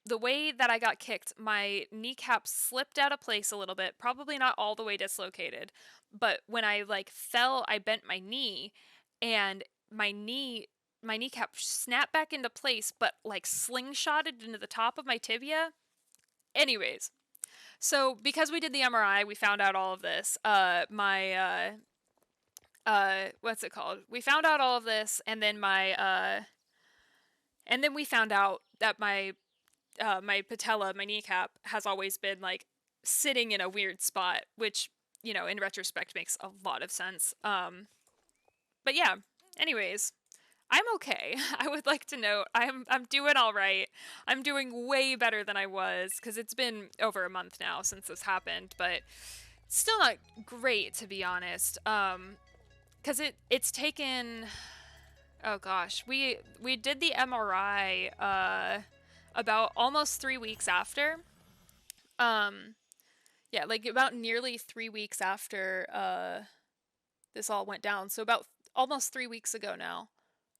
the way that I got kicked, my kneecap slipped out of place a little bit, probably not all the way dislocated, but when I like fell, I bent my knee, and my kneecap snapped back into place, but like slingshotted into the top of my tibia. Anyways, so because we did the MRI, we found out all of this. What's it called? We found out all of this, and then and then we found out that my patella, my kneecap, has always been like sitting in a weird spot, which, you know, in retrospect makes a lot of sense. But yeah, anyways, I'm okay. I would like to note I'm doing all right. I'm doing way better than I was, because it's been over a month now since this happened, but still not great, to be honest. Because it's taken, oh gosh, we did the MRI about almost 3 weeks after. Yeah, like about nearly 3 weeks after this all went down. So about almost 3 weeks ago now.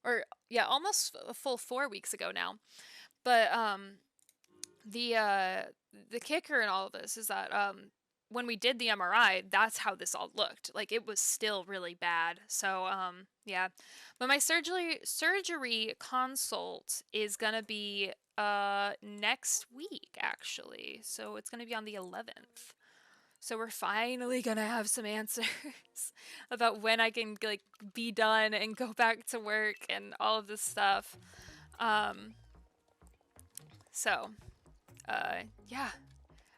Or yeah, almost a full 4 weeks ago now. But the kicker in all of this is that when we did the MRI, that's how this all looked. Like it was still really bad. So yeah. But my surgery consult is gonna be next week actually. So it's gonna be on the 11th. So we're finally gonna have some answers about when I can like be done and go back to work and all of this stuff. Um, so, yeah,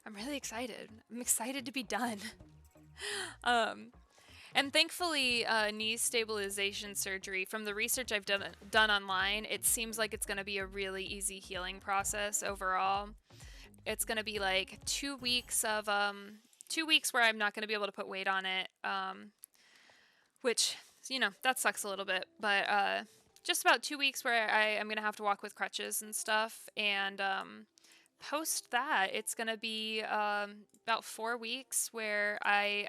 I'm really excited. I'm excited to be done. um, and thankfully, knee stabilization surgery, from the research I've done online, it seems like it's gonna be a really easy healing process overall. It's gonna be like 2 weeks of 2 weeks where I'm not gonna be able to put weight on it, which that sucks a little bit, but just about 2 weeks where I am gonna have to walk with crutches and stuff, and post that it's gonna be about 4 weeks where I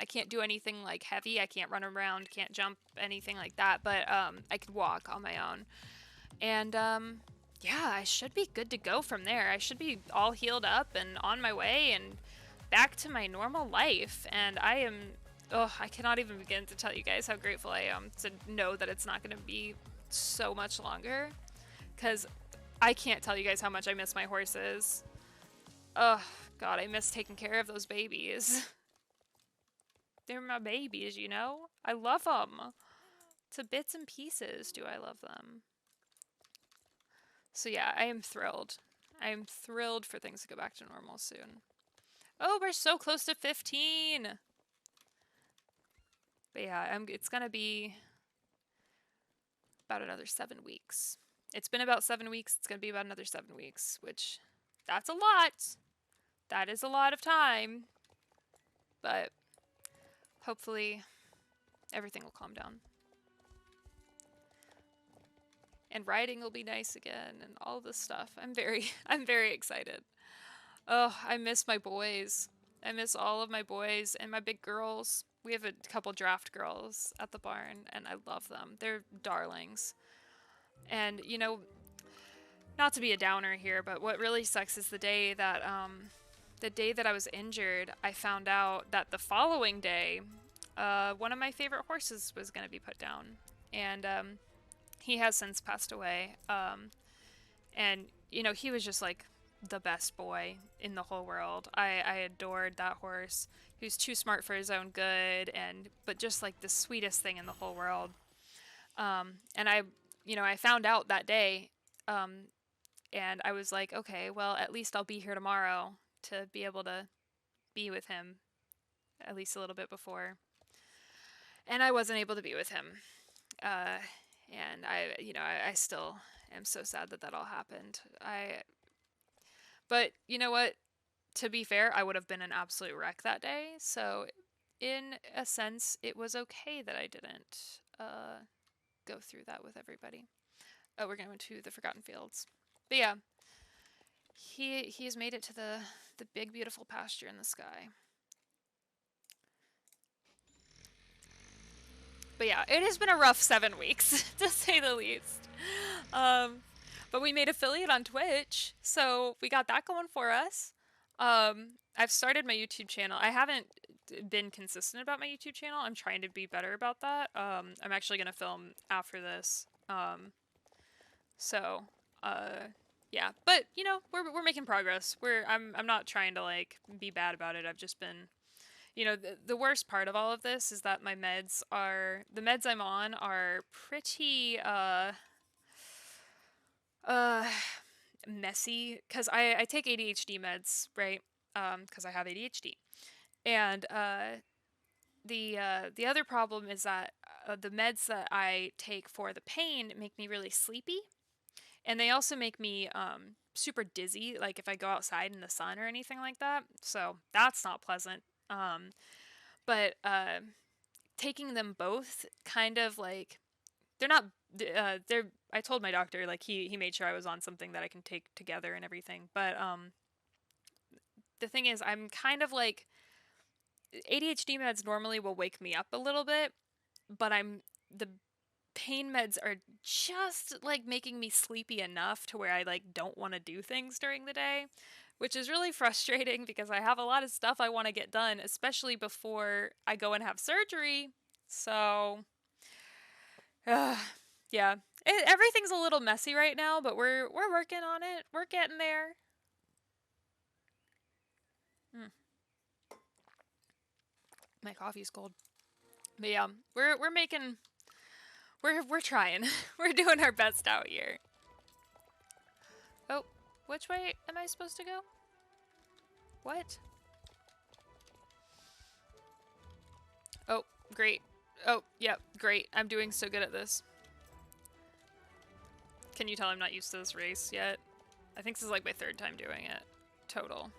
can't do anything like heavy. I can't run around, can't jump, anything like that, but I can walk on my own, and yeah, I should be good to go from there. I should be all healed up and on my way and back to my normal life. And I am, oh, I cannot even begin to tell you guys how grateful I am to know that it's not going to be so much longer. Because I can't tell you guys how much I miss my horses. Oh, God, I miss taking care of those babies. They're my babies, you know? I love them. To bits and pieces do I love them. So yeah, I am thrilled. I am thrilled for things to go back to normal soon. Oh, we're so close to 15! But yeah, it's gonna be about another 7 weeks. It's been about 7 weeks, it's gonna be about another 7 weeks, which, that's a lot! That is a lot of time. But, hopefully, everything will calm down. And riding will be nice again, and all this stuff. I'm very excited. Oh, I miss my boys. I miss all of my boys and my big girls. We have a couple draft girls at the barn, and I love them. They're darlings. And, not to be a downer here, but what really sucks is the day that I was injured, I found out that the following day, one of my favorite horses was going to be put down. And, he has since passed away. And, he was just like the best boy in the whole world. I adored that horse. He was too smart for his own good, but just like the sweetest thing in the whole world. And I found out that day, and I was like, okay, well, at least I'll be here tomorrow to be able to be with him at least a little bit before. And I wasn't able to be with him. And I still am so sad that all happened. But you know what? To be fair, I would have been an absolute wreck that day. So, in a sense, it was okay that I didn't go through that with everybody. Oh, we're going to the Forgotten Fields. But yeah, he's made it to the big beautiful pasture in the sky. But yeah, it has been a rough 7 weeks, to say the least. But we made affiliate on Twitch, so we got that going for us. I've started my YouTube channel. I haven't been consistent about my YouTube channel. I'm trying to be better about that. I'm actually going to film after this. So, yeah. But, we're making progress. I'm not trying to, like, be bad about it. I've just been... the worst part of all of this is that the meds I'm on are pretty, messy, because I take ADHD meds, right, because I have ADHD, and, the other problem is that, the meds that I take for the pain make me really sleepy, and they also make me, super dizzy, like if I go outside in the sun or anything like that, so that's not pleasant. But taking them both kind of like they're not I told my doctor, like, he made sure I was on something that I can take together and everything, but the thing is, I'm kind of like, ADHD meds normally will wake me up a little bit, but the pain meds are just like making me sleepy enough to where I like don't want to do things during the day, which is really frustrating because I have a lot of stuff I want to get done, especially before I go and have surgery. So, yeah, everything's a little messy right now, but we're working on it. We're getting there. Mm. My coffee's cold, but yeah, we're making we're trying. We're doing our best out here. Oh, which way am I supposed to go? What? Oh, great. Oh, yep, great. I'm doing so good at this. Can you tell I'm not used to this race yet? I think this is like my 3rd time doing it. Total.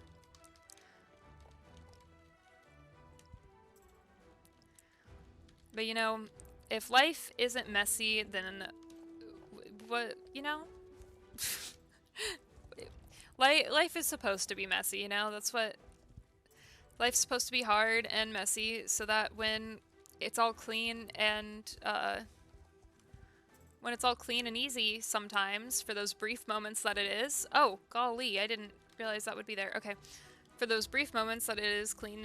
But you know, if life isn't messy, then what, you know? Life is supposed to be messy, you know? That's what... Life's supposed to be hard and messy so that when it's all clean and, when it's all clean and easy sometimes, for those brief moments that it is... Oh, golly, I didn't realize that would be there. Okay. For those brief moments that it is clean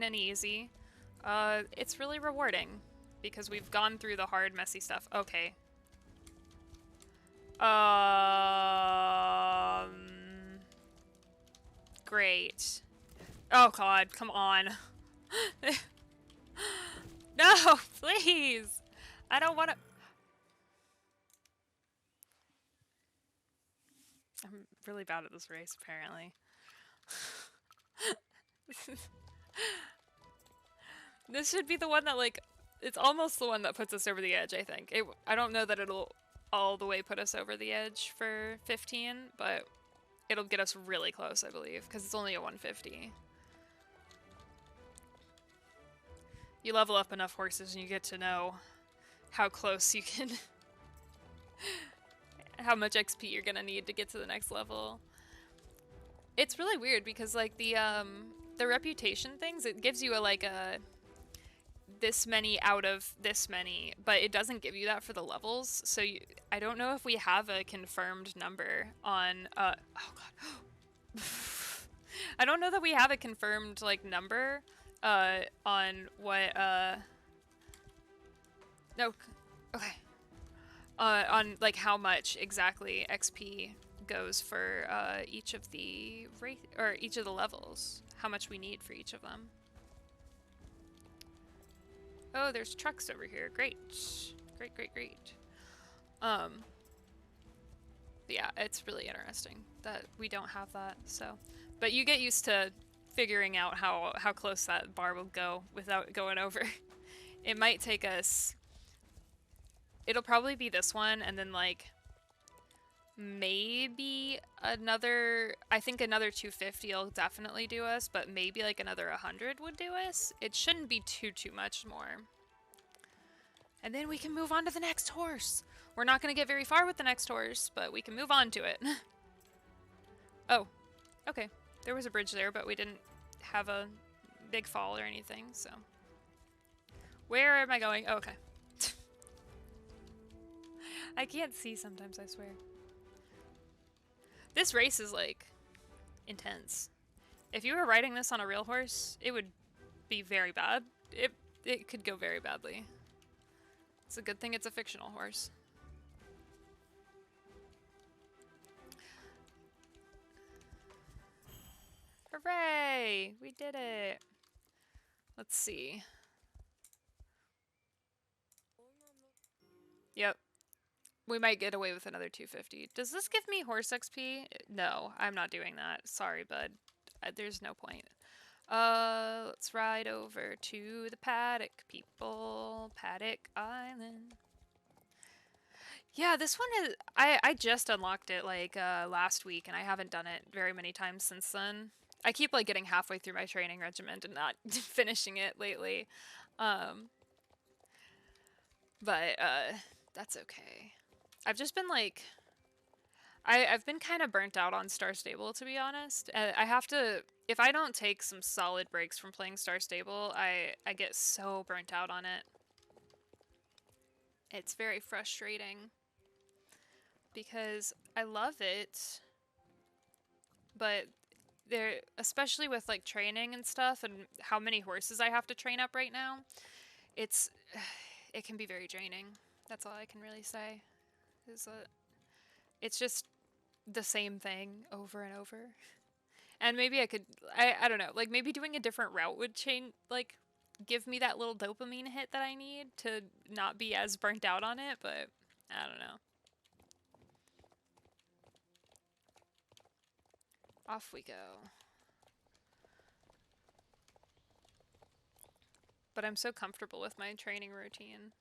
and easy, it's really rewarding because we've gone through the hard, messy stuff. Okay. Great. Oh god, come on. No, please! I don't want to... I'm really bad at this race, apparently. This should be the one that, like... It's almost the one that puts us over the edge, I think. I don't know that it'll all the way put us over the edge for 15, but it'll get us really close, I believe, because it's only a 150. You level up enough horses and you get to know how close you can... how much XP you're gonna need to get to the next level. It's really weird because, like, the reputation things, it gives you a this many out of this many, but it doesn't give you that for the levels. So I don't know if we have a confirmed number on, oh god. I don't know that we have a confirmed, like, number, on what, no, okay. On, like, how much exactly XP goes for, each of the each of the levels. How much we need for each of them. Oh, there's trucks over here. Great. Great, great, great. Yeah, it's really interesting that we don't have that, so. But you get used to figuring out how close that bar will go without going over. It might take us... It'll probably be this one, and then, like, maybe another... I think another 250 will definitely do us, but maybe, like, another 100 would do us. It shouldn't be too much more. And then we can move on to the next horse. We're not going to get very far with the next horse, but we can move on to it. Oh, okay. There was a bridge there, but we didn't have a big fall or anything, so... Where am I going? Oh, okay. I can't see sometimes, I swear. This race is, like, intense. If you were riding this on a real horse, it would be very bad. It could go very badly. It's a good thing it's a fictional horse. Hooray! We did it! Let's see. Yep. We might get away with another 250. Does this give me horse XP? No, I'm not doing that. Sorry, bud. There's no point. Let's ride over to the paddock, people. Paddock Island. Yeah, this one is... I just unlocked it, like, last week, and I haven't done it very many times since then. I keep, like, getting halfway through my training regiment and not finishing it lately. But, that's okay. I've just been, like... I've been kind of burnt out on Star Stable, to be honest. I have to... If I don't take some solid breaks from playing Star Stable, I get so burnt out on it. It's very frustrating. Because I love it, but there, especially with like training and stuff and how many horses I have to train up right now, it's it can be very draining. That's all I can really say. Is that it's just the same thing over and over. And maybe I don't know, like maybe doing a different route would change, like give me that little dopamine hit that I need to not be as burnt out on it, but I don't know. Off we go. But I'm so comfortable with my training routine.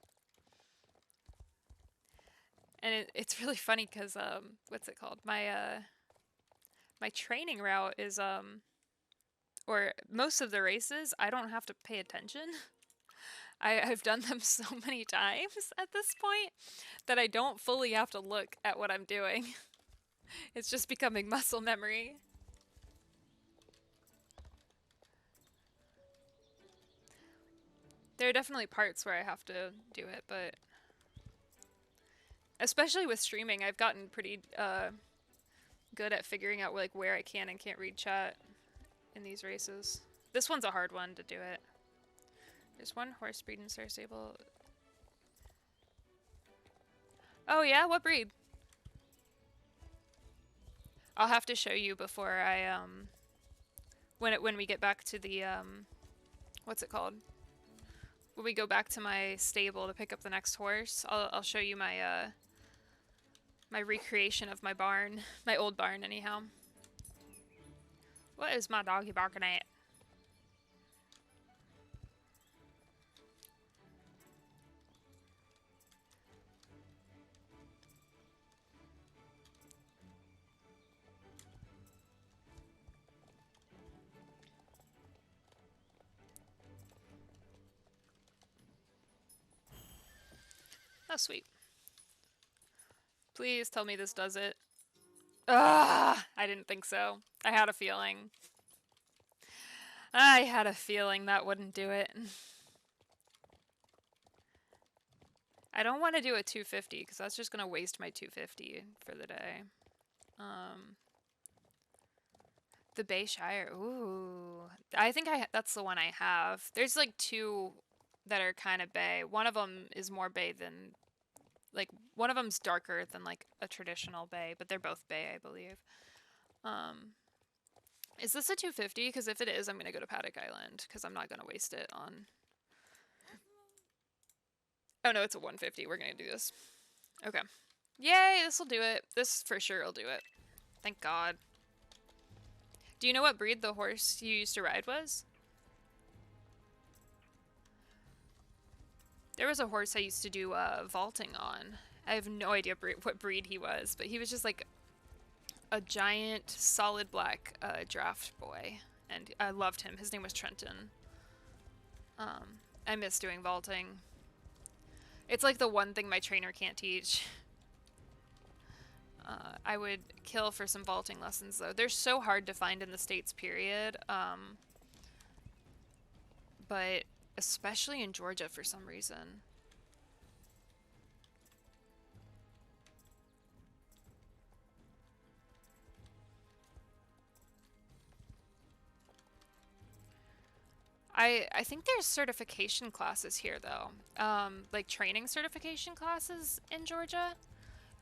And it's really funny because what's it called? My training route is or most of the races I don't have to pay attention. I've done them so many times at this point that I don't fully have to look at what I'm doing. It's just becoming muscle memory. There are definitely parts where I have to do it, but especially with streaming, I've gotten pretty good at figuring out like where I can and can't read chat in these races. This one's a hard one to do it. There's one horse breed in Star Stable. Oh yeah, what breed? I'll have to show you before I when we get back to the what's it called? When we go back to my stable to pick up the next horse, I'll show you my my recreation of my barn, my old barn anyhow. What is my doggy barking at? Oh, sweet. Please tell me this does it. Ah, I didn't think so. I had a feeling. I had a feeling that wouldn't do it. I don't want to do a 250 because that's just going to waste my 250 for the day. The Bay Shire. Ooh. I think that's the one I have. There's like two that are kind of bay. One of them is more bay than, like, one of them's darker than like a traditional bay, but they're both bay, I believe. Is this a 250? Because if it is, I'm going to go to Paddock Island because I'm not going to waste it on... Oh no, it's a 150. We're going to do this. Okay. Yay, this will do it. This for sure will do it. Thank God. Do you know what breed the horse you used to ride was? There was a horse I used to do vaulting on. I have no idea what breed he was, but he was just like a giant, solid black draft boy, and I loved him. His name was Trenton. I miss doing vaulting. It's like the one thing my trainer can't teach. I would kill for some vaulting lessons, though. They're so hard to find in the States, period. But especially in Georgia for some reason. I think there's certification classes here, though. Like training certification classes in Georgia.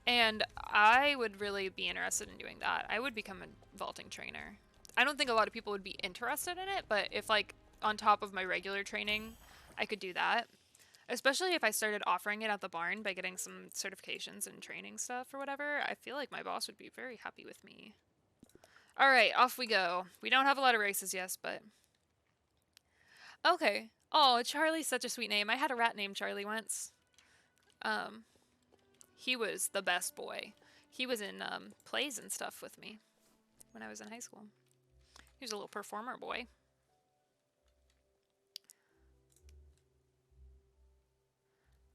And I would really be interested in doing that. I would become a vaulting trainer. I don't think a lot of people would be interested in it, but if like on top of my regular training, I could do that. Especially if I started offering it at the barn by getting some certifications and training stuff or whatever, I feel like my boss would be very happy with me. Alright, off we go. We don't have a lot of races, yes, but... Okay. Oh, Charlie's such a sweet name. I had a rat named Charlie once. He was the best boy. He was in plays and stuff with me when I was in high school. He was a little performer boy.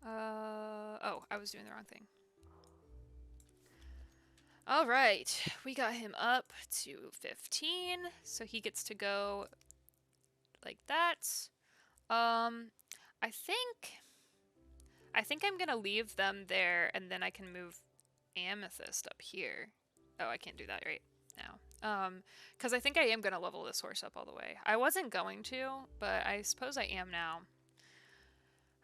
Oh, I was doing the wrong thing. All right, we got him up to 15, so he gets to go like that. I think I'm gonna leave them there, and then I can move Amethyst up here. Oh, I can't do that right now. Because I think I am going to level this horse up all the way. I wasn't going to, but I suppose I am now.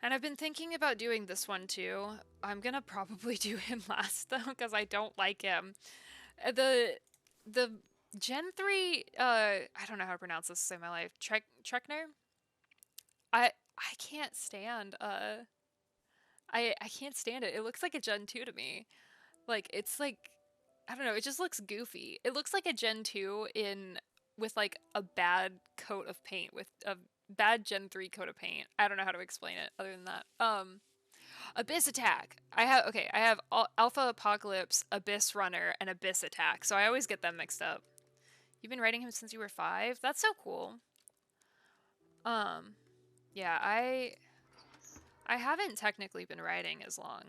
And I've been thinking about doing this one too. I'm going to probably do him last though, because I don't like him. The Gen 3, I don't know how to pronounce this to save my life. Trekner? I can't stand, I can't stand it. It looks like a Gen 2 to me. Like, it's like, I don't know, it just looks goofy. It looks like a Gen 2 with like a bad coat of paint, with a bad Gen 3 coat of paint. I don't know how to explain it other than that. Abyss Attack. I have Alpha Apocalypse, Abyss Runner, and Abyss Attack, so I always get them mixed up. You've been writing him since you were 5? That's so cool. Yeah, I haven't technically been writing as long.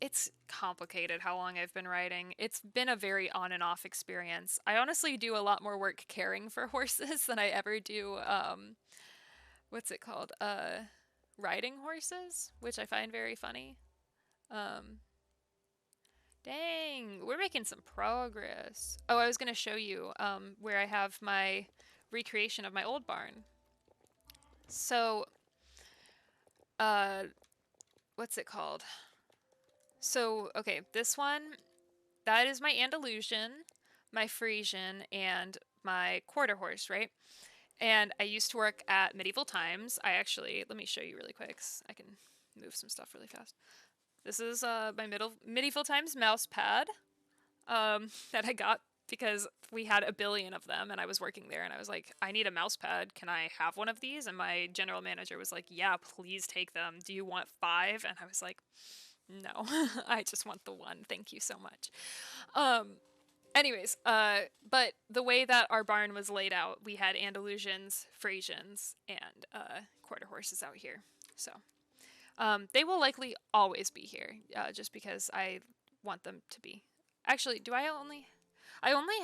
It's complicated how long I've been writing. It's been a very on and off experience. I honestly do a lot more work caring for horses than I ever do, what's it called? Riding horses, which I find very funny. Um, Dang, we're making some progress. Oh, I was gonna show you, where I have my recreation of my old barn. So, uh, what's it called? So, okay, this one, that is my Andalusian, my Frisian, and my quarter horse, right? And I used to work at Medieval Times. Let me show you really quick. I can move some stuff really fast. This is my Medieval Times mouse pad that I got because we had a billion of them and I was working there and I was like, I need a mouse pad. Can I have one of these? And my general manager was like, yeah, please take them. Do you want 5? And I was like, no, I just want the one. Thank you so much. Anyways, but the way that our barn was laid out, we had Andalusians, Frisians, and quarter horses out here. So they will likely always be here, just because I want them to be. Actually, I only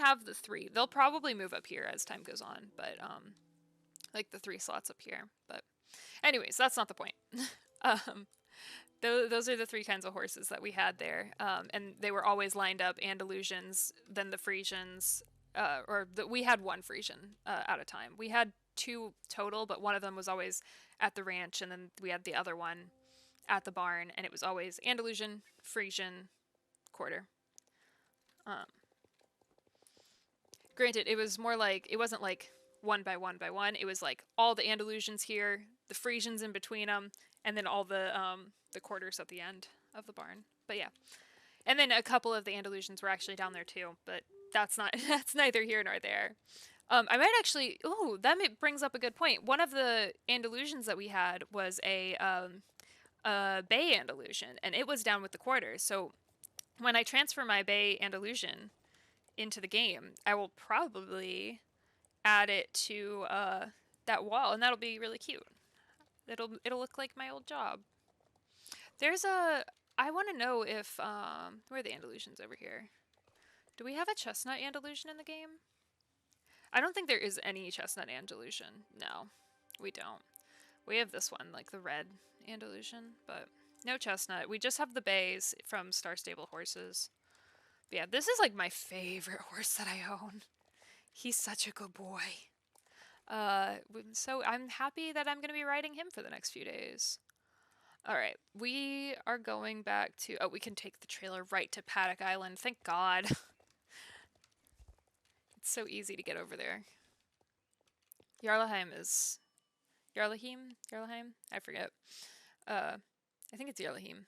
have the 3. They'll probably move up here as time goes on, but like the 3 slots up here. But anyways, that's not the point. um, those are the 3 kinds of horses that we had there, and they were always lined up: Andalusians, then the Frisians, we had 1 Frisian at a time. We had 2 total, but one of them was always at the ranch, and then we had the other one at the barn, and it was always Andalusian, Frisian, quarter. Um, Granted, it was more like, it wasn't like 1 by 1 by 1. It was like all the Andalusians here, the Frisians in between them, and then all the quarters at the end of the barn. But yeah, and then a couple of the Andalusians were actually down there too. But that's neither here nor there. I might actually. Ooh, that brings up a good point. One of the Andalusians that we had was a Bay Andalusian, and it was down with the quarters. So when I transfer my Bay Andalusian into the game, I will probably add it to that wall, and that'll be really cute. It'll look like my old job. I want to know if where are the Andalusians over here? Do we have a chestnut Andalusian in the game? I don't think there is any chestnut Andalusian. No, we don't. We have this one, like the red Andalusian, but no chestnut. We just have the bays from Star Stable Horses. But yeah, this is like my favorite horse that I own. He's such a good boy. So I'm happy that I'm going to be riding him for the next few days. Alright, we are going back to... Oh, we can take the trailer right to Paddock Island. Thank God. It's so easy to get over there. Jarlaheim is... Jarlaheim? Jarlaheim? I forget. I think it's Jarlaheim.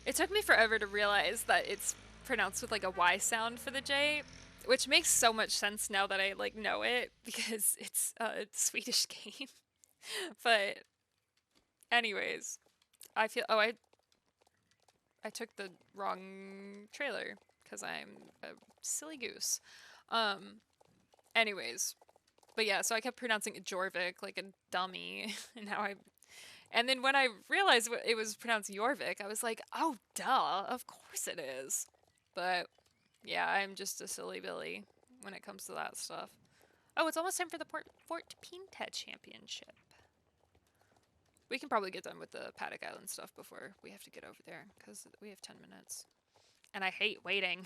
It took me forever to realize that it's pronounced with like a Y sound for the J, which makes so much sense now that I like know it, because it's a Swedish game. But anyways, I feel... Oh, I took the wrong trailer because I'm a silly goose. Anyways, but yeah, so I kept pronouncing it Jorvik like a dummy, and then when I realized it was pronounced Jorvik, I was like, oh, duh, of course it is. But yeah, I'm just a silly Billy when it comes to that stuff. Oh, it's almost time for the Fort Pinta Championship. We can probably get done with the Paddock Island stuff before we have to get over there, because we have 10 minutes. And I hate waiting.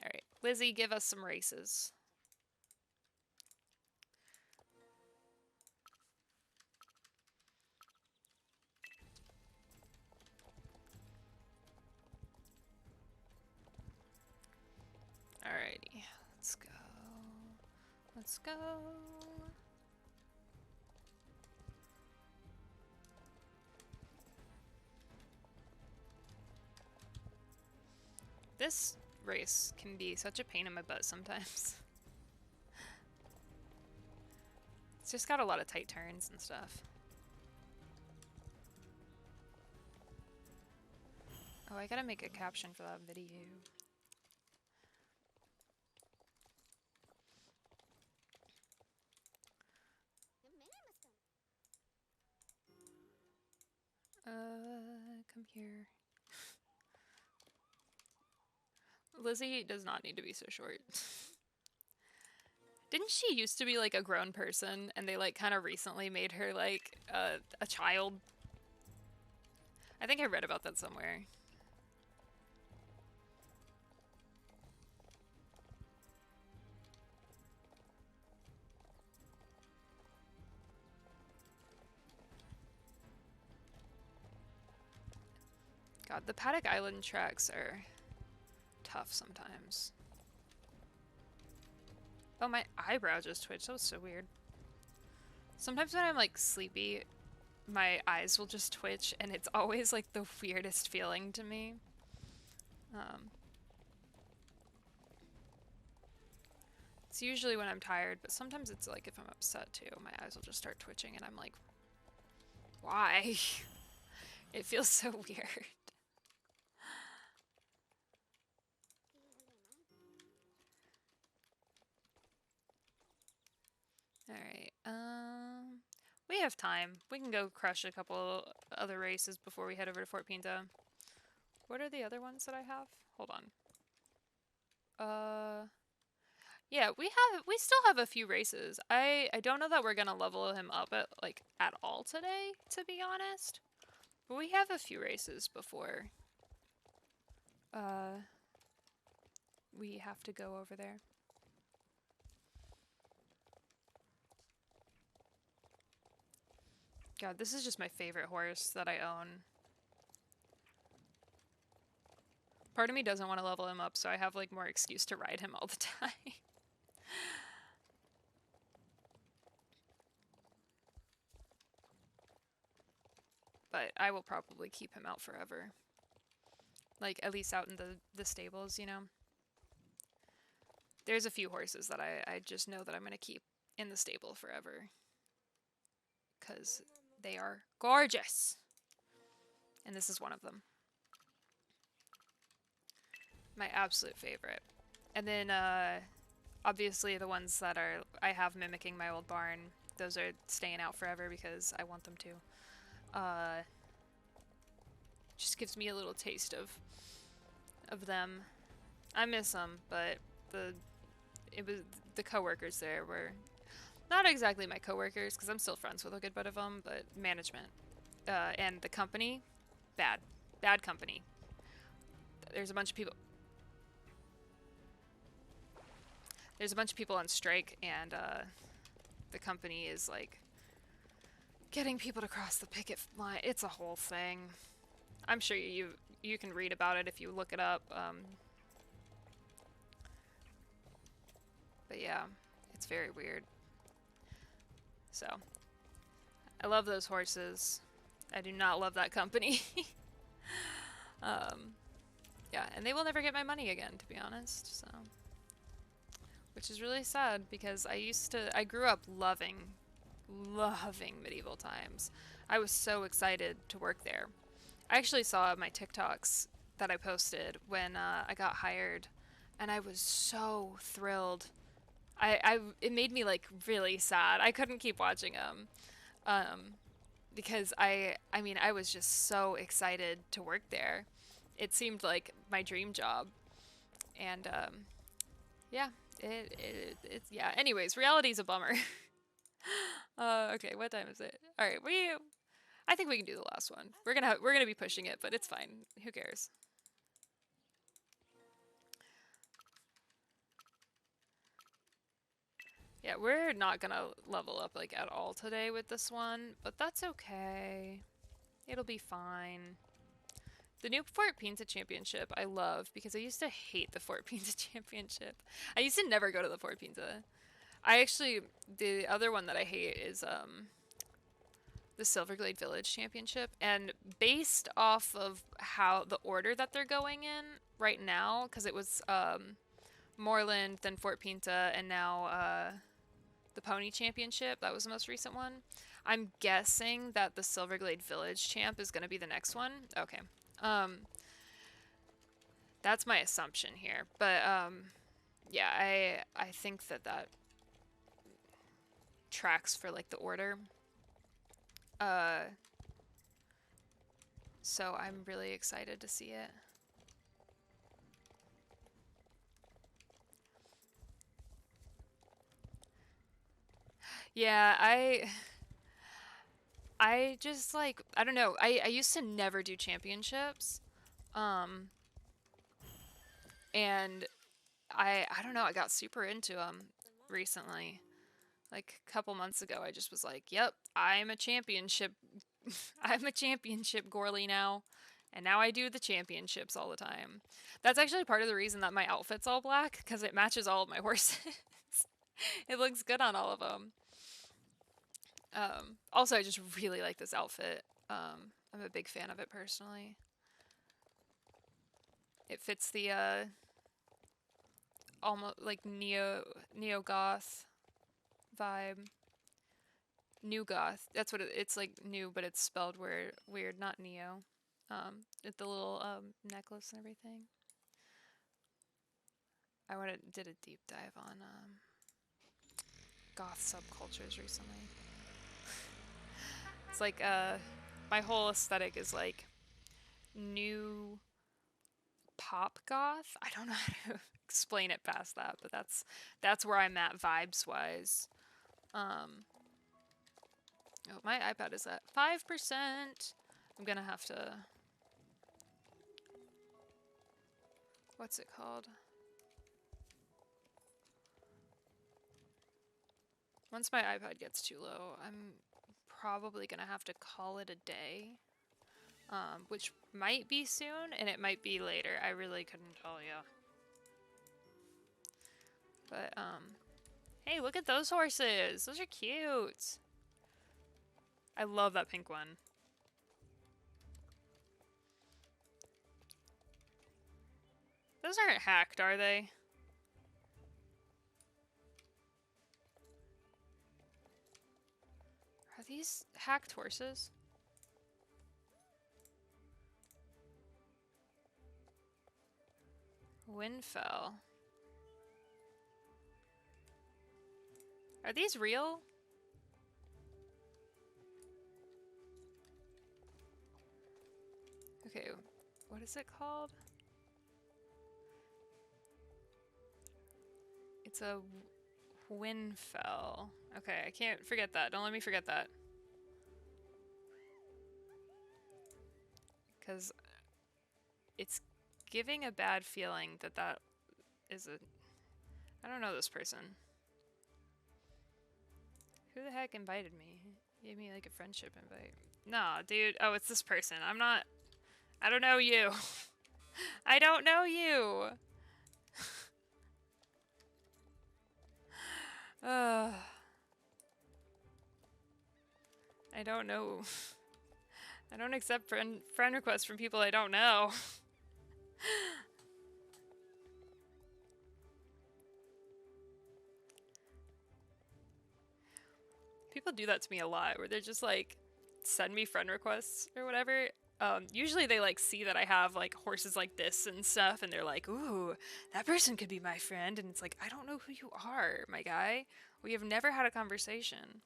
Alright, Lizzie, give us some races. Alrighty, let's go. Let's go. This race can be such a pain in my butt sometimes. It's just got a lot of tight turns and stuff. Oh, I gotta make a caption for that video. Come here. Lizzie does not need to be so short. Didn't she used to be like a grown person and they like kind of recently made her like a child? I think I read about that somewhere. God, the Paddock Island tracks are tough sometimes. Oh, my eyebrow just twitched. That was so weird. Sometimes when I'm like sleepy, my eyes will just twitch and it's always like the weirdest feeling to me. It's usually when I'm tired, but sometimes it's like if I'm upset too, my eyes will just start twitching and I'm like, why? It feels so weird. Alright, we have time. We can go crush a couple other races before we head over to Fort Pinta. What are the other ones that I have? Hold on. Yeah, we still have a few races. I don't know that we're gonna level him up at all today, to be honest. But we have a few races before we have to go over there. God, this is just my favorite horse that I own. Part of me doesn't want to level him up, so I have like more excuse to ride him all the time. But I will probably keep him out forever. Like, at least out in the stables, you know? There's a few horses that I just know that I'm going to keep in the stable forever. Because they are gorgeous! And this is one of them. My absolute favorite. And then, obviously the ones that I have mimicking my old barn, those are staying out forever because I want them to. Just gives me a little taste of them. I miss them, but the coworkers there were not exactly my coworkers because I'm still friends with a good bit of them, but management and the company, bad company. There's a bunch of people. There's a bunch of people on strike, and the company is like getting people to cross the picket line. It's a whole thing. I'm sure you can read about it if you look it up. But yeah, it's very weird. So, I love those horses. I do not love that company. Yeah, and they will never get my money again, to be honest, so. Which is really sad, because I grew up loving medieval times. I was so excited to work there. I actually saw my TikToks that I posted when I got hired, and I was so thrilled. It made me like really sad. I couldn't keep watching them, because I mean I was just so excited to work there. It seemed like my dream job, and yeah, it's yeah. Anyways, reality's a bummer. Okay, what time is it? All right, I think we can do the last one. We're gonna be pushing it, but it's fine. Who cares? Yeah, we're not gonna level up like at all today with this one, but that's okay. It'll be fine. The new Fort Pinta Championship I love because I used to hate the Fort Pinta Championship. I used to never go to the Fort Pinta. I actually, the other one that I hate is the Silverglade Village Championship, and based off of how the order that they're going in right now, because it was Moreland, then Fort Pinta, and now the Pony Championship. That was the most recent one. I'm guessing that the Silverglade Village Champ is going to be the next one. Okay. Um, that's my assumption here. But yeah, I think that that tracks for like the order. So I'm really excited to see it. Yeah, I just like I don't know. I used to never do championships. Um and I don't know, I got super into them recently. Like a couple months ago, I just was like, "Yep, I'm a championship I'm a championship Gorley now." And now I do the championships all the time. That's actually part of the reason that my outfit's all black, because it matches all of my horses. It looks good on all of them. Also, I just really like this outfit. I'm a big fan of it personally. It fits the almost like neo goth vibe. New goth. That's what it's like. New, but it's spelled weird, not neo. With the little necklace and everything. Did a deep dive on goth subcultures recently. It's like my whole aesthetic is like new pop goth. I don't know how to explain it past that, but that's where I'm at vibes wise. Oh, my iPad is at 5%. I'm gonna have to. What's it called? Once my iPad gets too low, I'm probably gonna have to call it a day. Which might be soon, and it might be later. I really couldn't tell you. But, hey, look at those horses! Those are cute! I love that pink one. Those aren't hacked, are they? Are these hacked horses? Windfell. Are these real? Okay, what is it called? It's a Windfell. Okay, I can't forget that. Don't let me forget that. Because it's giving a bad feeling that that is a... I don't know this person. Who the heck invited me? Gave me like a friendship invite. Nah, dude. Oh, it's this person. I'm not... I don't know you. I don't know you. I don't know. I don't accept friend requests from people I don't know. People do that to me a lot, where they're just like, send me friend requests or whatever. Usually they like see that I have like horses like this and stuff, and they're like, "Ooh, that person could be my friend." And it's like, I don't know who you are, my guy. We have never had a conversation.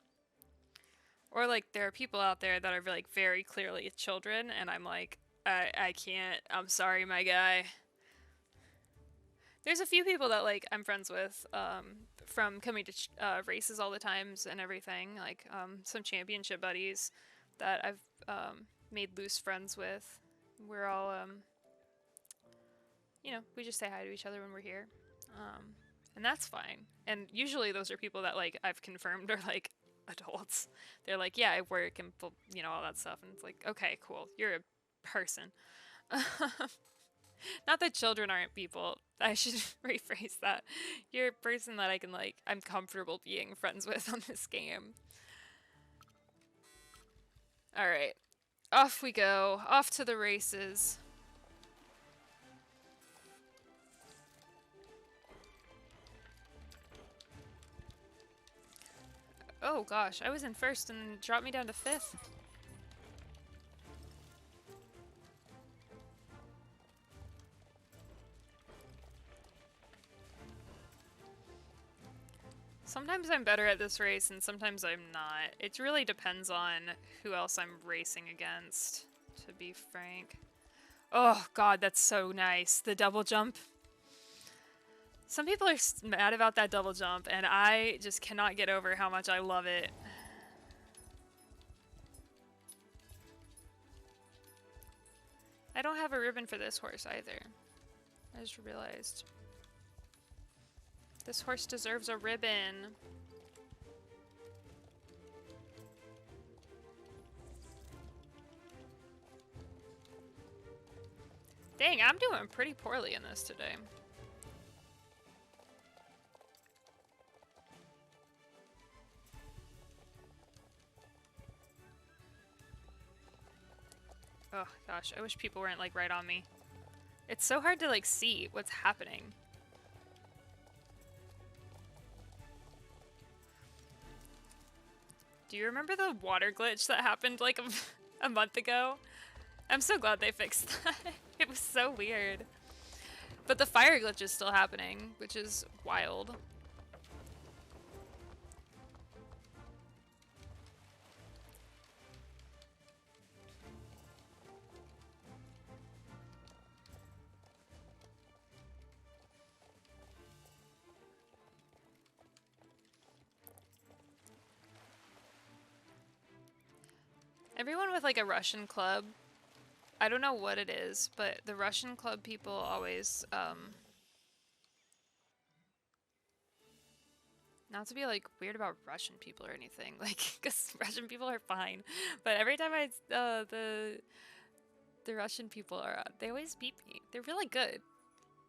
Or like there are people out there that are like very clearly children, and I'm like, I can't. I'm sorry, my guy. There's a few people that like I'm friends with from coming to races all the times and everything. Like some championship buddies that I've made loose friends with. We're all you know, we just say hi to each other when we're here. And that's fine. And usually those are people that like I've confirmed are like adults. They're like, yeah, I work and you know all that stuff, and it's like, okay, cool, you're a person. Not that children aren't people. I should rephrase that. You're a person that I can like, I'm comfortable being friends with on this game. All right, off we go. Off to the races. Oh gosh, I was in first and dropped me down to fifth. Sometimes I'm better at this race and sometimes I'm not. It really depends on who else I'm racing against, to be frank. Oh god, that's so nice. The double jump. Some people are mad about that double jump, and I just cannot get over how much I love it. I don't have a ribbon for this horse either. I just realized. This horse deserves a ribbon. Dang, I'm doing pretty poorly in this today. Oh gosh, I wish people weren't like right on me. It's so hard to like see what's happening. Do you remember the water glitch that happened like a month ago? I'm so glad they fixed that. It was so weird. But the fire glitch is still happening, which is wild. Everyone with like a Russian club, I don't know what it is, but the Russian club people always, not to be like weird about Russian people or anything, like, because Russian people are fine, but every time the Russian people are on, they always beat me. They're really good.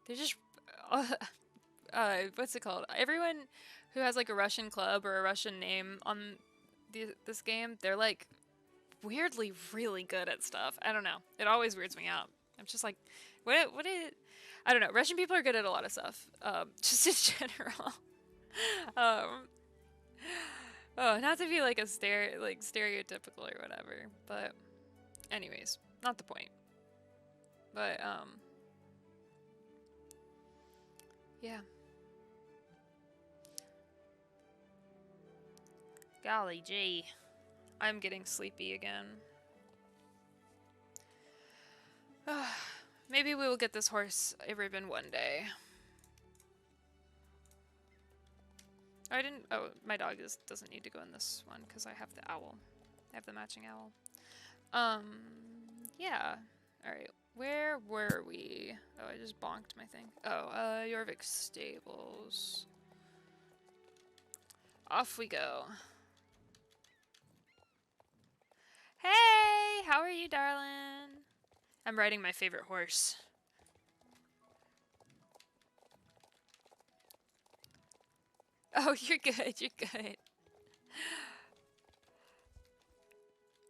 They're just, what's it called? Everyone who has like a Russian club or a Russian name on this game, they're like weirdly really good at stuff. I don't know. It always weirds me out. I'm just like, what is... I don't know. Russian people are good at a lot of stuff. Just in general. Oh, not to be like a stereotypical or whatever, but anyways, not the point. But yeah. Golly gee. I'm getting sleepy again. Maybe we will get this horse a ribbon one day. Oh, I didn't... Oh, my dog doesn't need to go in this one because I have the owl. I have the matching owl. Yeah. Alright, where were we? Oh, I just bonked my thing. Oh, Jorvik Stables. Off we go. Hey! How are you, darling? I'm riding my favorite horse. Oh, you're good, you're good.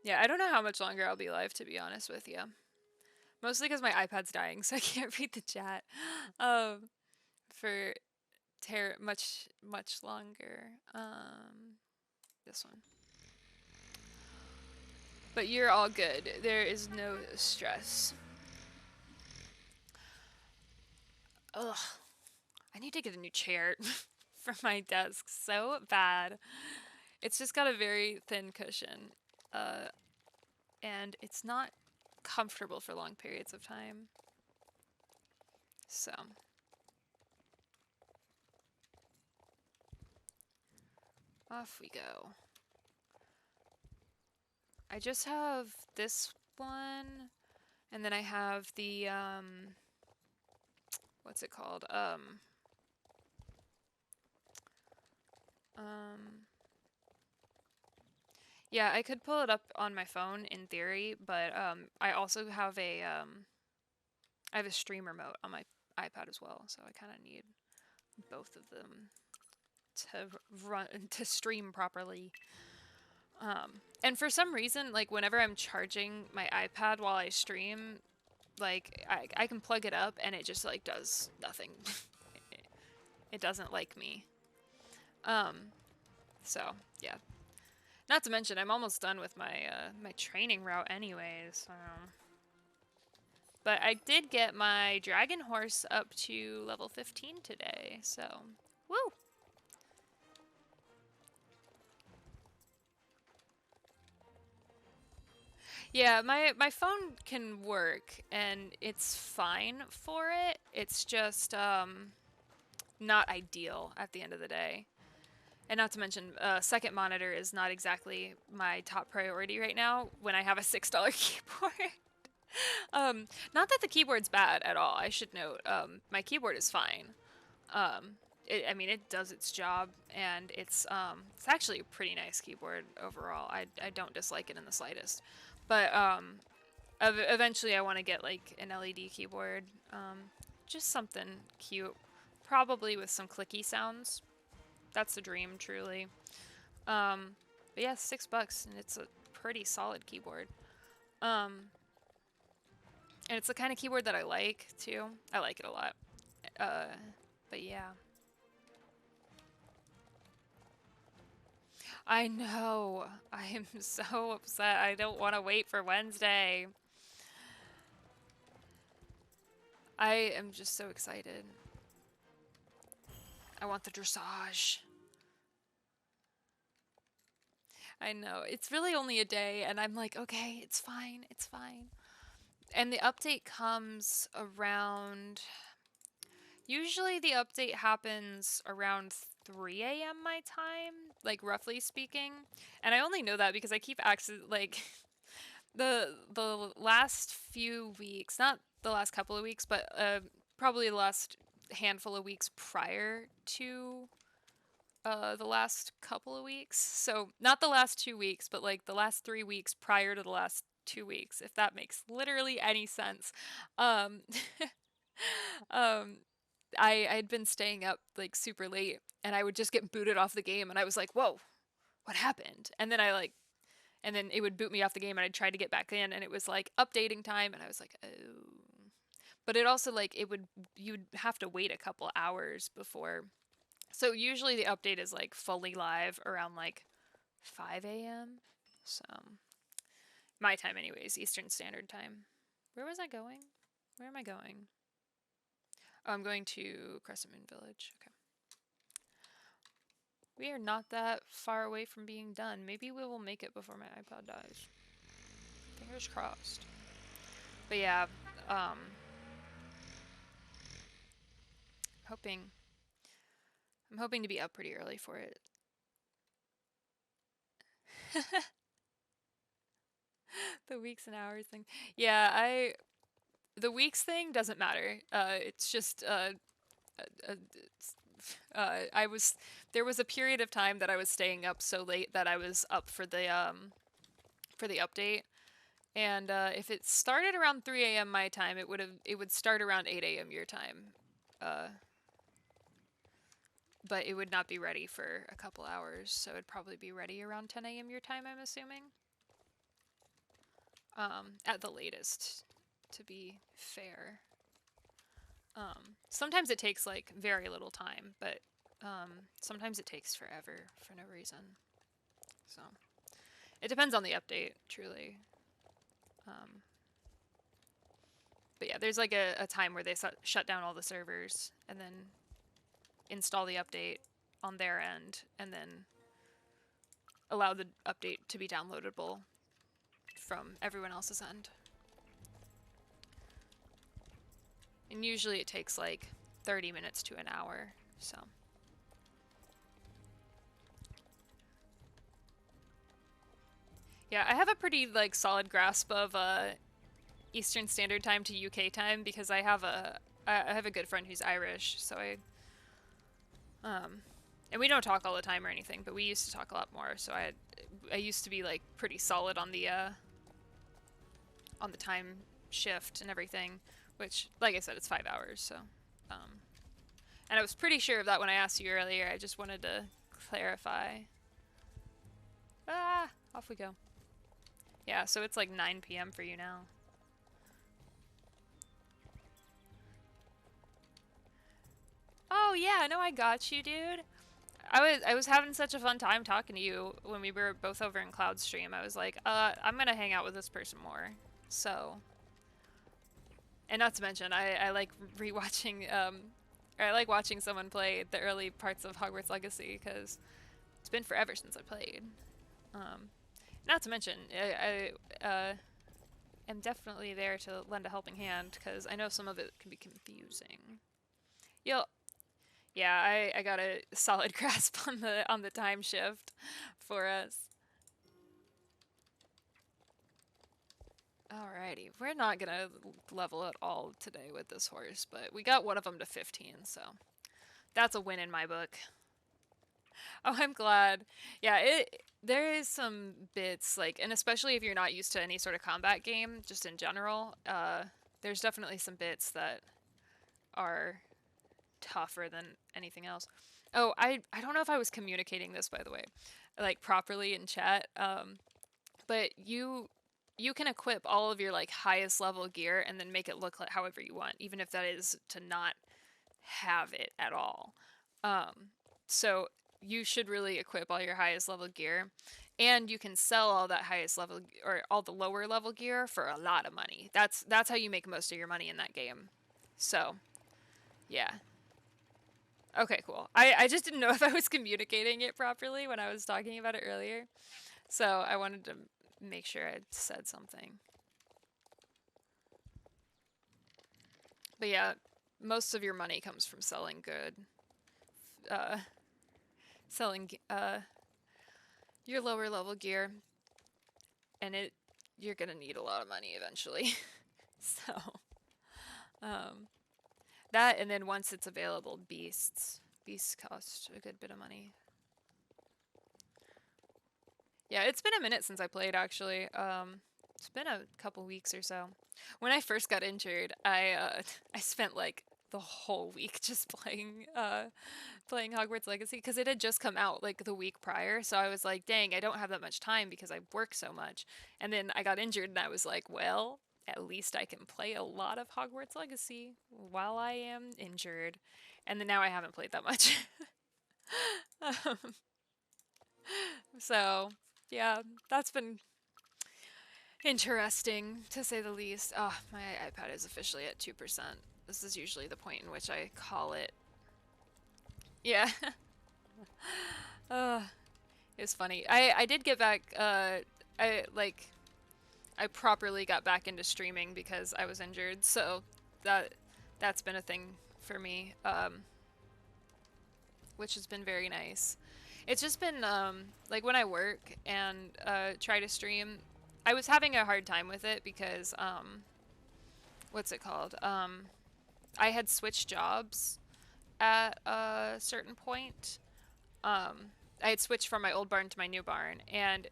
Yeah, I don't know how much longer I'll be live, to be honest with you. Mostly because my iPad's dying, so I can't read the chat. For much longer. This one. But you're all good. There is no stress. Ugh. I need to get a new chair for my desk so bad. It's just got a very thin cushion. And it's not comfortable for long periods of time. So. Off we go. I just have this one, and then I have the, what's it called? Um, yeah, I could pull it up on my phone in theory, but I also have I have a stream remote on my iPad as well, so I kind of need both of them to run to stream properly. And for some reason, like whenever I'm charging my iPad while I stream, like I can plug it up and it just like does nothing. It doesn't like me. So yeah. Not to mention, I'm almost done with my my training route anyways. But I did get my dragon horse up to level 15 today, so woo! Yeah, my phone can work and it's fine for it. It's just not ideal at the end of the day. And not to mention, second monitor is not exactly my top priority right now when I have a $6 keyboard. Not that the keyboard's bad at all. I should note, my keyboard is fine. I mean, it does its job, and it's actually a pretty nice keyboard overall. I don't dislike it in the slightest. But eventually, I want to get like an LED keyboard, just something cute, probably with some clicky sounds. That's the dream, truly. But yeah, $6, and it's a pretty solid keyboard. And it's the kind of keyboard that I like, too. I like it a lot. But yeah. I know. I am so upset. I don't want to wait for Wednesday. I am just so excited. I want the dressage. I know. It's really only a day, and I'm like, okay, it's fine. It's fine. And the update comes around... Usually the update happens around 3 a.m. my time, like roughly speaking. And I only know that because I keep like the last few weeks, not the last couple of weeks, but probably the last handful of weeks prior to the last couple of weeks. So not the last 2 weeks, but like the last 3 weeks prior to the last 2 weeks, if that makes literally any sense. Um, um, I'd been staying up like super late and I would just get booted off the game and I was like, whoa, what happened? And then it would boot me off the game and I'd try to get back in and it was like updating time and I was like, oh. But it also like you'd have to wait a couple hours before. So usually the update is like fully live around like 5 a.m. So my time anyways, Eastern Standard Time. Where was I going? Where am I going? Oh, I'm going to Crescent Moon Village. Okay. We are not that far away from being done. Maybe we will make it before my iPod dies. Fingers crossed. But yeah, hoping I'm hoping to be up pretty early for it. The weeks and hours thing. Yeah, the weeks thing doesn't matter. It's just there was a period of time that I was staying up so late that I was up for the update. And if it started around 3 a.m. my time, it would start around 8 a.m. your time. But it would not be ready for a couple hours, so it'd probably be ready around 10 a.m. your time, I'm assuming. At the latest, to be fair. Sometimes it takes like very little time, but sometimes it takes forever for no reason. So it depends on the update, truly. But yeah, there's like a time where they shut down all the servers and then install the update on their end and then allow the update to be downloadable from everyone else's end. And usually it takes like 30 minutes to an hour, so. Yeah, I have a pretty like solid grasp of Eastern Standard Time to UK time because I have a good friend who's Irish, so And we don't talk all the time or anything, but we used to talk a lot more. So I used to be like pretty solid on the time shift and everything, which, like I said, it's 5 hours. So, um, and I was pretty sure of that when I asked you earlier. I just wanted to clarify. Ah, off we go. Yeah, so it's like 9 p.m. for you now. Oh yeah, no, I got you, dude. I was having such a fun time talking to you when we were both over in Cloud Stream. I was like, I'm gonna hang out with this person more. So, and not to mention, I like rewatching or I like watching someone play the early parts of Hogwarts Legacy because it's been forever since I played. Um, Not to mention, I am definitely there to lend a helping hand because I know some of it can be confusing. You'll Yeah, I got a solid grasp on the time shift for us. Alrighty, we're not gonna level at all today with this horse, but we got one of them to 15, so that's a win in my book. Oh, I'm glad. Yeah, there is some bits like, and especially if you're not used to any sort of combat game, just in general, there's definitely some bits that are tougher than anything else. Oh, I don't know if I was communicating this by the way, like properly in chat. But you can equip all of your like highest level gear and then make it look like however you want, even if that is to not have it at all. So you should really equip all your highest level gear, and you can sell all that highest level or all the lower level gear for a lot of money. That's how you make most of your money in that game. So, yeah. Okay, cool. I just didn't know if I was communicating it properly when I was talking about it earlier. So I wanted to make sure I said something. But yeah, most of your money comes from selling good. Uh, selling your lower level gear, and you're gonna need a lot of money eventually. So, um, that and then once it's available, beasts cost a good bit of money. Yeah, it's been a minute since I played actually. It's been a couple weeks or so. When I first got injured, I spent like the whole week just playing Hogwarts Legacy because it had just come out like the week prior. So I was like, dang, I don't have that much time because I work so much. And then I got injured and I was like, well, at least I can play a lot of Hogwarts Legacy while I am injured. And then now I haven't played that much. um, so yeah, that's been interesting to say the least. Oh, my iPad is officially at 2%. This is usually the point in which I call it. Yeah. uh, it's funny. I did get back I like I properly got back into streaming because I was injured. So that's been a thing for me. Which has been very nice. It's just been like when I work and try to stream, I was having a hard time with it because what's it called? I had switched jobs at a certain point. I had switched from my old barn to my new barn, and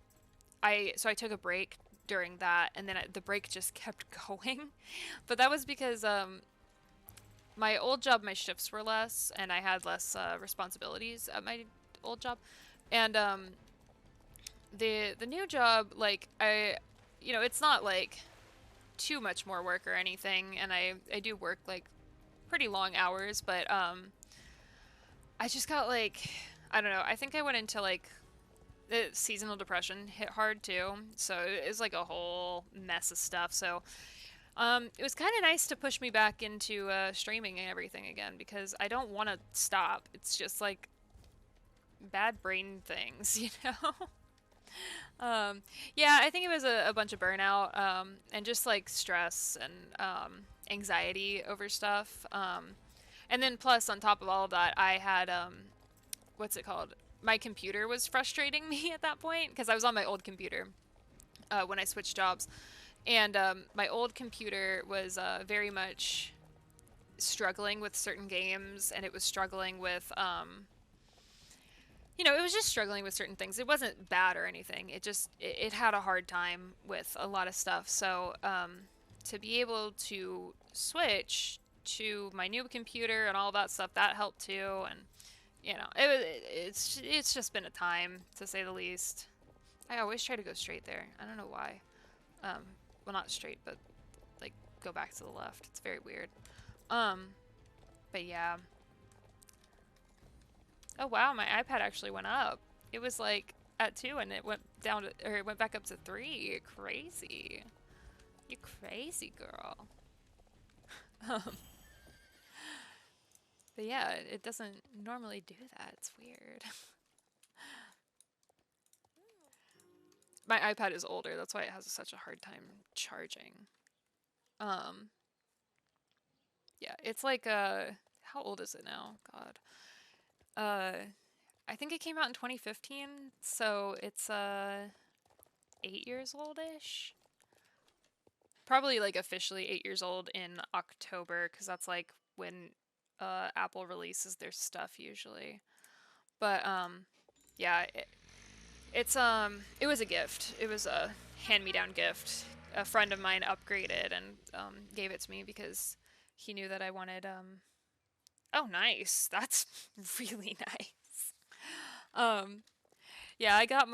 I took a break during that, and then the break just kept going. But that was because my old job, my shifts were less, and I had less responsibilities at my old job, and the new job, like it's not like too much more work or anything, and I do work like pretty long hours, but I just got like I don't know. I think I went into like the seasonal depression hit hard too, so it was like a whole mess of stuff. So it was kind of nice to push me back into streaming and everything again because I don't want to stop. It's just like bad brain things, you know? Yeah, I think it was a bunch of burnout and just like stress and anxiety over stuff. And then plus on top of all of that, I had what's it called? My computer was frustrating me at that point because I was on my old computer when I switched jobs. And my old computer was very much struggling with certain games, and it was struggling with you know, it was just struggling with certain things. It wasn't bad or anything. It had a hard time with a lot of stuff. So to be able to switch to my new computer and all that stuff, that helped too. And you know, it's just been a time, to say the least. I always try to go straight there. I don't know why. Well, not straight, but like go back to the left. It's very weird. But yeah. Oh wow, my iPad actually went up. It was like at 2 and it went down to, or it went back up to 3. You're crazy. You crazy girl. But yeah, it doesn't normally do that. It's weird. My iPad is older, that's why it has such a hard time charging. Yeah, it's like how old is it now? God. I think it came out in 2015, so it's 8 years old-ish. Probably like officially 8 years old in October, because that's like when Apple releases their stuff usually. But yeah, it was a gift. It was a hand-me-down gift. A friend of mine upgraded and gave it to me because he knew that I wanted oh nice. That's really nice. Yeah, I got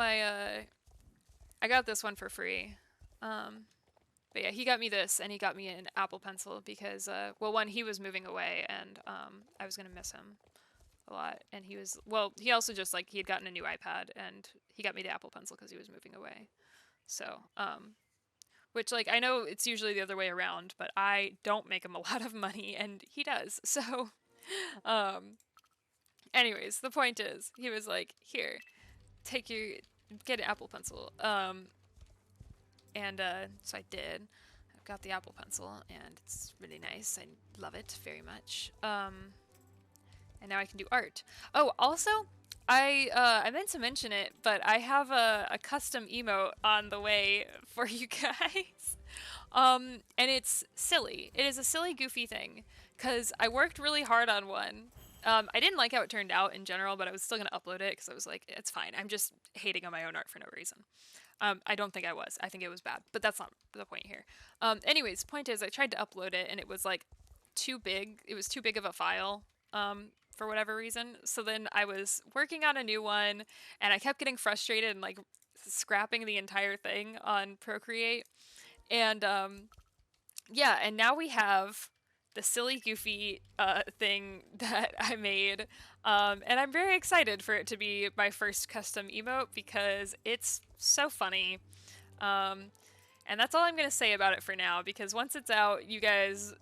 this one for free. But yeah, he got me this, and he got me an Apple Pencil because, well, one, he was moving away, and I was gonna miss him a lot. And he was, well, he also just like he had gotten a new iPad, and he got me the Apple Pencil because he was moving away. So, which like I know it's usually the other way around, but I don't make him a lot of money, and he does. So, um, anyways, the point is, he was like, here, take your, get an Apple Pencil. And so I did. I've got the Apple Pencil, and it's really nice. I love it very much. And now I can do art. Oh, also, I meant to mention it, but I have a custom emote on the way for you guys. And it's silly. It is a silly, goofy thing, because I worked really hard on one. I didn't like how it turned out in general, but I was still going to upload it because I was like, it's fine. I'm just hating on my own art for no reason. I don't think I was. I think it was bad, but that's not the point here. Anyways, point is, I tried to upload it and it was like too big. It was too big of a file for whatever reason. So then I was working on a new one and I kept getting frustrated and like scrapping the entire thing on Procreate. And yeah, and now we have the silly, goofy thing that I made. And I'm very excited for it to be my first custom emote because it's so funny. And that's all I'm going to say about it for now because once it's out, you guys,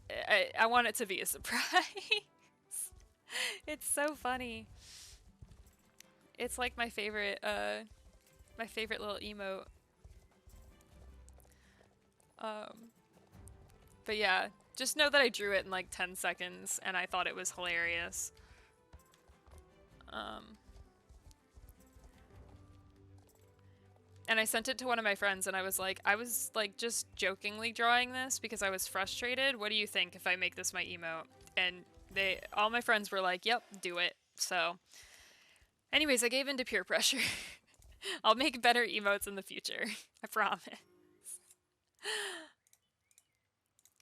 I want it to be a surprise. It's so funny. It's like my favorite little emote. But yeah, just know that I drew it in like 10 seconds and I thought it was hilarious. And I sent it to one of my friends and I was like just jokingly drawing this because I was frustrated. What do you think if I make this my emote? And all my friends were like, yep, do it. So anyways, I gave in to peer pressure. I'll make better emotes in the future. I promise.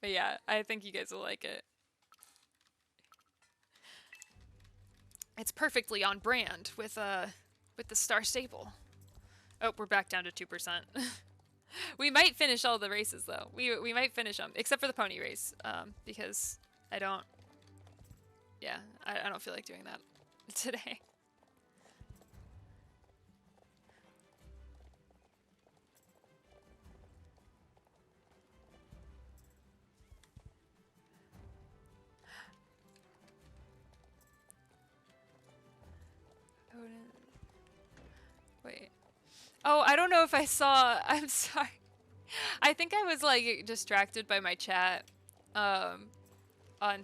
But yeah, I think you guys will like it. It's perfectly on brand with the Star Staple. Oh, we're back down to 2%. We might finish all the races though. We might finish them, except for the pony race, because I don't. Yeah, I don't feel like doing that today. Wait. Oh, I don't know if I saw. I'm sorry. I think I was like distracted by my chat on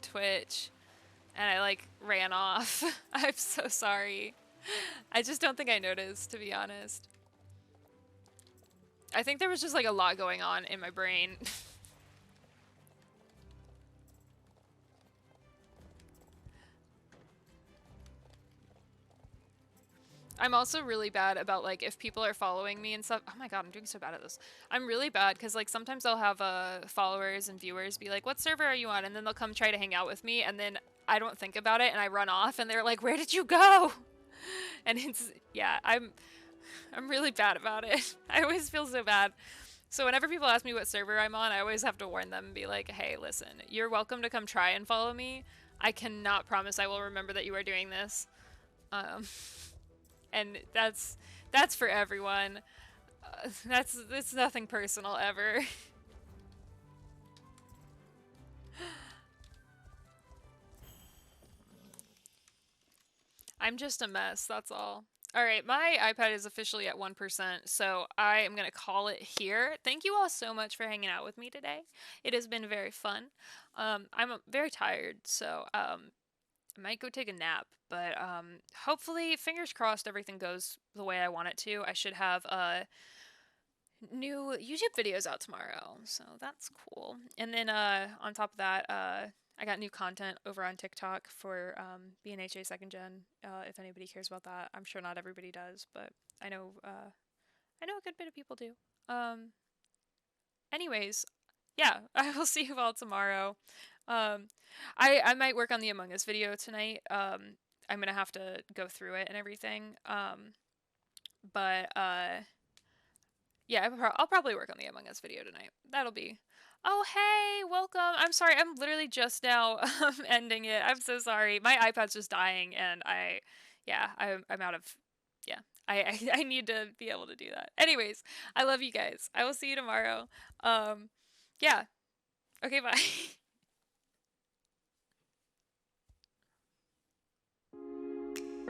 Twitch and I like ran off. I'm so sorry. I just don't think I noticed, to be honest. I think there was just like a lot going on in my brain. I'm also really bad about like if people are following me and stuff. Oh my god, I'm doing so bad at this. I'm really bad because like sometimes I'll have followers and viewers be like, "What server are you on?" And then they'll come try to hang out with me, and then I don't think about it and I run off, and they're like, "Where did you go?" And it's yeah, I'm really bad about it. I always feel so bad. So whenever people ask me what server I'm on, I always have to warn them and be like, "Hey, listen, you're welcome to come try and follow me. I cannot promise I will remember that you are doing this." Um, and that's for everyone. That's it's nothing personal ever. I'm just a mess, that's all. All right, my iPad is officially at 1%, so I am going to call it here. Thank you all so much for hanging out with me today. It has been very fun. I'm very tired, so I might go take a nap, but hopefully, fingers crossed, everything goes the way I want it to. I should have new YouTube videos out tomorrow, so that's cool. And then on top of that, I got new content over on TikTok for BNHA Second Gen. If anybody cares about that, I'm sure not everybody does, but I know I know a good bit of people do. Um, anyways, yeah, I will see you all tomorrow. Um, I might work on the Among Us video tonight. I'm gonna have to go through it and everything. But yeah, I'll probably work on the Among Us video tonight. That'll be. Oh hey, welcome. I'm sorry, I'm literally just now ending it. I'm so sorry. My iPad's just dying, and yeah, I'm out of, yeah. I need to be able to do that. Anyways, I love you guys. I will see you tomorrow. Yeah. Okay, bye.